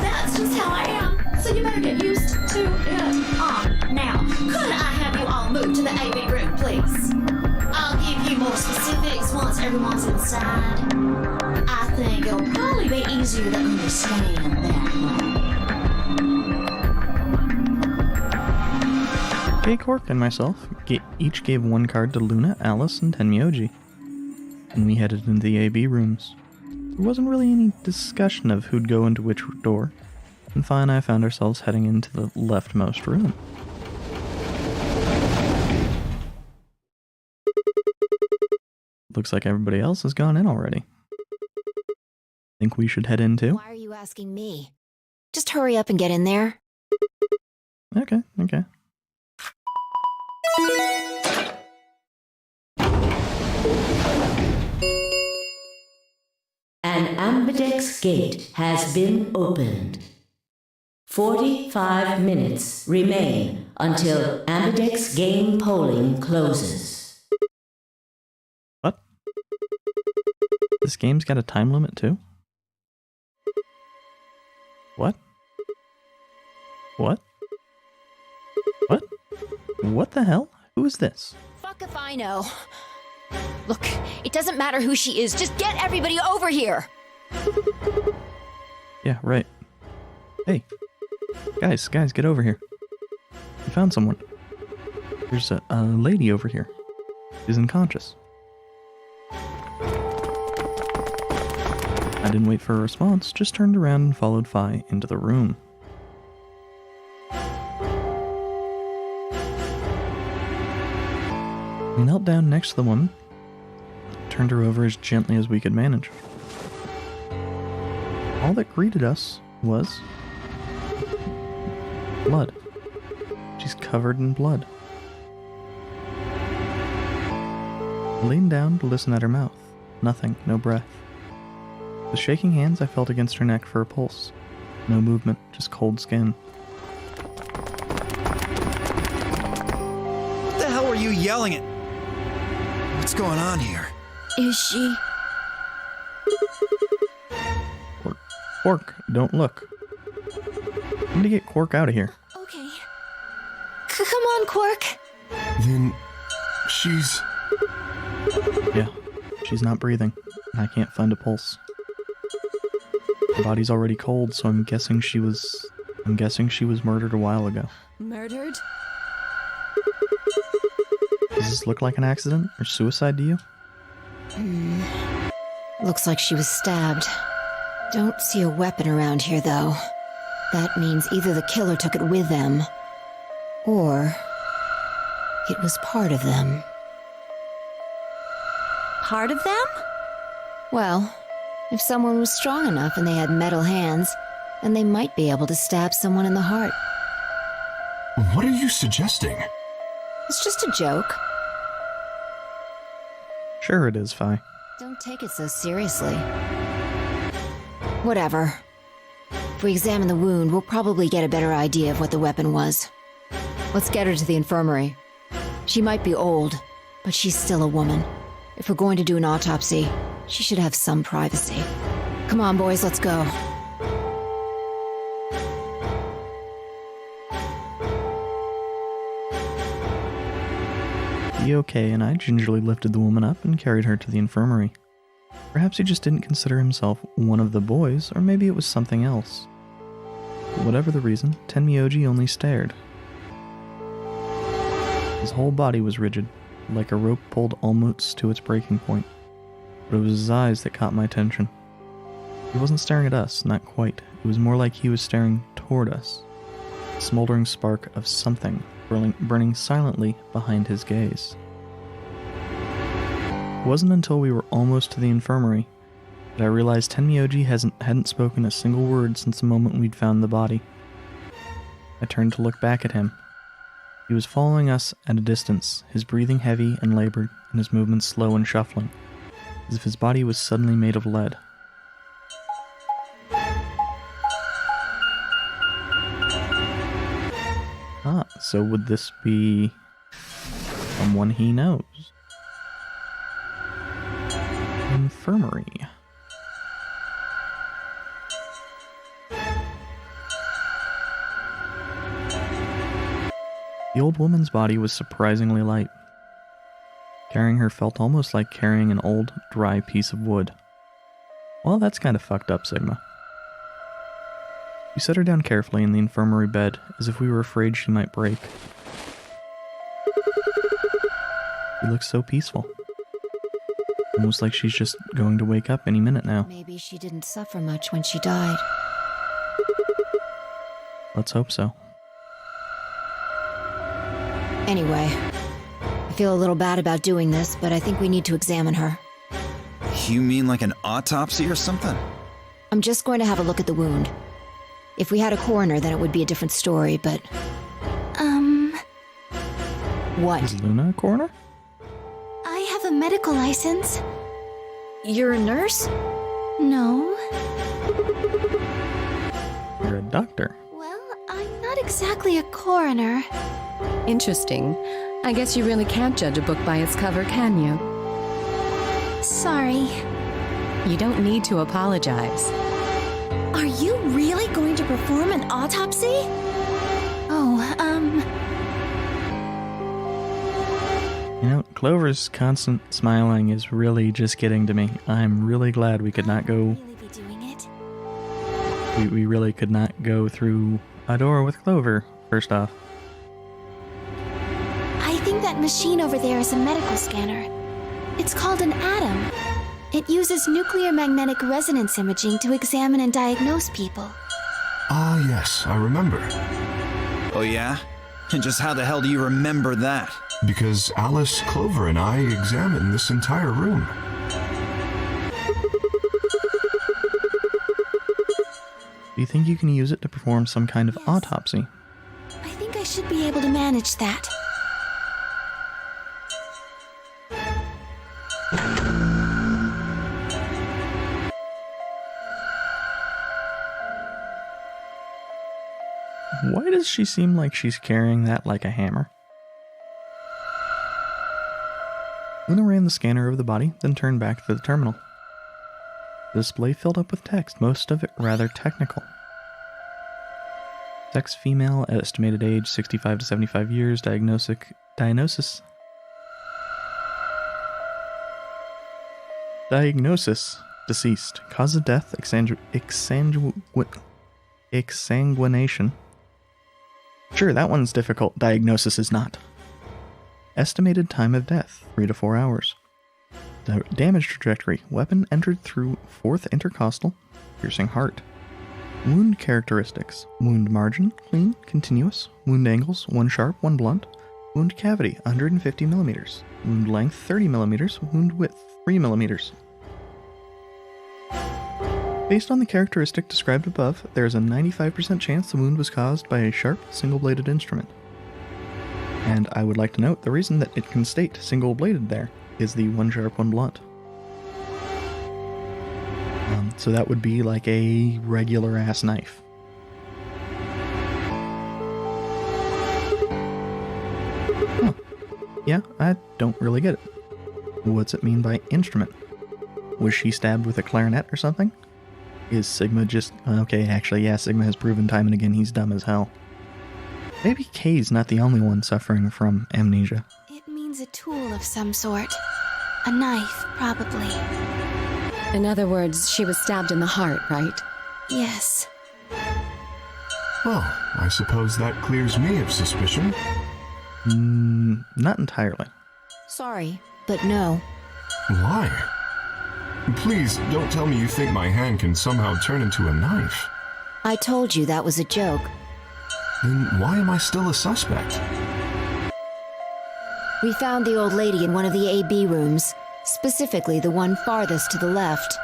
Speaker 3: that's just how I am. So you better get used to it. Now, could I have you all move to the AV room, please? I'll give you more specifics once everyone's inside. I think it'll probably be easier to understand that way.
Speaker 1: J-Cork and myself each gave one card to Luna, Alice, and Tenmyoji. And we headed into the AB rooms. There wasn't really any discussion of who'd go into which door, and Fi and I found ourselves heading into the leftmost room. Looks like everybody else has gone in already. Think we should head in too?
Speaker 2: Why are you asking me? Just hurry up and get in there.
Speaker 1: Okay.
Speaker 11: An Ambidex gate has been opened. 45 minutes remain until Ambidex game polling closes.
Speaker 1: What? This game's got a time limit too? What? What the hell? Who is this?
Speaker 2: Fuck if I know. Look, it doesn't matter who she is. Just get everybody over here.
Speaker 1: Yeah, right. Hey. Guys, get over here. I found someone. There's a lady over here. She's unconscious. I didn't wait for a response, just turned around and followed Fi into the room. We knelt down next to the woman, turned her over as gently as we could manage. All that greeted us was blood. She's covered in blood. I leaned down to listen at her mouth. Nothing, no breath. With shaking hands, I felt against her neck for a pulse. No movement, just cold skin.
Speaker 8: What the hell were you yelling at? What's going on here?
Speaker 2: Is she?
Speaker 1: Quark, don't look. I'm gonna get Quark out of here.
Speaker 2: Okay. Come on, Quark.
Speaker 9: Then she's...
Speaker 1: Yeah, she's not breathing. I can't find a pulse. Her body's already cold, so I'm guessing she was murdered a while ago.
Speaker 4: Murdered?
Speaker 1: Does this look like an accident or suicide to you?
Speaker 2: Looks like she was stabbed. Don't see a weapon around here, though. That means either the killer took it with them, or it was part of them.
Speaker 7: Part of them?
Speaker 2: Well, if someone was strong enough and they had metal hands, then they might be able to stab someone in the heart.
Speaker 9: What are you suggesting?
Speaker 2: It's just a joke.
Speaker 1: Sure it is, Fi.
Speaker 2: Don't take it so seriously. Whatever. If we examine the wound, we'll probably get a better idea of what the weapon was. Let's get her to the infirmary. She might be old, but she's still a woman. If we're going to do an autopsy, she should have some privacy. Come on, boys, let's go.
Speaker 1: Okay, and I gingerly lifted the woman up and carried her to the infirmary. Perhaps he just didn't consider himself one of the boys, or maybe it was something else. But whatever the reason, Tenmyoji only stared. His whole body was rigid, like a rope pulled almost to its breaking point. But it was his eyes that caught my attention. He wasn't staring at us, not quite. It was more like he was staring toward us. A smoldering spark of something burning silently behind his gaze. It wasn't until we were almost to the infirmary that I realized Tenmyoji hadn't spoken a single word since the moment we'd found the body. I turned to look back at him. He was following us at a distance, his breathing heavy and labored, and his movements slow and shuffling, as if his body was suddenly made of lead. Ah, so would this be someone he knows? Infirmary. The old woman's body was surprisingly light. Carrying her felt almost like carrying an old, dry piece of wood. Well, that's kind of fucked up, Sigma. We set her down carefully in the infirmary bed, as if we were afraid she might break. She looks so peaceful. Almost like she's just going to wake up any minute now.
Speaker 2: Maybe she didn't suffer much when she died.
Speaker 1: Let's hope so.
Speaker 2: Anyway, I feel a little bad about doing this, but I think we need to examine her.
Speaker 8: You mean like an autopsy or something?
Speaker 2: I'm just going to have a look at the wound. If we had a coroner, then it would be a different story, but... What?
Speaker 1: Is Luna a coroner?
Speaker 6: I have a medical license.
Speaker 2: You're a nurse?
Speaker 6: No.
Speaker 1: You're a doctor.
Speaker 6: Well, I'm not exactly a coroner.
Speaker 4: Interesting. I guess you really can't judge a book by its cover, can you?
Speaker 6: Sorry.
Speaker 4: You don't need to apologize.
Speaker 6: Are you really going to perform an autopsy? Oh,
Speaker 1: You know, Clover's constant smiling is really just getting to me. I'm really glad we could not go...
Speaker 6: really be doing it?
Speaker 1: We really could not go through a door with Clover, first off.
Speaker 6: I think that machine over there is a medical scanner. It's called an ATOM. It uses nuclear magnetic resonance imaging to examine and diagnose people.
Speaker 9: Ah, yes, I remember.
Speaker 8: Oh yeah? And just how the hell do you remember that?
Speaker 9: Because Alice, Clover, and I examined this entire room.
Speaker 1: Do you think you can use it to perform some kind of
Speaker 6: Yes.
Speaker 1: autopsy?
Speaker 6: I think I should be able to manage that.
Speaker 1: Why does she seem like she's carrying that like a hammer? Luna ran the scanner over the body, then turned back to the terminal. The display filled up with text, most of it rather technical. Sex female, estimated age 65 to 75 years, diagnosis. Deceased. Cause of death, exsanguination. Sure, that one's difficult. Diagnosis is not. Estimated time of death, 3 to 4 hours. The damage trajectory, weapon entered through 4th intercostal, piercing heart. Wound characteristics, wound margin, clean, continuous. Wound angles, 1 sharp, 1 blunt. Wound cavity, 150 millimeters. Wound length, 30 millimeters. Wound width, 3 millimeters. Based on the characteristic described above, there is a 95% chance the wound was caused by a sharp, single-bladed instrument. And I would like to note the reason that it can state single-bladed there is the 1 sharp, 1 blunt. So that would be like a regular-ass knife. Huh. Yeah, I don't really get it. What's it mean by instrument? Was she stabbed with a clarinet or something? Is Sigma just... Okay, actually, yeah, Sigma has proven time and again he's dumb as hell. Maybe Kay's not the only one suffering from amnesia.
Speaker 6: It means a tool of some sort. A knife, probably.
Speaker 4: In other words, she was stabbed in the heart, right?
Speaker 6: Yes.
Speaker 9: Well, I suppose that clears me of suspicion.
Speaker 1: Not entirely.
Speaker 2: Sorry, but no.
Speaker 9: Why? Please, don't tell me you think my hand can somehow turn into a knife.
Speaker 2: I told you that was a joke.
Speaker 9: Then why am I still a suspect?
Speaker 2: We found the old lady in one of the AB rooms, specifically the one farthest to the left.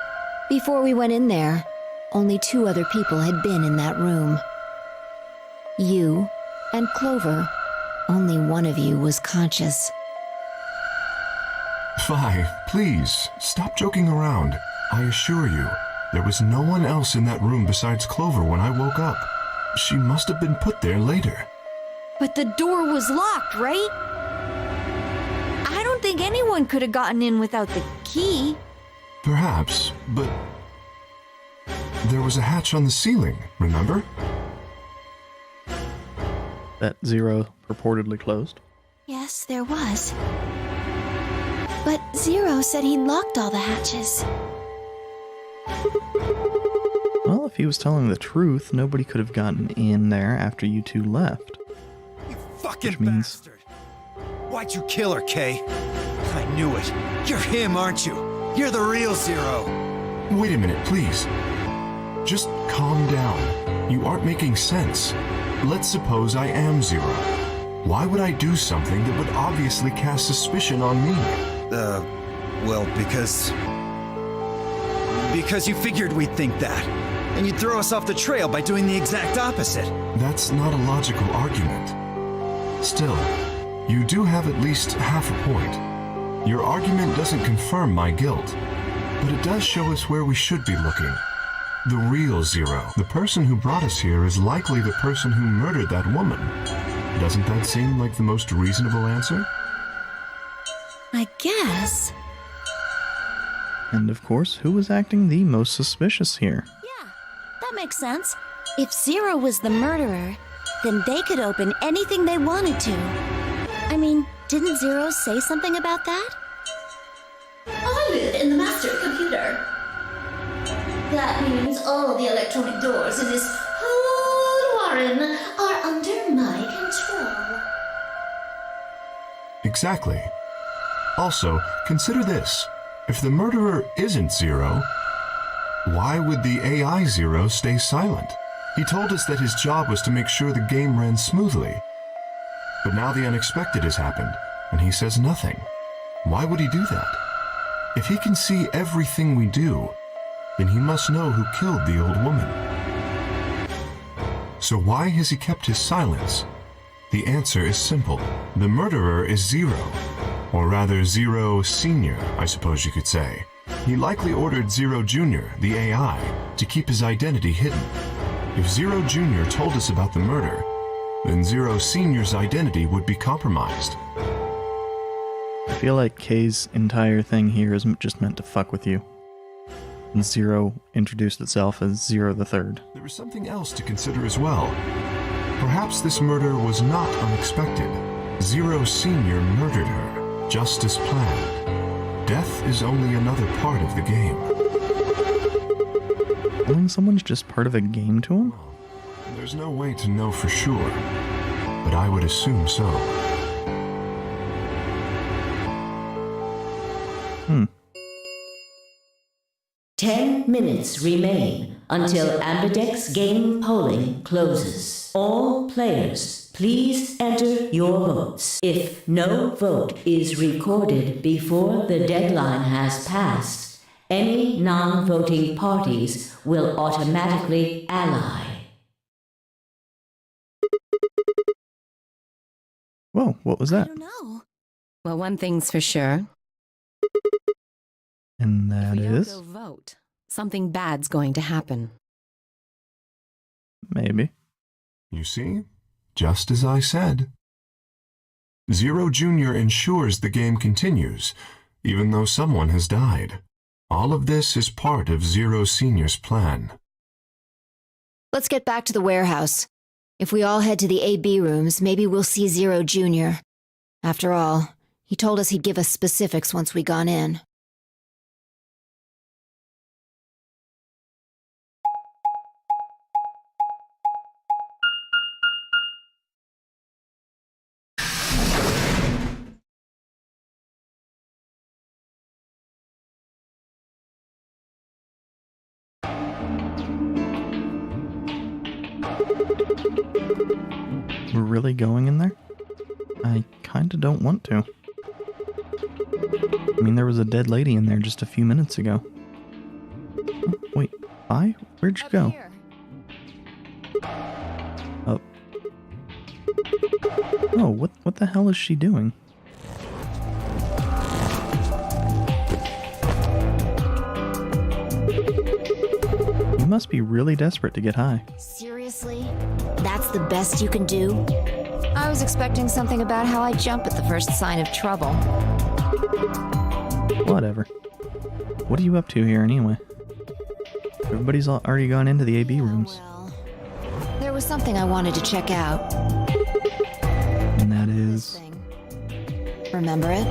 Speaker 2: Before we went in there, only 2 other people had been in that room. You and Clover. only one of you was conscious.
Speaker 9: Fi, please, stop joking around. I assure you, there was no one else in that room besides Clover when I woke up. She must have been put there later.
Speaker 7: But the door was locked, right? I don't think anyone could have gotten in without the key.
Speaker 9: Perhaps, but there was a hatch on the ceiling, remember?
Speaker 1: That Zero purportedly closed.
Speaker 6: Yes, there was. But Zero said he locked all the hatches.
Speaker 1: Well, if he was telling the truth, nobody could have gotten in there after you two left.
Speaker 8: You fucking
Speaker 1: Which means-
Speaker 8: bastard! Why'd you kill her, Kay? I knew it. You're him, aren't you? You're the real Zero.
Speaker 9: Wait a minute, please. Just calm down. You aren't making sense. Let's suppose I am Zero. Why would I do something that would obviously cast suspicion on me?
Speaker 8: Well, because you figured we'd think that. And you'd throw us off the trail by doing the exact opposite.
Speaker 9: That's not a logical argument. Still, you do have at least half a point. Your argument doesn't confirm my guilt, but it does show us where we should be looking. The real Zero, the person who brought us here, is likely the person who murdered that woman. Doesn't that seem like the most reasonable answer?
Speaker 6: I guess.
Speaker 1: And of course, who was acting the most suspicious here?
Speaker 7: Yeah, that makes sense. If Zero was the murderer, then they could open anything they wanted to. I mean, didn't Zero say something about that?
Speaker 3: I live in the master computer. That means all the electronic doors in this whole warren are under my control.
Speaker 9: Exactly. Also, consider this. If the murderer isn't Zero, why would the AI Zero stay silent? He told us that his job was to make sure the game ran smoothly. But now the unexpected has happened, and he says nothing. Why would he do that? If he can see everything we do, then he must know who killed the old woman. So why has he kept his silence? The answer is simple. The murderer is Zero. Or rather, Zero Senior, I suppose you could say. He likely ordered Zero Junior, the AI, to keep his identity hidden. If Zero Junior told us about the murder, then Zero Senior's identity would be compromised.
Speaker 1: I feel like Kay's entire thing here is just meant to fuck with you. And Zero introduced itself as Zero the Third.
Speaker 9: There is something else to consider as well. Perhaps this murder was not unexpected. Zero Senior murdered her, just as planned. Death is only another part of the game.
Speaker 1: Killing someone's just part of a game to him?
Speaker 9: There's no way to know for sure, but I would assume so.
Speaker 11: 10 minutes remain until Ambidex game polling closes. All players, please enter your votes. If no vote is recorded before the deadline has passed, any non-voting parties will automatically ally.
Speaker 1: Whoa, what was
Speaker 7: I
Speaker 1: that?
Speaker 7: don't know.
Speaker 4: Well, one thing's for sure.
Speaker 1: And that
Speaker 4: If we don't
Speaker 1: is?
Speaker 4: go vote, something bad's going to happen.
Speaker 1: Maybe.
Speaker 9: You see? Just as I said. Zero Junior ensures the game continues, even though someone has died. All of this is part of Zero Senior's plan.
Speaker 2: Let's get back to the warehouse. If we all head to the AB rooms, maybe we'll see Zero Jr. After all, he told us he'd give us specifics once we gone in.
Speaker 1: We're really going in there? I kinda don't want to. I mean, there was a dead lady in there just a few minutes ago. Oh, wait, Fi? Where'd you go?
Speaker 7: Here.
Speaker 1: Oh. Oh, what the hell is she doing? You must be really desperate to get high.
Speaker 2: Seriously? That's the best you can do? I was expecting something about how I jump at the first sign of trouble.
Speaker 1: Whatever. What are you up to here anyway? Everybody's already gone into the AB rooms.
Speaker 2: Well, there was something I wanted to check out.
Speaker 1: And that is...
Speaker 2: Remember it?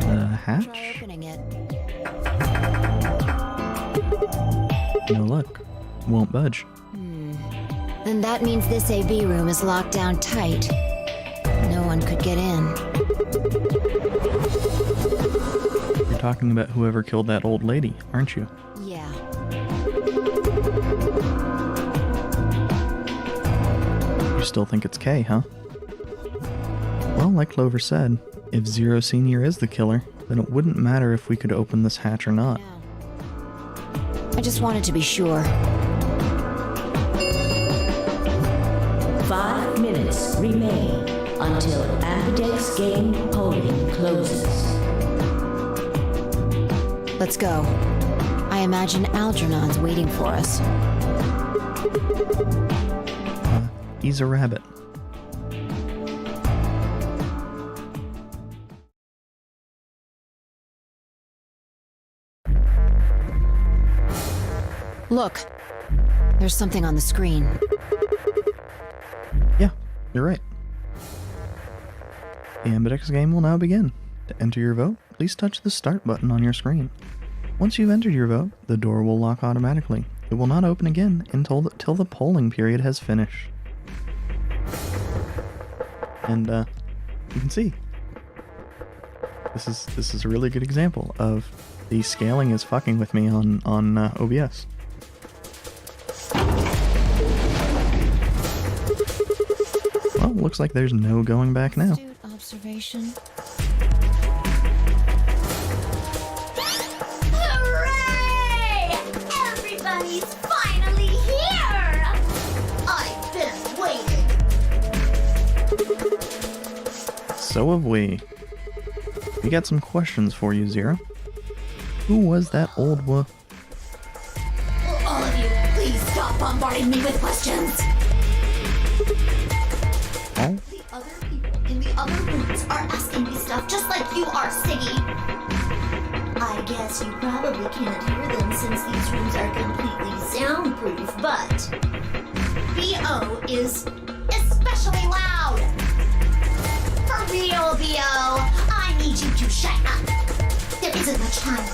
Speaker 1: The hatch?
Speaker 2: Try opening it.
Speaker 1: No luck. Won't budge.
Speaker 2: Then that means this AB room is locked down tight. No one could get in.
Speaker 1: You're talking about whoever killed that old lady, aren't you?
Speaker 2: Yeah.
Speaker 1: You still think it's Kay, huh? Well, like Clover said, if Zero Senior is the killer, then it wouldn't matter if we could open this hatch or not.
Speaker 2: I just wanted to be sure.
Speaker 11: 5 minutes remain until Ambidex game polling closes.
Speaker 2: Let's go. I imagine Algernon's waiting for us.
Speaker 1: He's a rabbit.
Speaker 2: Look, there's something on the screen.
Speaker 1: Yeah, you're right. The Ambidex game will now begin. To enter your vote, please touch the start button on your screen. Once you've entered your vote, the door will lock automatically. It will not open again until the polling period has finished. And you can see this is a really good example of the scaling is fucking with me on OBS. Well, looks like there's no going back now.
Speaker 2: Astute observation.
Speaker 3: Hooray! Everybody's finally here! I've been waiting.
Speaker 1: So have we. We got some questions for you, Zero. Who was that old
Speaker 3: Will all of you please stop bombarding me with questions?
Speaker 1: Oh?
Speaker 3: The other people in the other rooms are asking me stuff just like you are, Siggy. I guess you probably can't hear them since these rooms are completely soundproof, but B.O. is especially loud. For real, B.O., I need you to shut up. There isn't much time.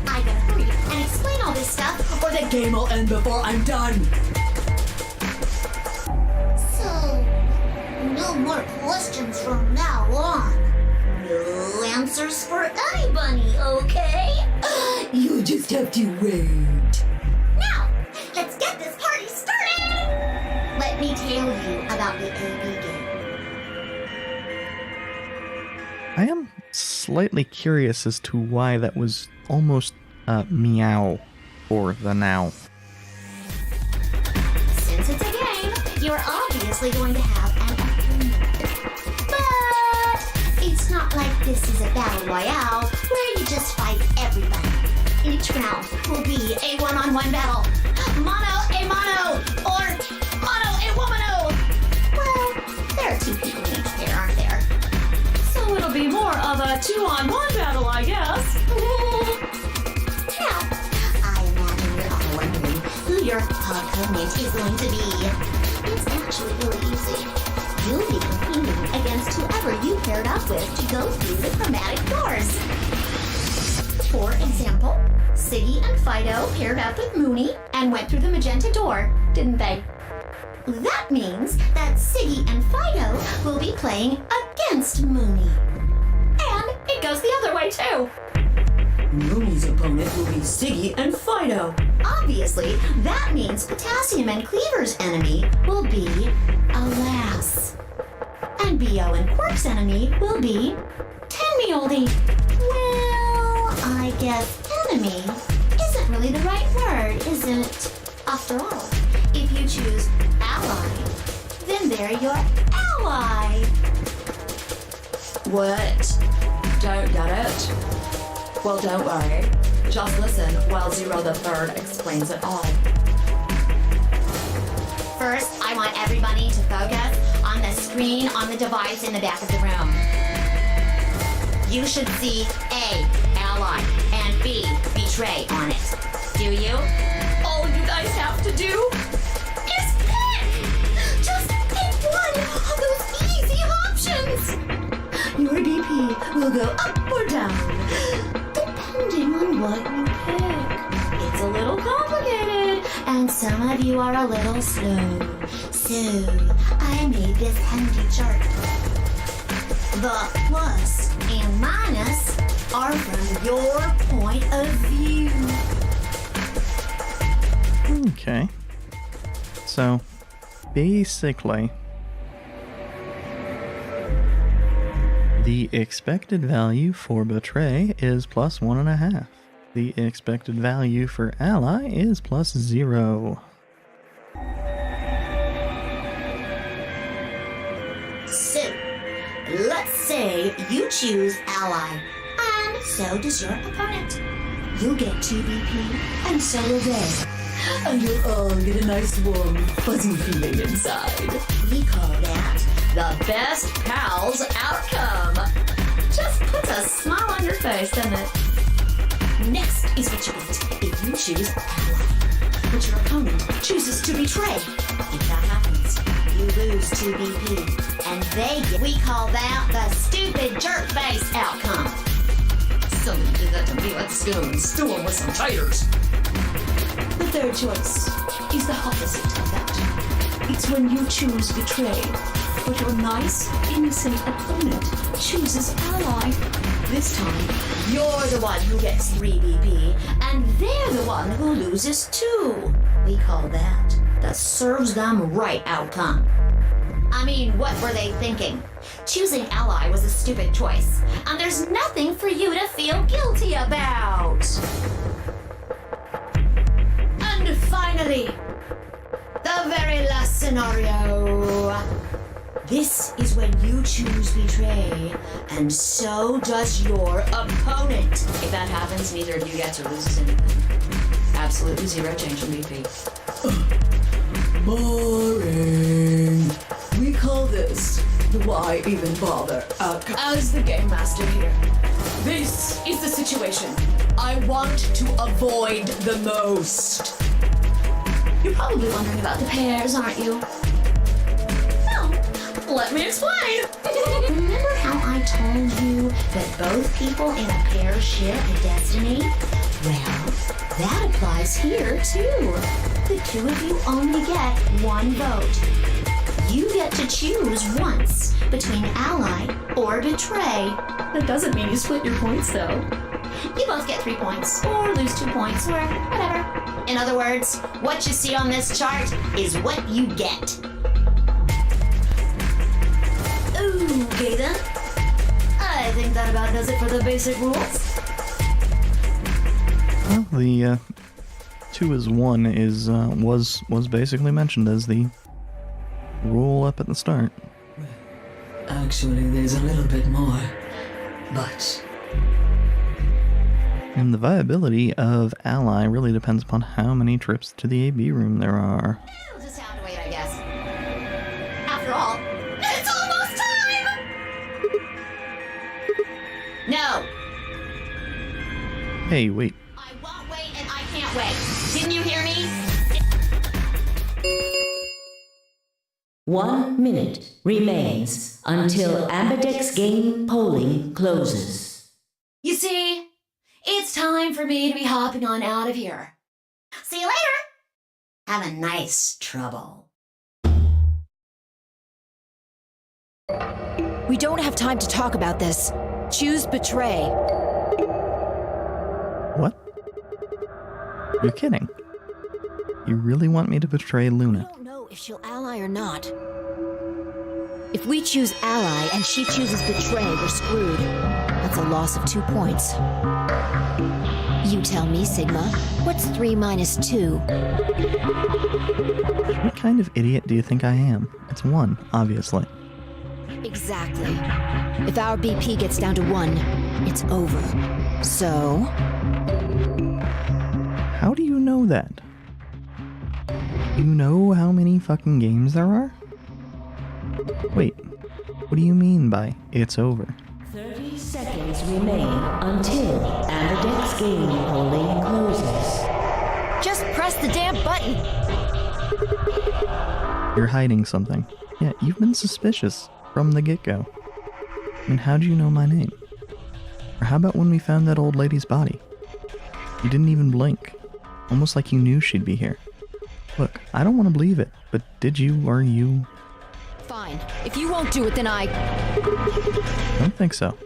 Speaker 3: I gotta hurry and explain all this stuff, or the game will end before I'm done. So, no more questions from now on. No answers for anybody, okay? You just have to wait. Now, let's get this party started! Let me tell you about the AB game.
Speaker 1: I am slightly curious as to why that was almost meow for the now.
Speaker 3: Since it's a game, you're obviously going to have an opponent. But it's not like this is a battle royale where you just fight everybody. Each round will be a one-on-one battle. Mono a mono, or mono a womano. Well, there are two people in each pair, aren't there? So it'll be more of a two-on-one battle, I guess. Now, I imagine you're all wondering who your opponent is going to be. It's actually really easy. You'll be competing against whoever you paired up with to go through the chromatic doors. For example, Siggy and Fido paired up with Mooney and went through the magenta door, didn't they? That means that Siggy and Fido will be playing against Mooney. And it goes the other way, too. Mooney's opponent will be Siggy and Fido. Obviously, that means Potassium and Cleaver's enemy will be Alas. And B.O. and Quark's enemy will be Tenmeoldy. Well, I guess enemy isn't really the right word, is it? After all, if you choose ally, betray your ally.
Speaker 10: What? Don't get it? Well, don't worry. Just listen while Zero the Third explains it all.
Speaker 3: First, I want everybody to focus on the screen on the device in the back of the room. You should see A, ally, and B, betray on it. Do you?
Speaker 10: All you guys have to do
Speaker 3: Is pick! Just pick one of those easy options! Your BP will go up or down, depending on what you pick. It's a little complicated, and some of you are a little slow. So, I made this handy chart. The plus and minus are from your point of view.
Speaker 1: Okay. So, basically, the expected value for betray is plus 1.5. The expected value for ally is plus 0.
Speaker 3: So, let's say you choose ally, and so does your opponent. You'll get 2 BP, and so will they.
Speaker 10: and you'll all get a nice warm, fuzzy feeling inside.
Speaker 3: We call that the best pals outcome. Just puts a smile on your face, doesn't it? Next is what you get if you choose ally, but your opponent chooses to betray. If that happens, you lose 2 BP, and they get. We call that the stupid jerk face outcome.
Speaker 10: Somebody did that to me at school and storm with some tires.
Speaker 12: The third choice is the opposite of that. It's when you choose betray, but your nice, innocent opponent chooses ally.
Speaker 3: This time, you're the one who gets 3 BP, and they're the one who loses 2. We call that the serves them right outcome. I mean, what were they thinking? Choosing ally was a stupid choice, and there's nothing for you to feel guilty about. And finally, the very last scenario. This is when you choose betray, and so does your opponent.
Speaker 10: If that happens, neither of you gets or loses anything. Absolutely 0 change in BP.
Speaker 12: Boring. We call this the why even bother outcome. As the game master here, this is the situation I want to avoid the most.
Speaker 3: You're probably wondering about the pairs, aren't you? Let me explain. Remember how I told you that both people in a pair share a destiny? Well, that applies here too. The 2 of you only get 1 vote. You get to choose once between ally or betray.
Speaker 12: That doesn't mean you split your points though.
Speaker 3: You both get 3 points, or lose 2 points, or whatever. In other words, what you see on this chart is what you get. Okay then. I think that about does it for the basic rules.
Speaker 1: Well, the 2 is 1 is was basically mentioned as the rule up at the start.
Speaker 12: Actually, there's a little bit more, but...
Speaker 1: And the viability of ally really depends upon how many trips to the AB room there are.
Speaker 3: We'll just have to wait, I guess. After all, it's almost time! No!
Speaker 1: Hey, wait.
Speaker 3: I won't wait and I can't wait. Didn't you hear me?
Speaker 11: 1 minute remains until Ambidex game polling closes.
Speaker 3: You see, it's time for me to be hopping on out of here. See you later! Have a nice trouble.
Speaker 2: We don't have time to talk about this. Choose betray.
Speaker 1: What? You're kidding. You really want me to betray Luna?
Speaker 2: I don't know if she'll ally or not. If we choose ally and she chooses betray, we're screwed. That's a loss of 2 points. You tell me, Sigma. What's 3 minus 2?
Speaker 1: What kind of idiot do you think I am? It's 1, obviously.
Speaker 2: Exactly. If our BP gets down to 1, it's over. So?
Speaker 1: How do you know that? You know how many fucking games there are? Wait, what do you mean by it's over?
Speaker 11: 30 seconds remain until Amadex game polling closes.
Speaker 2: Just press the damn button!
Speaker 1: You're hiding something. Yeah, you've been suspicious from the get-go. I mean, how'd you know my name? Or how about when we found that old lady's body? You didn't even blink. Almost like you knew she'd be here. Look, I don't want to believe it, but did you or you...
Speaker 2: Fine. If you won't do it, then I
Speaker 1: don't think so.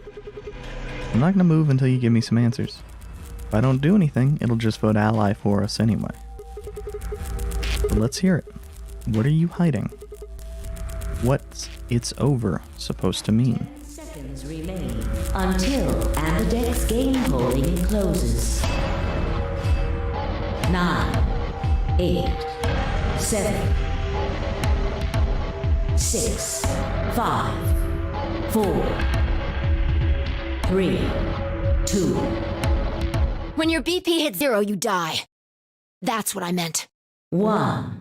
Speaker 1: I'm not gonna move until you give me some answers. If I don't do anything, it'll just vote ally for us anyway. But let's hear it. What are you hiding? What's "it's over" supposed to mean?
Speaker 11: 10 seconds remain until Amadex game polling closes. 9, 8, 7, 6, 5, 4, 3, 2.
Speaker 2: When your BP hits 0, you die. That's what I meant.
Speaker 11: 1.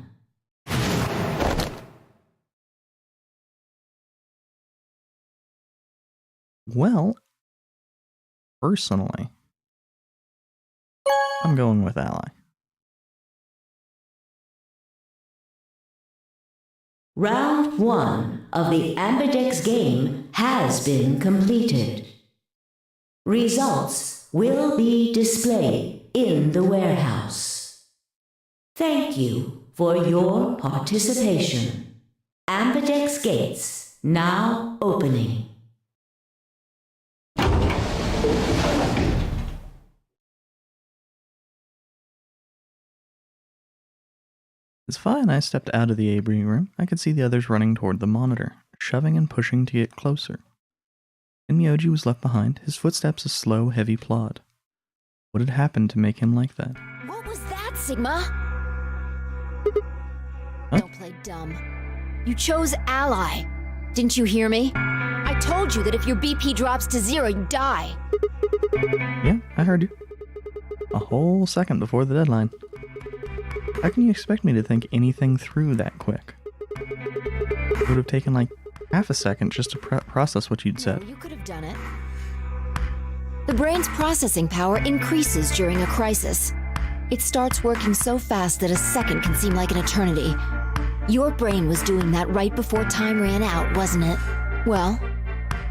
Speaker 1: Well, personally, I'm going with ally.
Speaker 11: Round 1 of the Ambidex game has been completed. Results will be displayed in the warehouse. Thank you for your participation. Ambidex gates now opening.
Speaker 1: As Fi and I stepped out of the Abri room, I could see the others running toward the monitor, shoving and pushing to get closer. And Myoji was left behind, his footsteps a slow, heavy plod. What had happened to make him like that?
Speaker 2: What was that, Sigma?
Speaker 1: Huh?
Speaker 2: Don't play dumb. You chose ally. Didn't you hear me? I told you that if your BP drops to 0, you die.
Speaker 1: Yeah, I heard you. A whole second before the deadline. How can you expect me to think anything through that quick? It would have taken like half a second just to process what you'd said.
Speaker 2: No, you could have done it. The brain's processing power increases during a crisis. It starts working so fast that a second can seem like an eternity. Your brain was doing that right before time ran out, wasn't it? Well,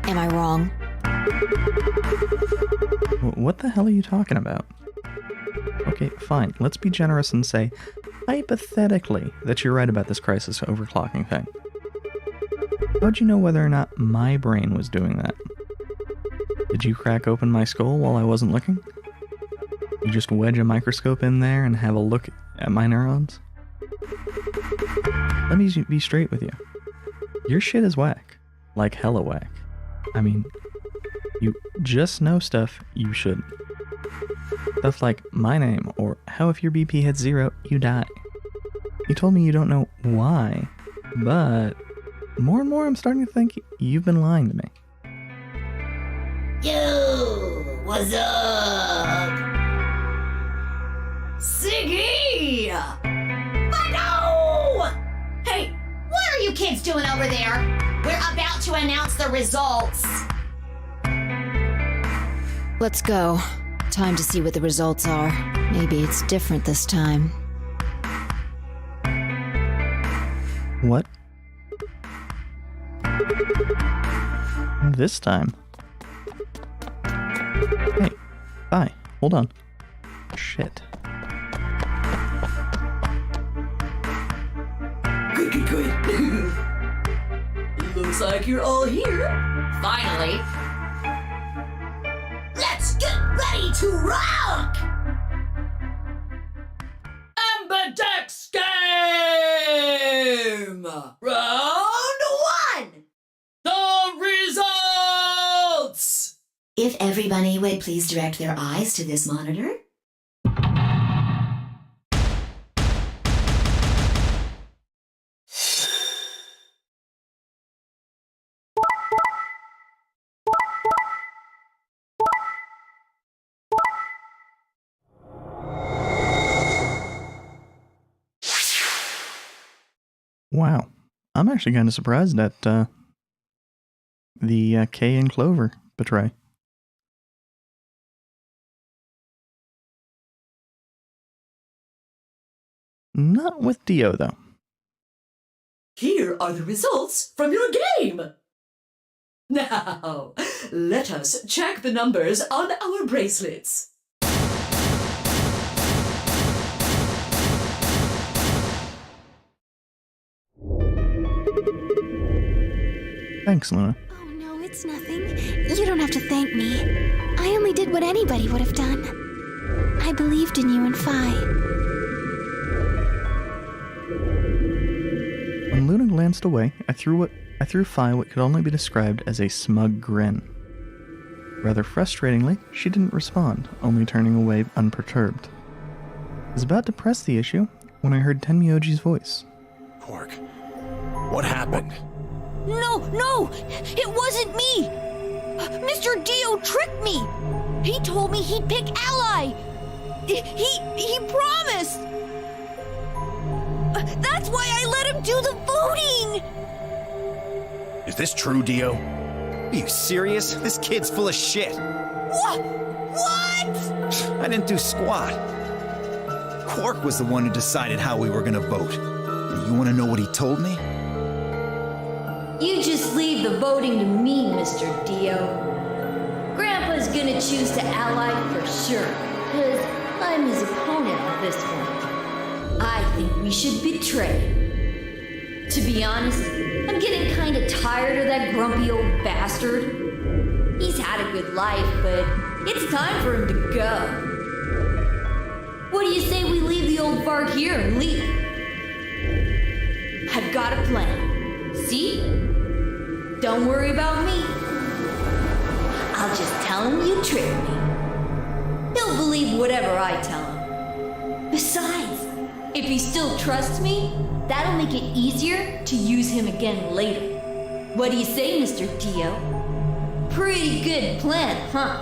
Speaker 2: am I wrong?
Speaker 1: What the hell are you talking about? Okay, fine. Let's be generous and say, hypothetically, that you're right about this crisis overclocking thing. How'd you know whether or not my brain was doing that? Did you crack open my skull while I wasn't looking? You just wedge a microscope in there and have a look at my neurons? Let me be straight with you. Your shit is whack. Like hella whack. I mean, you just know stuff you shouldn't. Stuff like my name, or how if your BP hits 0, you die. You told me you don't know why, but more and more I'm starting to think you've been lying to me.
Speaker 3: Yo, what's up? Siggy! But no! Hey, what are you kids doing over there? We're about to announce the results.
Speaker 2: Let's go. Time to see what the results are. Maybe it's different this time.
Speaker 1: What? This time? Hey, bye. Hold on. Shit.
Speaker 12: Good. Looks like you're all here.
Speaker 3: Finally. Let's get ready to rock!
Speaker 12: Ambidex game! Round 1! The results!
Speaker 10: If everybody would please direct their eyes to this monitor.
Speaker 1: Wow. I'm actually kind of surprised at the Kay and Clover betray. Not with Dio, though.
Speaker 12: Here are the results from your game. Now, let us check the numbers on our bracelets.
Speaker 1: Thanks, Luna.
Speaker 6: Oh no, it's nothing. You don't have to thank me. I only did what anybody would have done. I believed in you and Phi.
Speaker 1: When Luna glanced away, I threw Phi what could only be described as a smug grin. Rather frustratingly, she didn't respond, only turning away unperturbed. I was about to press the issue when I heard Tenmyoji's voice.
Speaker 5: Quark, what happened?
Speaker 7: No! It wasn't me! Mr. Dio tricked me! He told me he'd pick Ally! He promised! That's why I let him do the voting!
Speaker 5: Is this true, Dio?
Speaker 8: Are you serious? This kid's full of shit.
Speaker 7: What?
Speaker 8: I didn't do squat. Quark was the one who decided how we were gonna vote. And you wanna know what he told me?
Speaker 13: You just leave the voting to me, Mr. Dio. Grandpa's gonna choose to ally for sure, because I'm his opponent at this point. I think we should betray. To be honest, I'm getting kinda tired of that grumpy old bastard. He's had a good life, but it's time for him to go. What do you say we leave the old fart here and leave? I've got a plan. See? Don't worry about me. I'll just tell him you tricked me. He'll believe whatever I tell him. Besides, if he still trusts me, that'll make it easier to use him again later. What do you say, Mr. Dio? Pretty good plan, huh?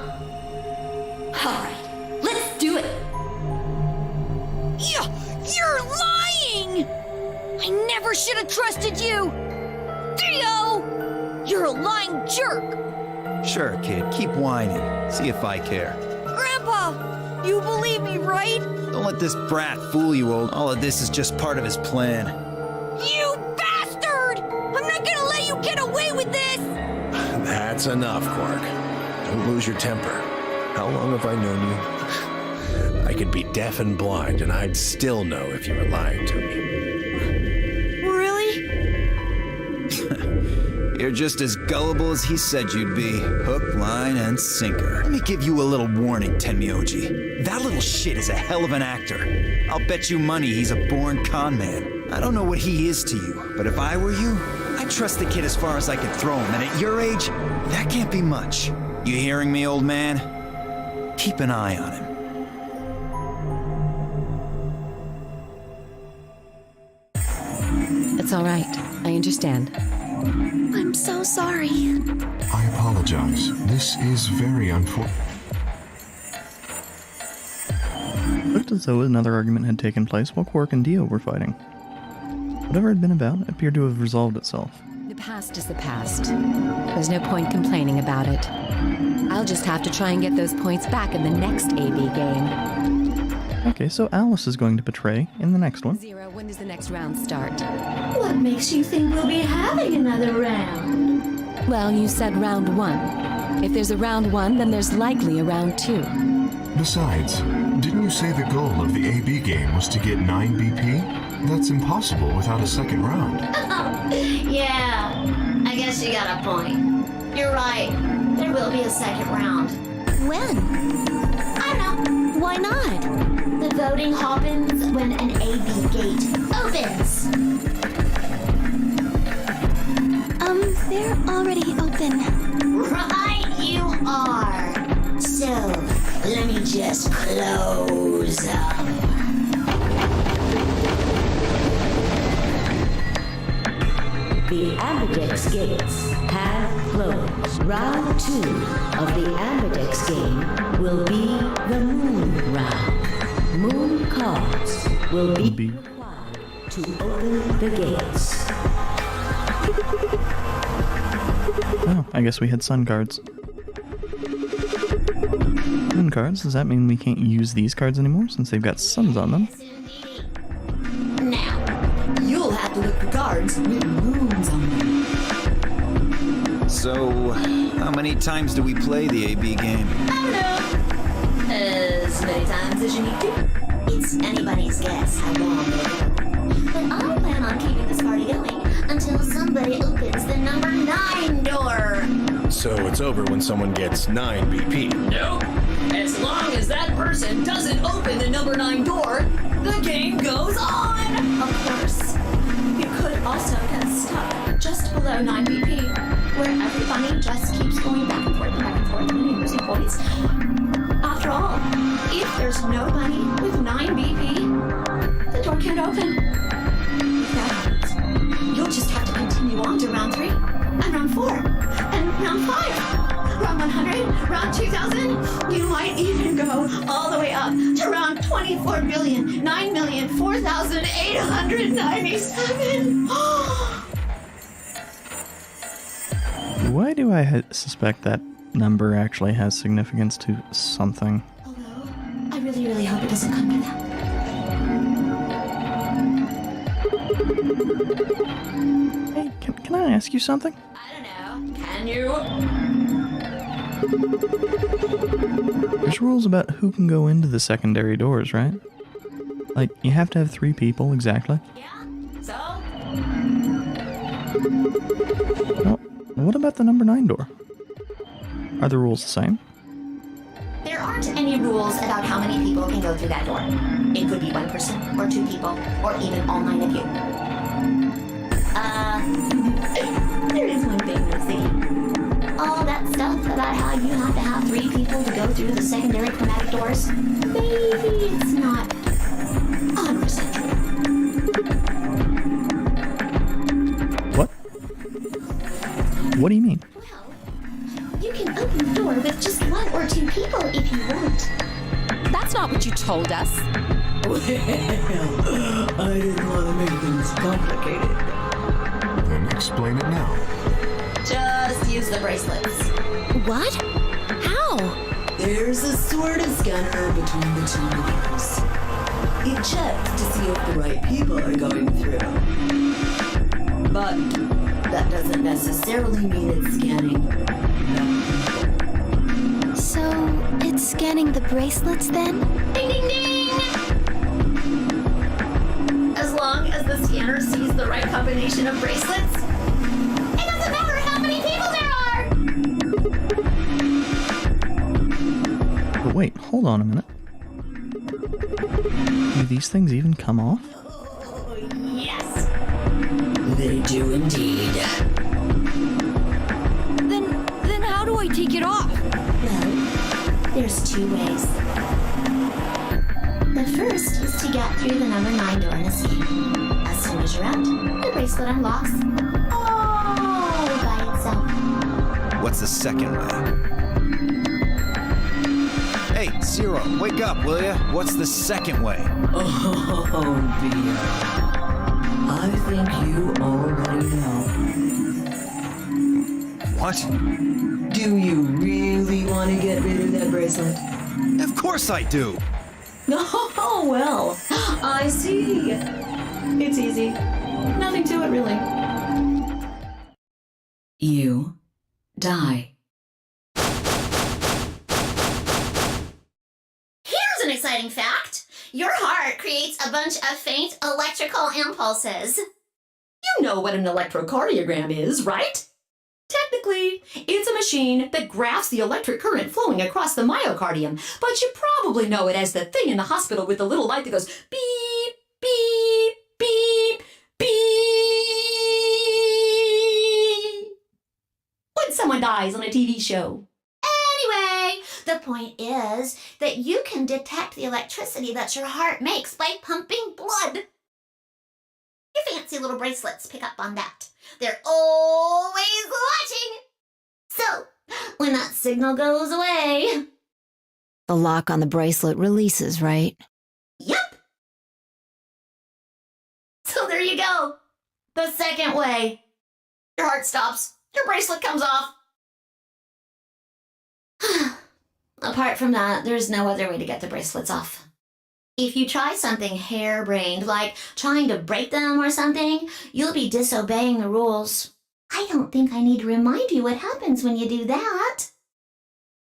Speaker 13: Alright, let's do it.
Speaker 7: You're lying! I never should have trusted you! Dio! You're a lying jerk!
Speaker 8: Sure, kid, keep whining. See if I care.
Speaker 7: Grandpa, you believe me, right?
Speaker 8: Don't let this brat fool you, old. All of this is just part of his plan.
Speaker 7: You bastard! I'm not gonna let you get away with this!
Speaker 5: That's enough, Quark. Don't lose your temper. How long have I known you? I could be deaf and blind, and I'd still know if you were lying to me.
Speaker 8: You're just as gullible as he said you'd be. Hook, line, and sinker. Let me give you a little warning, Tenmyoji. That little shit is a hell of an actor. I'll bet you money he's a born con man. I don't know what he is to you, but if I were you, I'd trust the kid as far as I could throw him, and at your age, that can't be much. You hearing me, old man? Keep an eye on him.
Speaker 4: It's all right. I understand.
Speaker 6: I'm so sorry.
Speaker 9: I apologize. This is very unfortunate.
Speaker 1: Looked as though another argument had taken place while Quark and Dio were fighting. Whatever it had been about appeared to have resolved itself.
Speaker 4: The past is the past. There's no point complaining about it. I'll just have to try and get those points back in the next AB game.
Speaker 1: Okay, so Alice is going to betray in the next one.
Speaker 4: Zero, when does the next round start?
Speaker 13: What makes you think we'll be having another round?
Speaker 4: Well, you said round 1. If there's a round 1, then there's likely a round 2.
Speaker 9: Besides, didn't you say the goal of the AB game was to get 9 BP? That's impossible without a second round.
Speaker 3: Yeah, I guess you got a point. You're right. There will be a second round.
Speaker 6: When?
Speaker 3: I don't know.
Speaker 6: Why not?
Speaker 3: The voting happens when an AB gate opens.
Speaker 6: They're already open.
Speaker 3: Right, you are. So, let me just close up.
Speaker 11: The Ambidex gates have closed. Round 2 of the Ambidex game will be the Moon round. Moon cards will be required to open the gates.
Speaker 1: Oh, I guess we had sun cards. Moon cards, does that mean we can't use these cards anymore since they've got suns on them?
Speaker 12: Now, you'll have to look for cards with moons on them.
Speaker 8: So, how many times do we play the AB game?
Speaker 3: I don't know. As many times as you need to. It's anybody's guess how long it'll go. But I plan on keeping this party going until somebody opens the number 9 door.
Speaker 5: So it's over when someone gets 9 BP.
Speaker 10: Nope. As long as that person doesn't open the number 9 door, the game goes on!
Speaker 12: Of course. You could also get stuck just below 9 BP, where everybody just keeps going back and forth and losing points. After all, if there's nobody with 9 BP, the door can't open. If that happens, you'll just have to continue on to round 3, and round 4, and round 5, round 100, round 2000. You might even go all the way up to round 24,009,004,897.
Speaker 1: Why do I suspect that number actually has significance to something?
Speaker 12: Although, I really, really hope it doesn't come to that.
Speaker 1: Hey, can I ask you something?
Speaker 10: I don't know. Can you?
Speaker 1: There's rules about who can go into the secondary doors, right? Like, you have to have 3 people, exactly.
Speaker 10: Yeah? So?
Speaker 1: Well, what about the number 9 door? Are the rules the same?
Speaker 3: There aren't any rules about how many people can go through that door. It could be 1 person, or 2 people, or even all 9 of you. There is one thing, Lucy. All that stuff about how you have to have 3 people to go through the secondary chromatic doors, maybe it's not 100% true.
Speaker 1: What? What do you mean?
Speaker 3: You can open the door with just 1 or 2 people if you want.
Speaker 4: That's not what you told us.
Speaker 12: Well, I didn't want to make things complicated.
Speaker 9: Then explain it now.
Speaker 3: Just use the bracelets.
Speaker 6: What? How?
Speaker 12: There's a sort of scanner between the 2 doors. It checks to see if the right people are going through. But that doesn't necessarily mean it's scanning the people.
Speaker 6: So, it's scanning the bracelets then?
Speaker 3: Ding ding ding! As long as the scanner sees the right combination of bracelets, it doesn't matter how many people there are!
Speaker 1: But wait, hold on a minute. Do these things even come off?
Speaker 3: Oh, yes!
Speaker 10: They do indeed.
Speaker 7: Then how do I take it off?
Speaker 3: Well, there's 2 ways. The first is to get through the number 9 door and escape. As soon as you're out, the bracelet unlocks all by itself.
Speaker 8: What's the second way? Hey, Zero, wake up, will ya? What's the second way?
Speaker 12: Oh, dear. I think you already know.
Speaker 8: What?
Speaker 12: Do you really want to get rid of that bracelet?
Speaker 8: Of course I do!
Speaker 12: Oh, well, I see. It's easy. Nothing to it, really.
Speaker 10: You die.
Speaker 3: Here's an exciting fact. Your heart creates a bunch of faint electrical impulses.
Speaker 12: You know what an electrocardiogram is, right? Technically, it's a machine that graphs the electric current flowing across the myocardium, but you probably know it as the thing in the hospital with the little light that goes beep, beep, beep, beep. When someone dies on a TV show.
Speaker 3: Anyway, The point is that you can detect the electricity that your heart makes by pumping blood. Your fancy little bracelets pick up on that. They're always watching. So, when that signal goes away...
Speaker 2: The lock on the bracelet releases, right?
Speaker 3: Yep. So there you go. The second way. Your heart stops. Your bracelet comes off. Apart from that, there's no other way to get the bracelets off. If you try something harebrained, like trying to break them or something, you'll be disobeying the rules. I don't think I need to remind you what happens when you do that.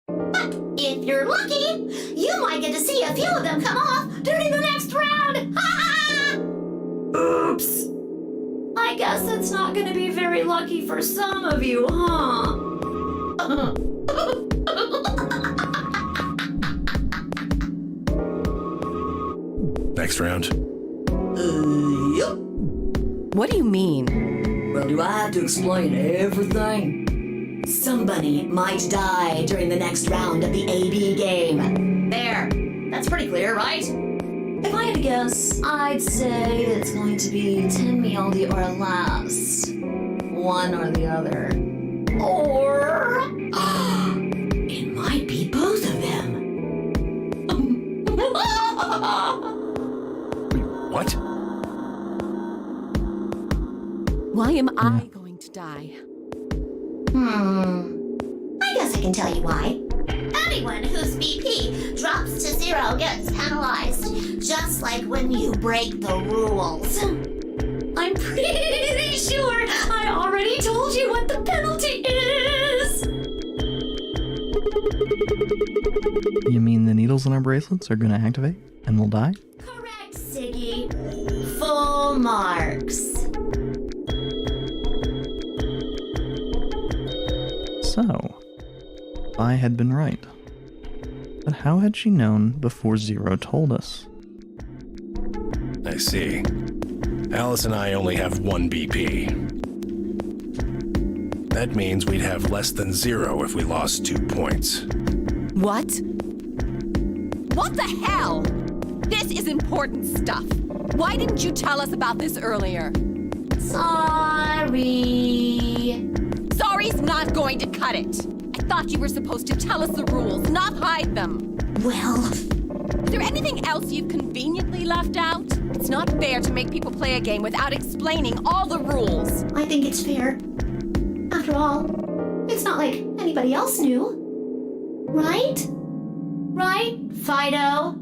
Speaker 3: But if you're lucky, you might get to see a few of them come off during the next round. Oops. I guess it's not going to be very lucky for some of you, huh?
Speaker 5: Next round.
Speaker 10: Yup.
Speaker 4: What do you mean?
Speaker 10: Well, do I have to explain everything? Somebody might die during the next round of the AB game.
Speaker 3: There. That's pretty clear, right? If I had to guess, I'd say it's going to be Tenmialdi or less. One or the other. Or...
Speaker 10: it might be both of them.
Speaker 5: What?
Speaker 4: Why am I going to die?
Speaker 3: I guess I can tell you why. Anyone whose BP drops to 0 gets penalized, just like when you break the rules. I'm pretty sure I already told you what the penalty is.
Speaker 1: You mean the needles in our bracelets are gonna activate and we'll die?
Speaker 3: Correct, Siggy. Full marks.
Speaker 1: So, I had been right. But how had she known before Zero told us?
Speaker 5: I see. Alice and I only have 1 BP. That means we'd have less than 0 if we lost 2 points.
Speaker 4: What? What the hell? This is important stuff. Why didn't you tell us about this earlier?
Speaker 3: Sorry.
Speaker 4: Sorry's not going to cut it. I thought you were supposed to tell us the rules, not hide them.
Speaker 3: Well...
Speaker 4: Is there anything else you've conveniently left out? It's not fair to make people play a game without explaining all the rules.
Speaker 3: I think it's fair. After all, it's not like anybody else knew. Right? Right, Fido?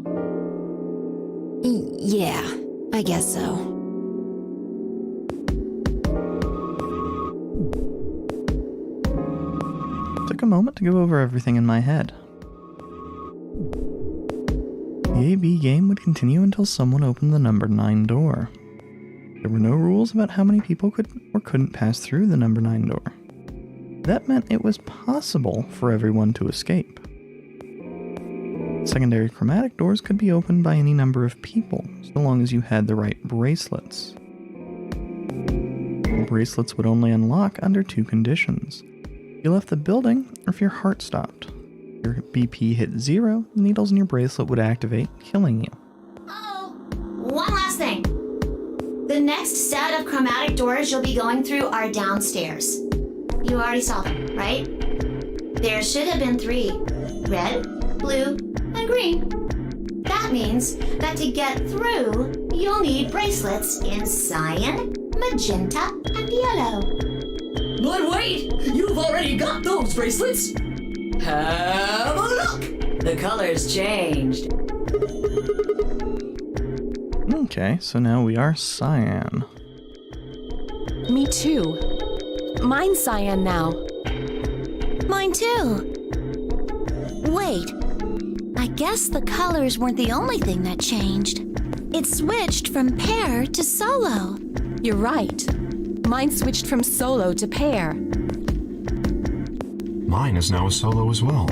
Speaker 2: Yeah, I guess so.
Speaker 1: Took a moment to go over everything in my head. The AB game would continue until someone opened the number 9 door. There were no rules about how many people could or couldn't pass through the number 9 door. That meant it was possible for everyone to escape. Secondary chromatic doors could be opened by any number of people, so long as you had the right bracelets. The bracelets would only unlock under 2 conditions. If you left the building, or if your heart stopped. If your BP hit 0, the needles in your bracelet would activate, killing you.
Speaker 3: Oh, one last thing. The next set of chromatic doors you'll be going through are downstairs. You already saw them, right? There should have been 3. Red, blue, and green. That means that to get through, you'll need bracelets in cyan, magenta, and yellow.
Speaker 10: But wait! You've already got those bracelets! Have a look! The color's changed.
Speaker 1: Okay, so now we are cyan.
Speaker 4: Me too. Mine's cyan now.
Speaker 6: Mine too. Wait. I guess the colors weren't the only thing that changed. It switched from pair to solo.
Speaker 4: You're right. Mine switched from solo to pair.
Speaker 9: Mine is now a solo as well.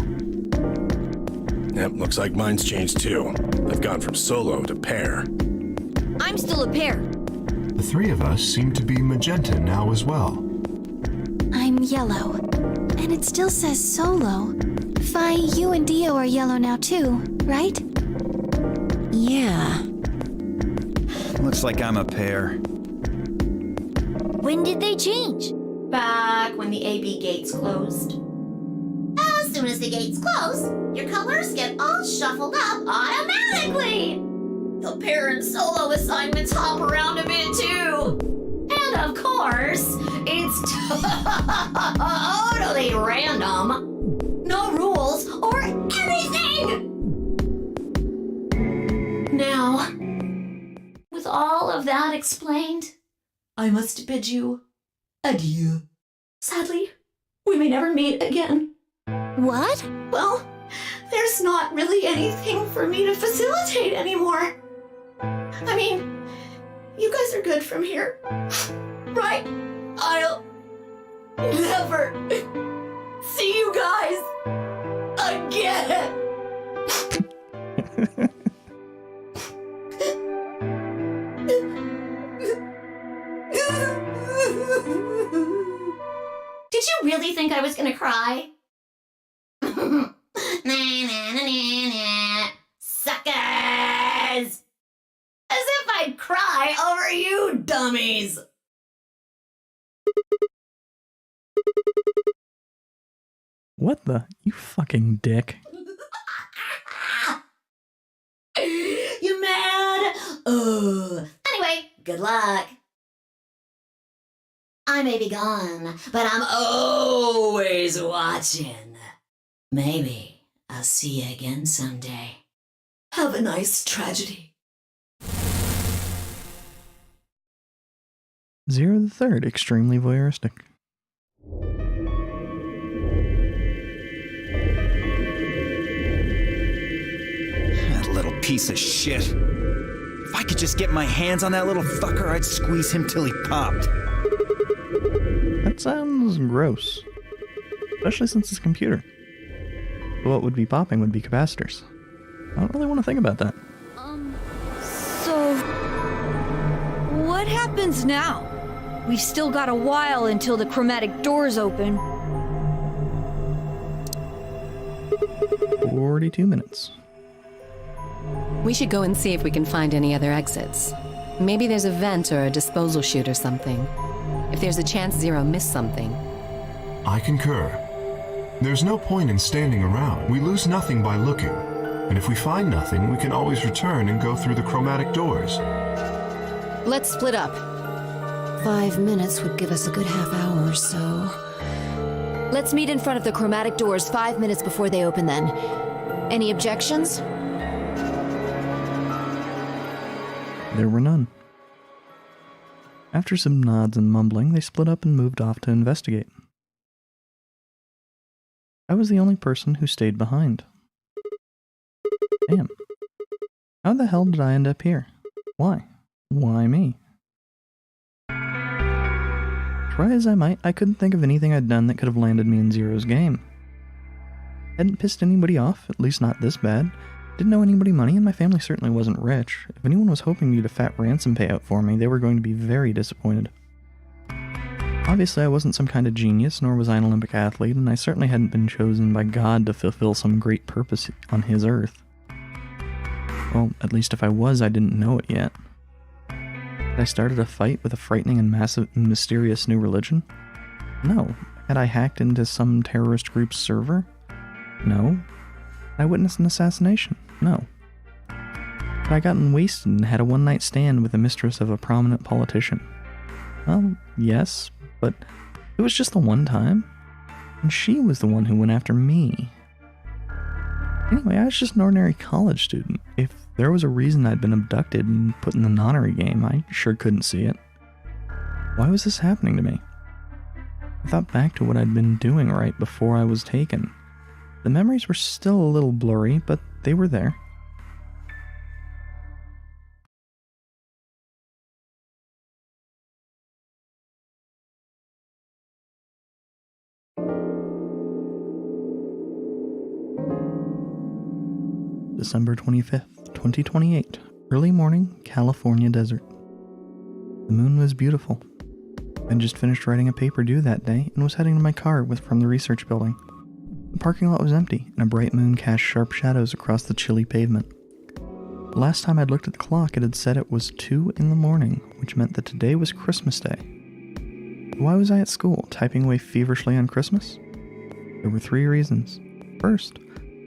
Speaker 5: Yep, looks like mine's changed too. I've gone from solo to pair.
Speaker 7: I'm still a pair.
Speaker 9: The 3 of us seem to be magenta now as well.
Speaker 6: I'm yellow. And it still says solo. Fi, you and Dio are yellow now too, right?
Speaker 2: Yeah.
Speaker 8: Looks like I'm a pair.
Speaker 3: When did they change?
Speaker 13: Back when the AB gates closed.
Speaker 3: As soon as the gates close, your colors get all shuffled up automatically. The parent solo assignments hop around a bit too.
Speaker 13: And of course, it's totally random.
Speaker 3: No rules or anything!
Speaker 13: Now, with all of that explained, I must bid you adieu. Sadly, we may never meet again.
Speaker 6: What?
Speaker 13: Well, there's not really anything for me to facilitate anymore. I mean, you guys are good from here, right? I'll never see you guys again.
Speaker 3: Did you really think I was gonna cry? Nah, nah, nah, nah, nah. Suckers! As if I'd cry over you dummies!
Speaker 1: What the? You fucking dick.
Speaker 3: You mad? Anyway, good luck. I may be gone, but I'm always watching. Maybe I'll see you again someday.
Speaker 13: Have a nice tragedy.
Speaker 1: Zero the Third, extremely voyeuristic.
Speaker 8: That little piece of shit. If I could just get my hands on that little fucker, I'd squeeze him till he popped.
Speaker 1: That sounds gross. Especially since it's a computer. What would be popping would be capacitors. I don't really want to think about that.
Speaker 7: So... what happens now? We've still got a while until the chromatic doors open.
Speaker 1: 42 minutes.
Speaker 4: We should go and see if we can find any other exits. Maybe there's a vent or a disposal chute or something. If there's a chance Zero missed something.
Speaker 9: I concur. There's no point in standing around. We lose nothing by looking. And if we find nothing, we can always return and go through the chromatic doors.
Speaker 2: Let's split up. 5 minutes would give us a good half hour or so. Let's meet in front of the chromatic doors 5 minutes before they open then. Any objections?
Speaker 1: There were none. After some nods and mumbling, they split up and moved off to investigate. I was the only person who stayed behind. Damn. How the hell did I end up here? Why? Why me? Try as I might, I couldn't think of anything I'd done that could have landed me in Zero's game. Hadn't pissed anybody off, at least not this bad. Didn't owe anybody money, and my family certainly wasn't rich. If anyone was hoping to get a fat ransom payout for me, they were going to be very disappointed. Obviously, I wasn't some kind of genius, nor was I an Olympic athlete, and I certainly hadn't been chosen by God to fulfill some great purpose on His earth. Well, at least if I was, I didn't know it yet. Had I started a fight with a frightening and massive and mysterious new religion? No. Had I hacked into some terrorist group's server? No. Had I witnessed an assassination? No. Had I gotten wasted and had a one-night stand with the mistress of a prominent politician? Well, yes, but it was just the one time. And she was the one who went after me. Anyway, I was just an ordinary college student. If there was a reason I'd been abducted and put in the nonary game, I sure couldn't see it. Why was this happening to me? I thought back to what I'd been doing right before I was taken. The memories were still a little blurry, but they were there. December 25th, 2028. Early morning, California desert. The moon was beautiful. I'd just finished writing a paper due that day and was heading to my car from the research building. The parking lot was empty, and a bright moon cast sharp shadows across the chilly pavement. The last time I'd looked at the clock, it had said it was 2 in the morning, which meant that today was Christmas Day. Why was I at school, typing away feverishly on Christmas? There were 3 reasons. First,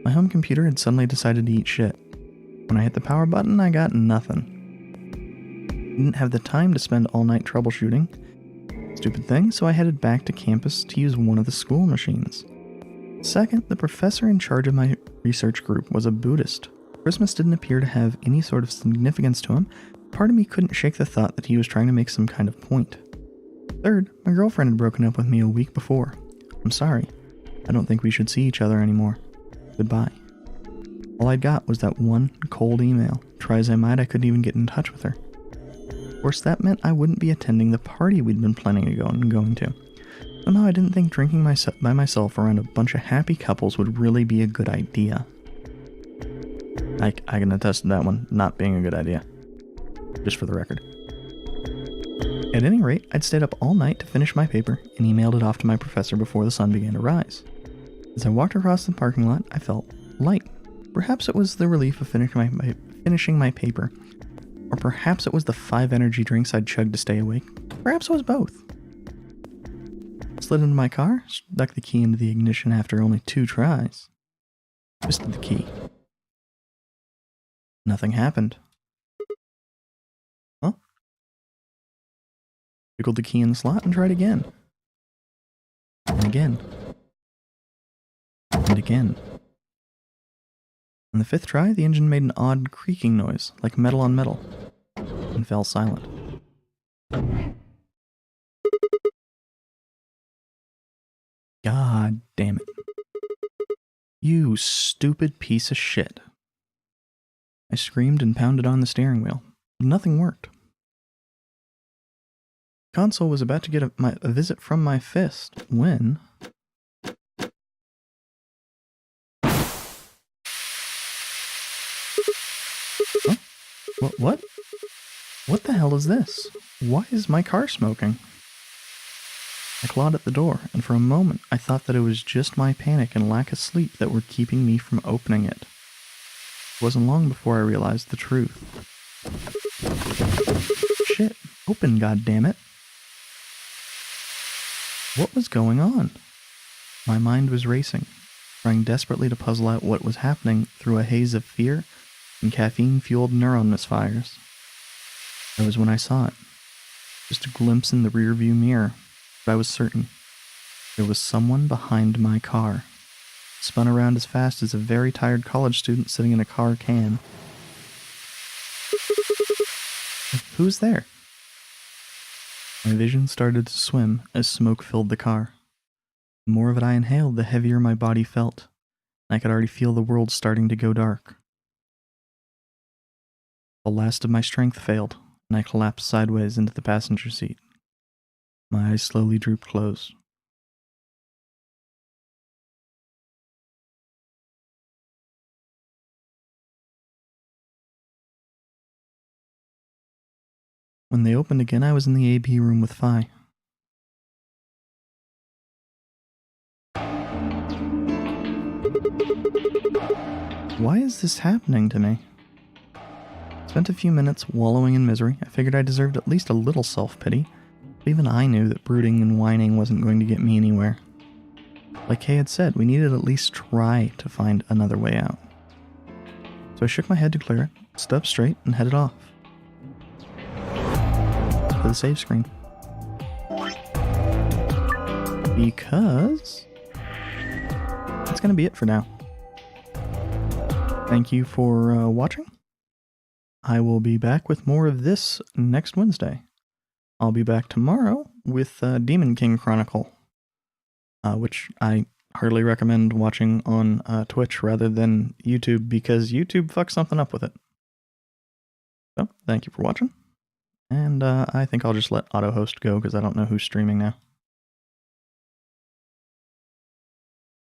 Speaker 1: my home computer had suddenly decided to eat shit. When I hit the power button, I got nothing. Didn't have the time to spend all night troubleshooting. Stupid thing, so I headed back to campus to use one of the school machines. Second, the professor in charge of my research group was a Buddhist. Christmas didn't appear to have any sort of significance to him. Part of me couldn't shake the thought that he was trying to make some kind of point. Third, my girlfriend had broken up with me a week before. I'm sorry. I don't think we should see each other anymore. Goodbye. All I'd got was that one cold email. Try as I might, I couldn't even get in touch with her. Of course, that meant I wouldn't be attending the party we'd been planning on going to. Somehow I didn't think drinking by myself around a bunch of happy couples would really be a good idea. I can attest to that one not being a good idea. Just for the record. At any rate, I'd stayed up all night to finish my paper and emailed it off to my professor before the sun began to rise. As I walked across the parking lot, I felt light. Perhaps it was the relief of finishing my paper, or perhaps it was the 5 energy drinks I'd chugged to stay awake. Perhaps it was both. Slid into my car, stuck the key into the ignition after only 2 tries. Twisted the key. Nothing happened. Huh? Wiggled the key in the slot and tried again. And again. And again. On the 5th try, the engine made an odd creaking noise, like metal on metal, and fell silent. God damn it. You stupid piece of shit. I screamed and pounded on the steering wheel. Nothing worked. The console was about to get a visit from my fist when... Huh? What? What the hell is this? Why is my car smoking? I clawed at the door, and for a moment I thought that it was just my panic and lack of sleep that were keeping me from opening it. It wasn't long before I realized the truth. Shit, open, goddammit. What was going on? My mind was racing, trying desperately to puzzle out what was happening through a haze of fear and caffeine-fueled neuron misfires. That was when I saw it. Just a glimpse in the rearview mirror. But I was certain. There was someone behind my car. Spun around as fast as a very tired college student sitting in a car can. Who's there? My vision started to swim as smoke filled the car. The more of it I inhaled, the heavier my body felt. I could already feel the world starting to go dark. The last of my strength failed, and I collapsed sideways into the passenger seat. My eyes slowly drooped closed. When they opened again, I was in the AB room with Phi. Why is this happening to me? Spent a few minutes wallowing in misery. I figured I deserved at least a little self-pity. But even I knew that brooding and whining wasn't going to get me anywhere. Like Kay had said, we needed to at least try to find another way out. So I shook my head to clear it, stood up straight, and headed off. To the save screen. Because... that's going to be it for now. Thank you for watching. I will be back with more of this next Wednesday. I'll be back tomorrow with Demon King Chronicle, which I heartily recommend watching on Twitch rather than YouTube because YouTube fucks something up with it. So, thank you for watching, and I think I'll just let AutoHost go because I don't know who's streaming now.